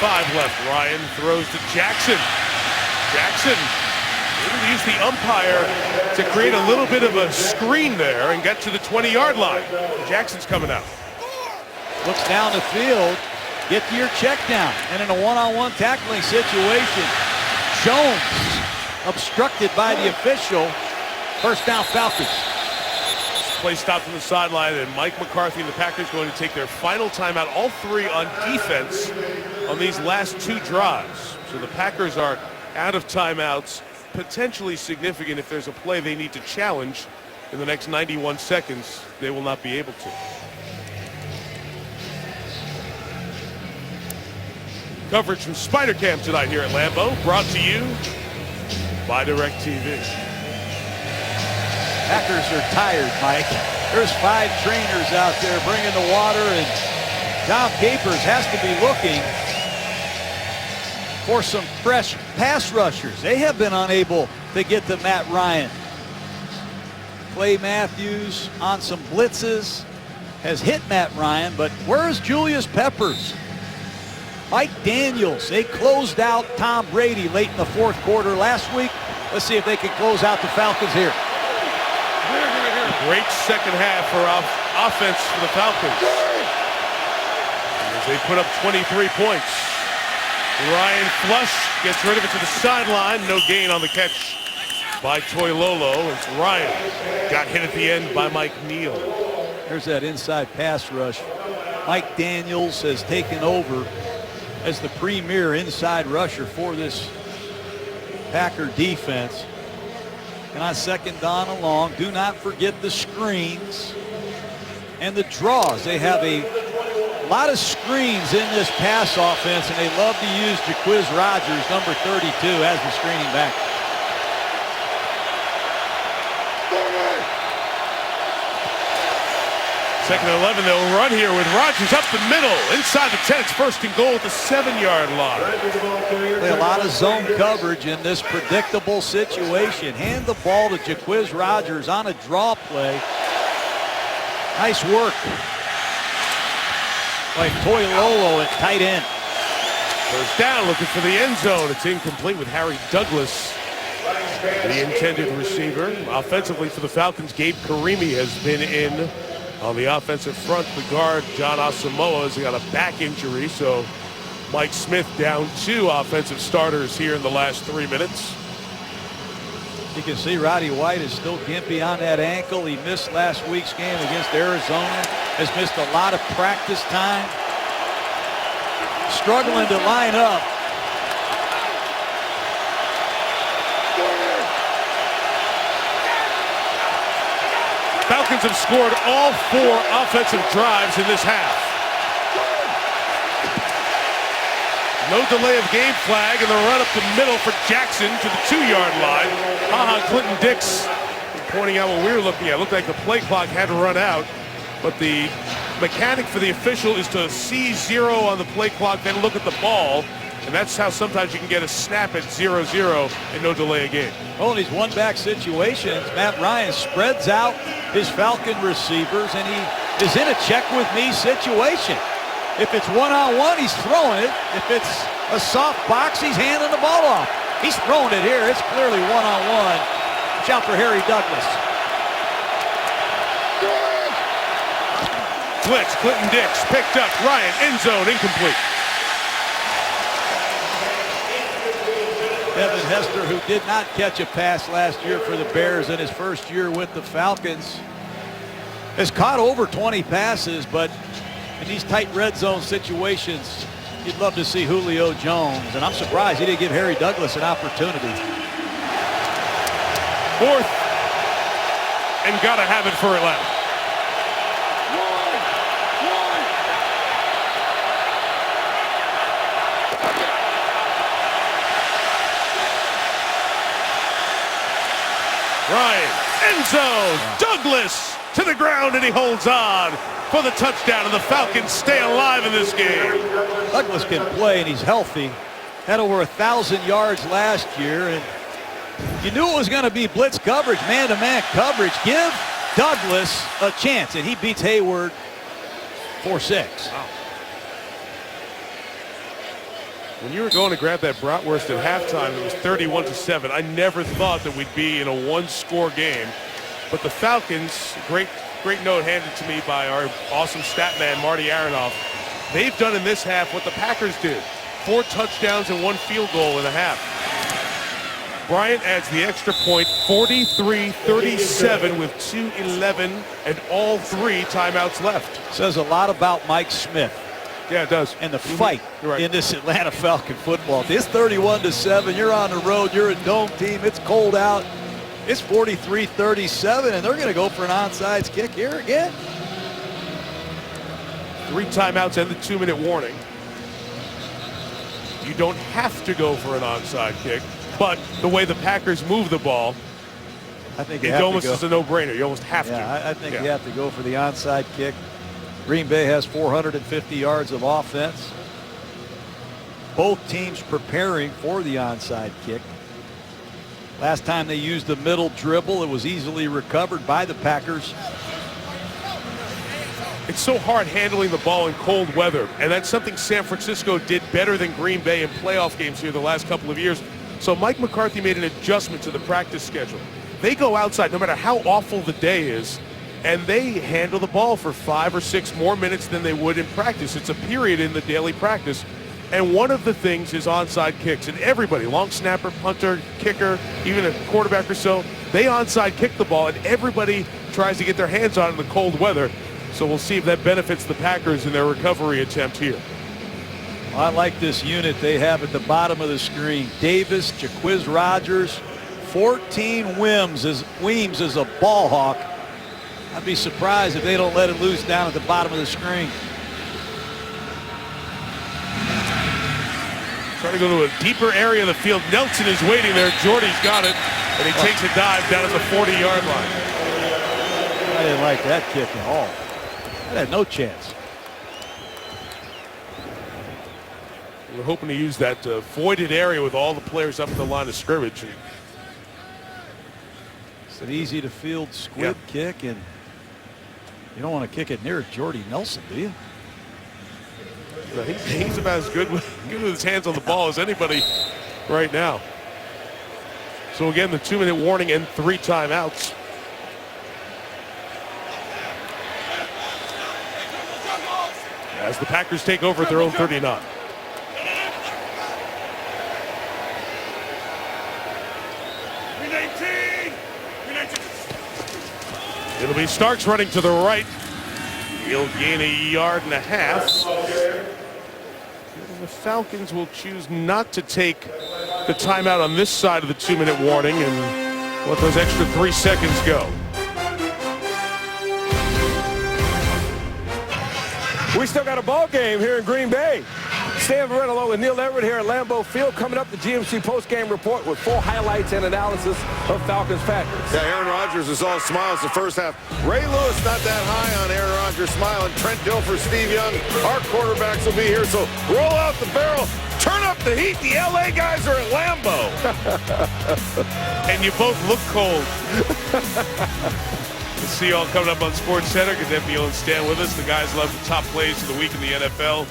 55 left. Ryan throws to Jackson. Jackson able to use the umpire to create a little bit of a screen there and get to the 20-yard line. Jackson's coming out. Looks down the field. Get to your check down. And in a one-on-one tackling situation, Jones obstructed by the official. First down, Falcons. Play stopped on the sideline, and Mike McCarthy and the Packers going to take their final timeout, all three on defense on these last two drives. So the Packers are out of timeouts, potentially significant if there's a play they need to challenge in the next 91 seconds. They will not be able to. Coverage from Spider Cam tonight here at Lambeau, brought to you by DirecTV. Packers are tired, Mike. There's 5 trainers out there bringing the water, and Tom Capers has to be looking for some fresh pass rushers. They have been unable to get to Matt Ryan. Clay Matthews on some blitzes has hit Matt Ryan, but where's Julius Peppers? Mike Daniels, they closed out Tom Brady late in the fourth quarter last week. Let's see if they can close out the Falcons here. Great second half for offense for the Falcons, as they put up 23 points. Ryan flush gets rid of it to the sideline. No gain on the catch by Toilolo. As Ryan got hit at the end by Mike Neal. There's that inside pass rush. Mike Daniels has taken over as the premier inside rusher for this Packer defense. And on second down and long, do not forget the screens and the draws. They have a lot of screens in this pass offense, and they love to use Jaquiz Rodgers, number 32, as the screening back. Second and 11, they'll run here with Rodgers up the middle. Inside the 10, it's first and goal at the 7-yard line. A lot of zone coverage in this predictable situation. Hand the ball to Jaquiz Rodgers on a draw play. Nice work by Toilolo at tight end. First down, looking for the end zone. It's incomplete with Harry Douglas, the intended receiver. Offensively for the Falcons, Gabe Karimi has been in on the offensive front. The guard, John Asamoah, has got a back injury, so Mike Smith down 2 offensive starters here in the last 3 minutes. You can see Roddy White is still gimpy on that ankle. He missed last week's game against Arizona, has missed a lot of practice time. struggling to line up. Falcons have scored all 4 offensive drives in this half. No delay of game flag, and the run up the middle for Jackson to the 2-yard line. Clinton Dix pointing out what we were looking at. It looked like the play clock had to run out, but the mechanic for the official is to see 0 on the play clock, then look at the ball, and that's how sometimes you can get a snap at 0-0 and no delay of game. Well, in these one-back situations, Matt Ryan spreads out his Falcon receivers, and he is in a check-with-me situation. If it's one-on-one, he's throwing it. If it's a soft box, he's handing the ball off. He's throwing it here. It's clearly one-on-one. Watch out for Harry Douglas. Blitz, Clinton Dix picked up. Ryan, end zone, incomplete. Evan Hester, who did not catch a pass last year for the Bears in his first year with the Falcons, has caught over 20 passes, but in these tight red zone situations, you'd love to see Julio Jones, and I'm surprised he didn't give Harry Douglas an opportunity. 4th, and gotta have it for Atlanta. Ryan, end zone, Douglas to the ground, and he holds on for the touchdown, and the Falcons stay alive in this game. Douglas can play, and he's healthy. Had over 1,000 yards last year, and you knew it was going to be blitz coverage, man-to-man coverage. Give Douglas a chance, and he beats Hayward 4-6. Wow. When you were going to grab that bratwurst at halftime, it was 31-7. I never thought that we'd be in a 1-score game. But the Falcons, great note handed to me by our awesome stat man, Marty Aronoff. They've done in this half what the Packers did. 4 touchdowns and 1 field goal in a half. Bryant adds the extra point, 43-37 with 2:11 and all 3 timeouts left. Says a lot about Mike Smith. Yeah, it does. And the fight right in this Atlanta Falcon football. It's 31-7. You're on the road. You're a dome team. It's cold out. It's 43-37, and they're going to go for an onside kick here again. 3 timeouts and the 2-minute warning. You don't have to go for an onside kick, but the way the Packers move the ball, I think it almost is a no-brainer. You almost have to. I think you have to go for the onside kick. Green Bay has 450 yards of offense. Both teams preparing for the onside kick. Last time they used the middle dribble, it was easily recovered by the Packers. It's so hard handling the ball in cold weather, and that's something San Francisco did better than Green Bay in playoff games here the last couple of years. So Mike McCarthy made an adjustment to the practice schedule. They go outside no matter how awful the day is, and they handle the ball for 5 or 6 more minutes than they would in practice. It's a period in the daily practice. And one of the things is onside kicks. And everybody, long snapper, punter, kicker, even a quarterback or so, they onside kick the ball, and everybody tries to get their hands on it in the cold weather. So we'll see if that benefits the Packers in their recovery attempt here. I like this unit they have at the bottom of the screen. Davis, Jaquiz Rogers, 14 Weems is a ball hawk. I'd be surprised if they don't let it loose down at the bottom of the screen. Trying to go to a deeper area of the field. Nelson is waiting there. Jordy's got it, and he takes a dive down at the 40-yard line. I didn't like that kick at all. That had no chance. We're hoping to use that voided area with all the players up at the line of scrimmage. It's an easy-to-field squib kick, and you don't want to kick it near Jordy Nelson, do you? He's about as good with his hands on the ball as anybody right now. So again, the 2-minute warning and 3 timeouts. As the Packers take over at their own 39. It'll be Starks running to the right. He'll gain 1.5 yards. The Falcons will choose not to take the timeout on this side of the 2-minute warning and let those extra 3 seconds go. We still got a ball game here in Green Bay. Stan Verrett along with Neil Everett here at Lambeau Field. Coming up, the GMC post-game report with full highlights and analysis of Falcons-Packers. Yeah, Aaron Rodgers is all smiles the first half. Ray Lewis not that high on Aaron Rodgers smiling. Trent Dilfer, Steve Young, our quarterbacks will be here. So roll out the barrel, turn up the heat. The LA guys are at Lambeau. And you both look cold. We'll see you all coming up on Sports Center. Get FBO and Stan with us. The guys love the top plays of the week in the NFL.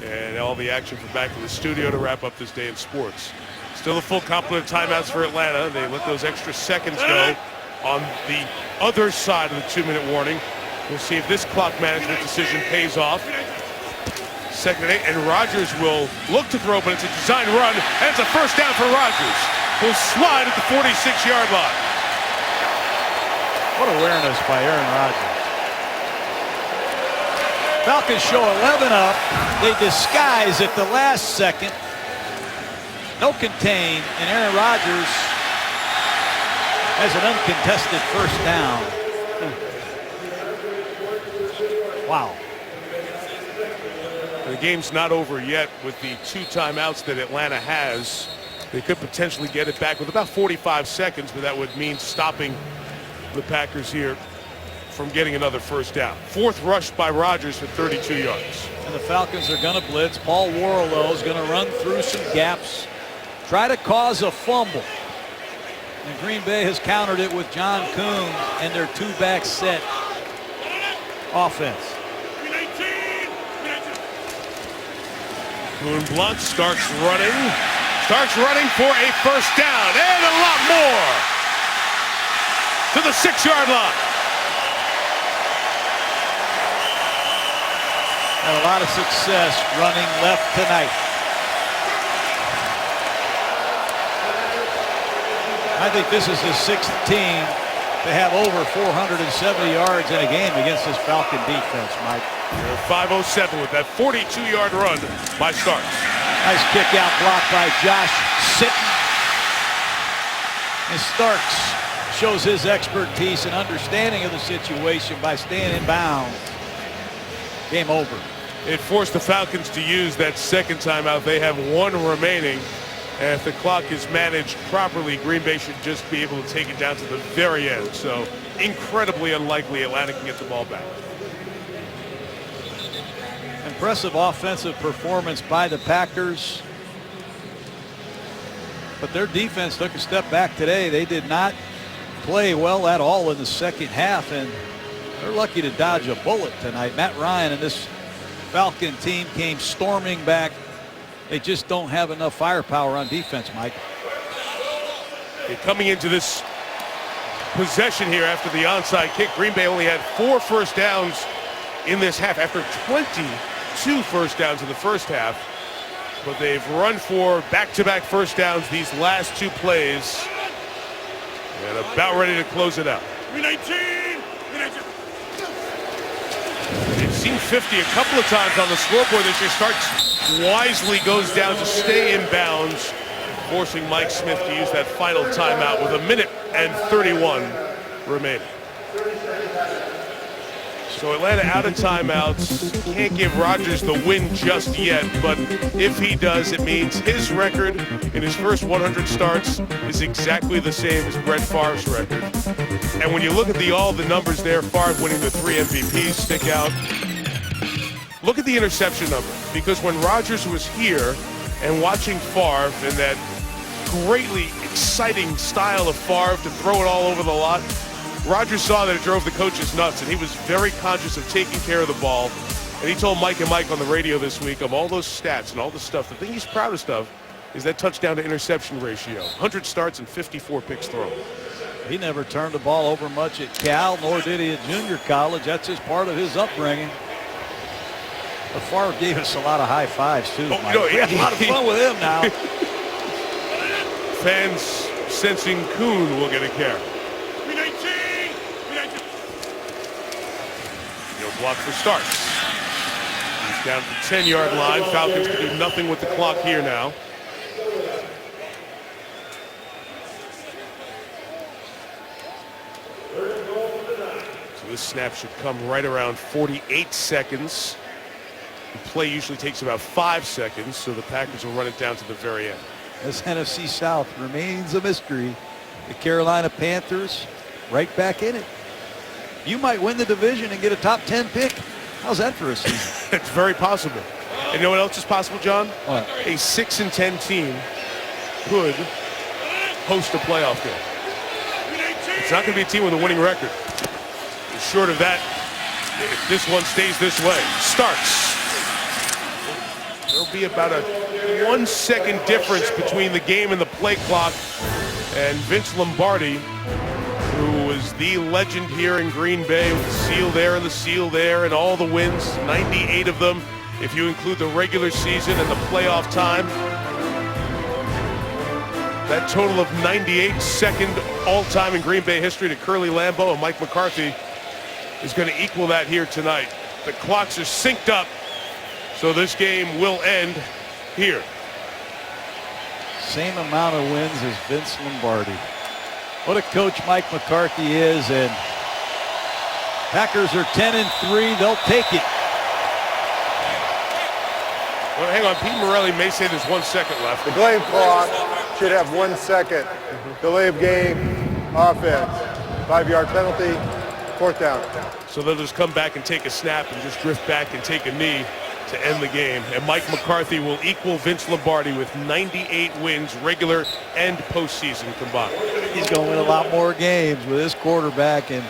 And all the action from back in the studio to wrap up this day in sports. Still a full complement of timeouts for Atlanta. They let those extra seconds go on the other side of the 2-minute warning. We'll see if this clock management decision pays off. 2nd and 8, and Rodgers will look to throw, but it's a design run, and it's a first down for Rodgers. He'll slide at the 46-yard line. What awareness by Aaron Rodgers. Falcons show 11 up. They disguise at the last second. No contain, and Aaron Rodgers has an uncontested first down. Wow. The game's not over yet with the 2 timeouts that Atlanta has. They could potentially get it back with about 45 seconds, but that would mean stopping the Packers here from getting another first down. 4th rush by Rodgers for 32 yards. And the Falcons are going to blitz. Paul Warlow is going to run through some gaps, try to cause a fumble. And Green Bay has countered it with John Kuhn and their 2-back set offense. Kuhn Blunt starts running for a first down and a lot more to the 6-yard line. Had a lot of success running left tonight. I think this is his 6th team to have over 470 yards in a game against this Falcon defense, Mike. They're 507 with that 42-yard run by Starks. Nice kick out block by Josh Sitton. And Starks shows his expertise and understanding of the situation by staying in bounds. Game over. It forced the Falcons to use that 2nd timeout. They have 1 remaining. And if the clock is managed properly, Green Bay should just be able to take it down to the very end. So incredibly unlikely Atlanta can get the ball back. Impressive offensive performance by the Packers. But their defense took a step back today. They did not play well at all in the 2nd half, and they're lucky to dodge a bullet tonight. Matt Ryan and this Falcon team came storming back. They just don't have enough firepower on defense, Mike. Coming into this possession here after the onside kick, Green Bay only had 4 first downs in this half after 22 first downs in the first half. But they've run for back-to-back first downs these last 2 plays and about ready to close it out. They've seen 50 a couple of times on the scoreboard this year. Starks wisely goes down to stay in bounds, forcing Mike Smith to use that final timeout with 1:31 remaining. So Atlanta out of timeouts. Can't give Rodgers the win just yet, but if he does, it means his record in his first 100 starts is exactly the same as Brett Favre's record. And when you look at all the numbers there, Favre winning the 3 MVPs stick out. Look at the interception number, because when Rodgers was here and watching Favre in that greatly exciting style of Favre to throw it all over the lot, Rodgers saw that it drove the coaches nuts, and he was very conscious of taking care of the ball. And he told Mike and Mike on the radio this week of all those stats and all the stuff, the thing he's proudest of is that touchdown to interception ratio. 100 starts and 54 picks thrown. He never turned the ball over much at Cal, nor did he at junior college. That's just part of his upbringing. But Favre gave us a lot of high fives, too. Oh, no, yeah. A lot of fun with him now. Fans sensing Kuhn will get a carry. Block for Starks. He's Down to the 10-yard line. Falcons can do nothing with the clock here now. So this snap should come right around 48 seconds. The play usually takes about 5 seconds, so the Packers will run it down to the very end. This NFC South remains a mystery. The Carolina Panthers right back in it. You might win the division and get a top 10 pick. How's that for a season? It's very possible. And you know what else is possible, John? What? A 6-10 team could host a playoff game. It's not going to be a team with a winning record. Short of that, if this one stays this way, starts. There'll be about a 1 second difference between the game and the play clock. And Vince Lombardi, who was the legend here in Green Bay, with the seal there and the seal there and all the wins, 98 of them, if you include the regular season and the playoff time. That total of 98, second all-time in Green Bay history to Curly Lambeau and Mike McCarthy, is going to equal that here tonight. The clocks are synced up, so this game will end here. Same amount of wins as Vince Lombardi. What a coach Mike McCarthy is, and Packers are 10-3. They'll take it. Well, hang on. Pete Morelli may say there's 1 second left. The game clock should have 1 second. Delay of game, offense, 5-yard penalty, 4th down. So they'll just come back and take a snap and just drift back and take a knee to end the game. And Mike McCarthy will equal Vince Lombardi with 98 wins, regular and postseason combined. He's going to win a lot more games with this quarterback and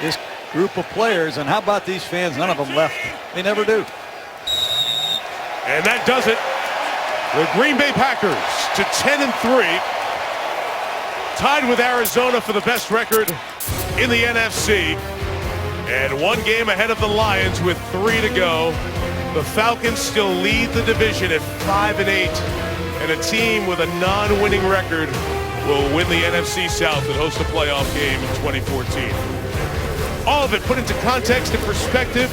this group of players. And how about these fans? None of them left. They never do. And that does it. The Green Bay Packers to 10-3, tied with Arizona for the best record in the NFC, and 1 game ahead of the Lions with 3 to go. The Falcons still lead the division at 5-8, and a team with a non-winning record will win the NFC South and host a playoff game in 2014. All of it put into context and perspective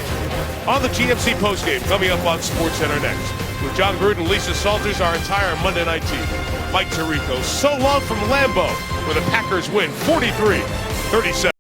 on the GMC postgame coming up on SportsCenter next. With John Gruden, Lisa Salters, our entire Monday Night team. Mike Tirico, so long from Lambeau, where the Packers win 43-37.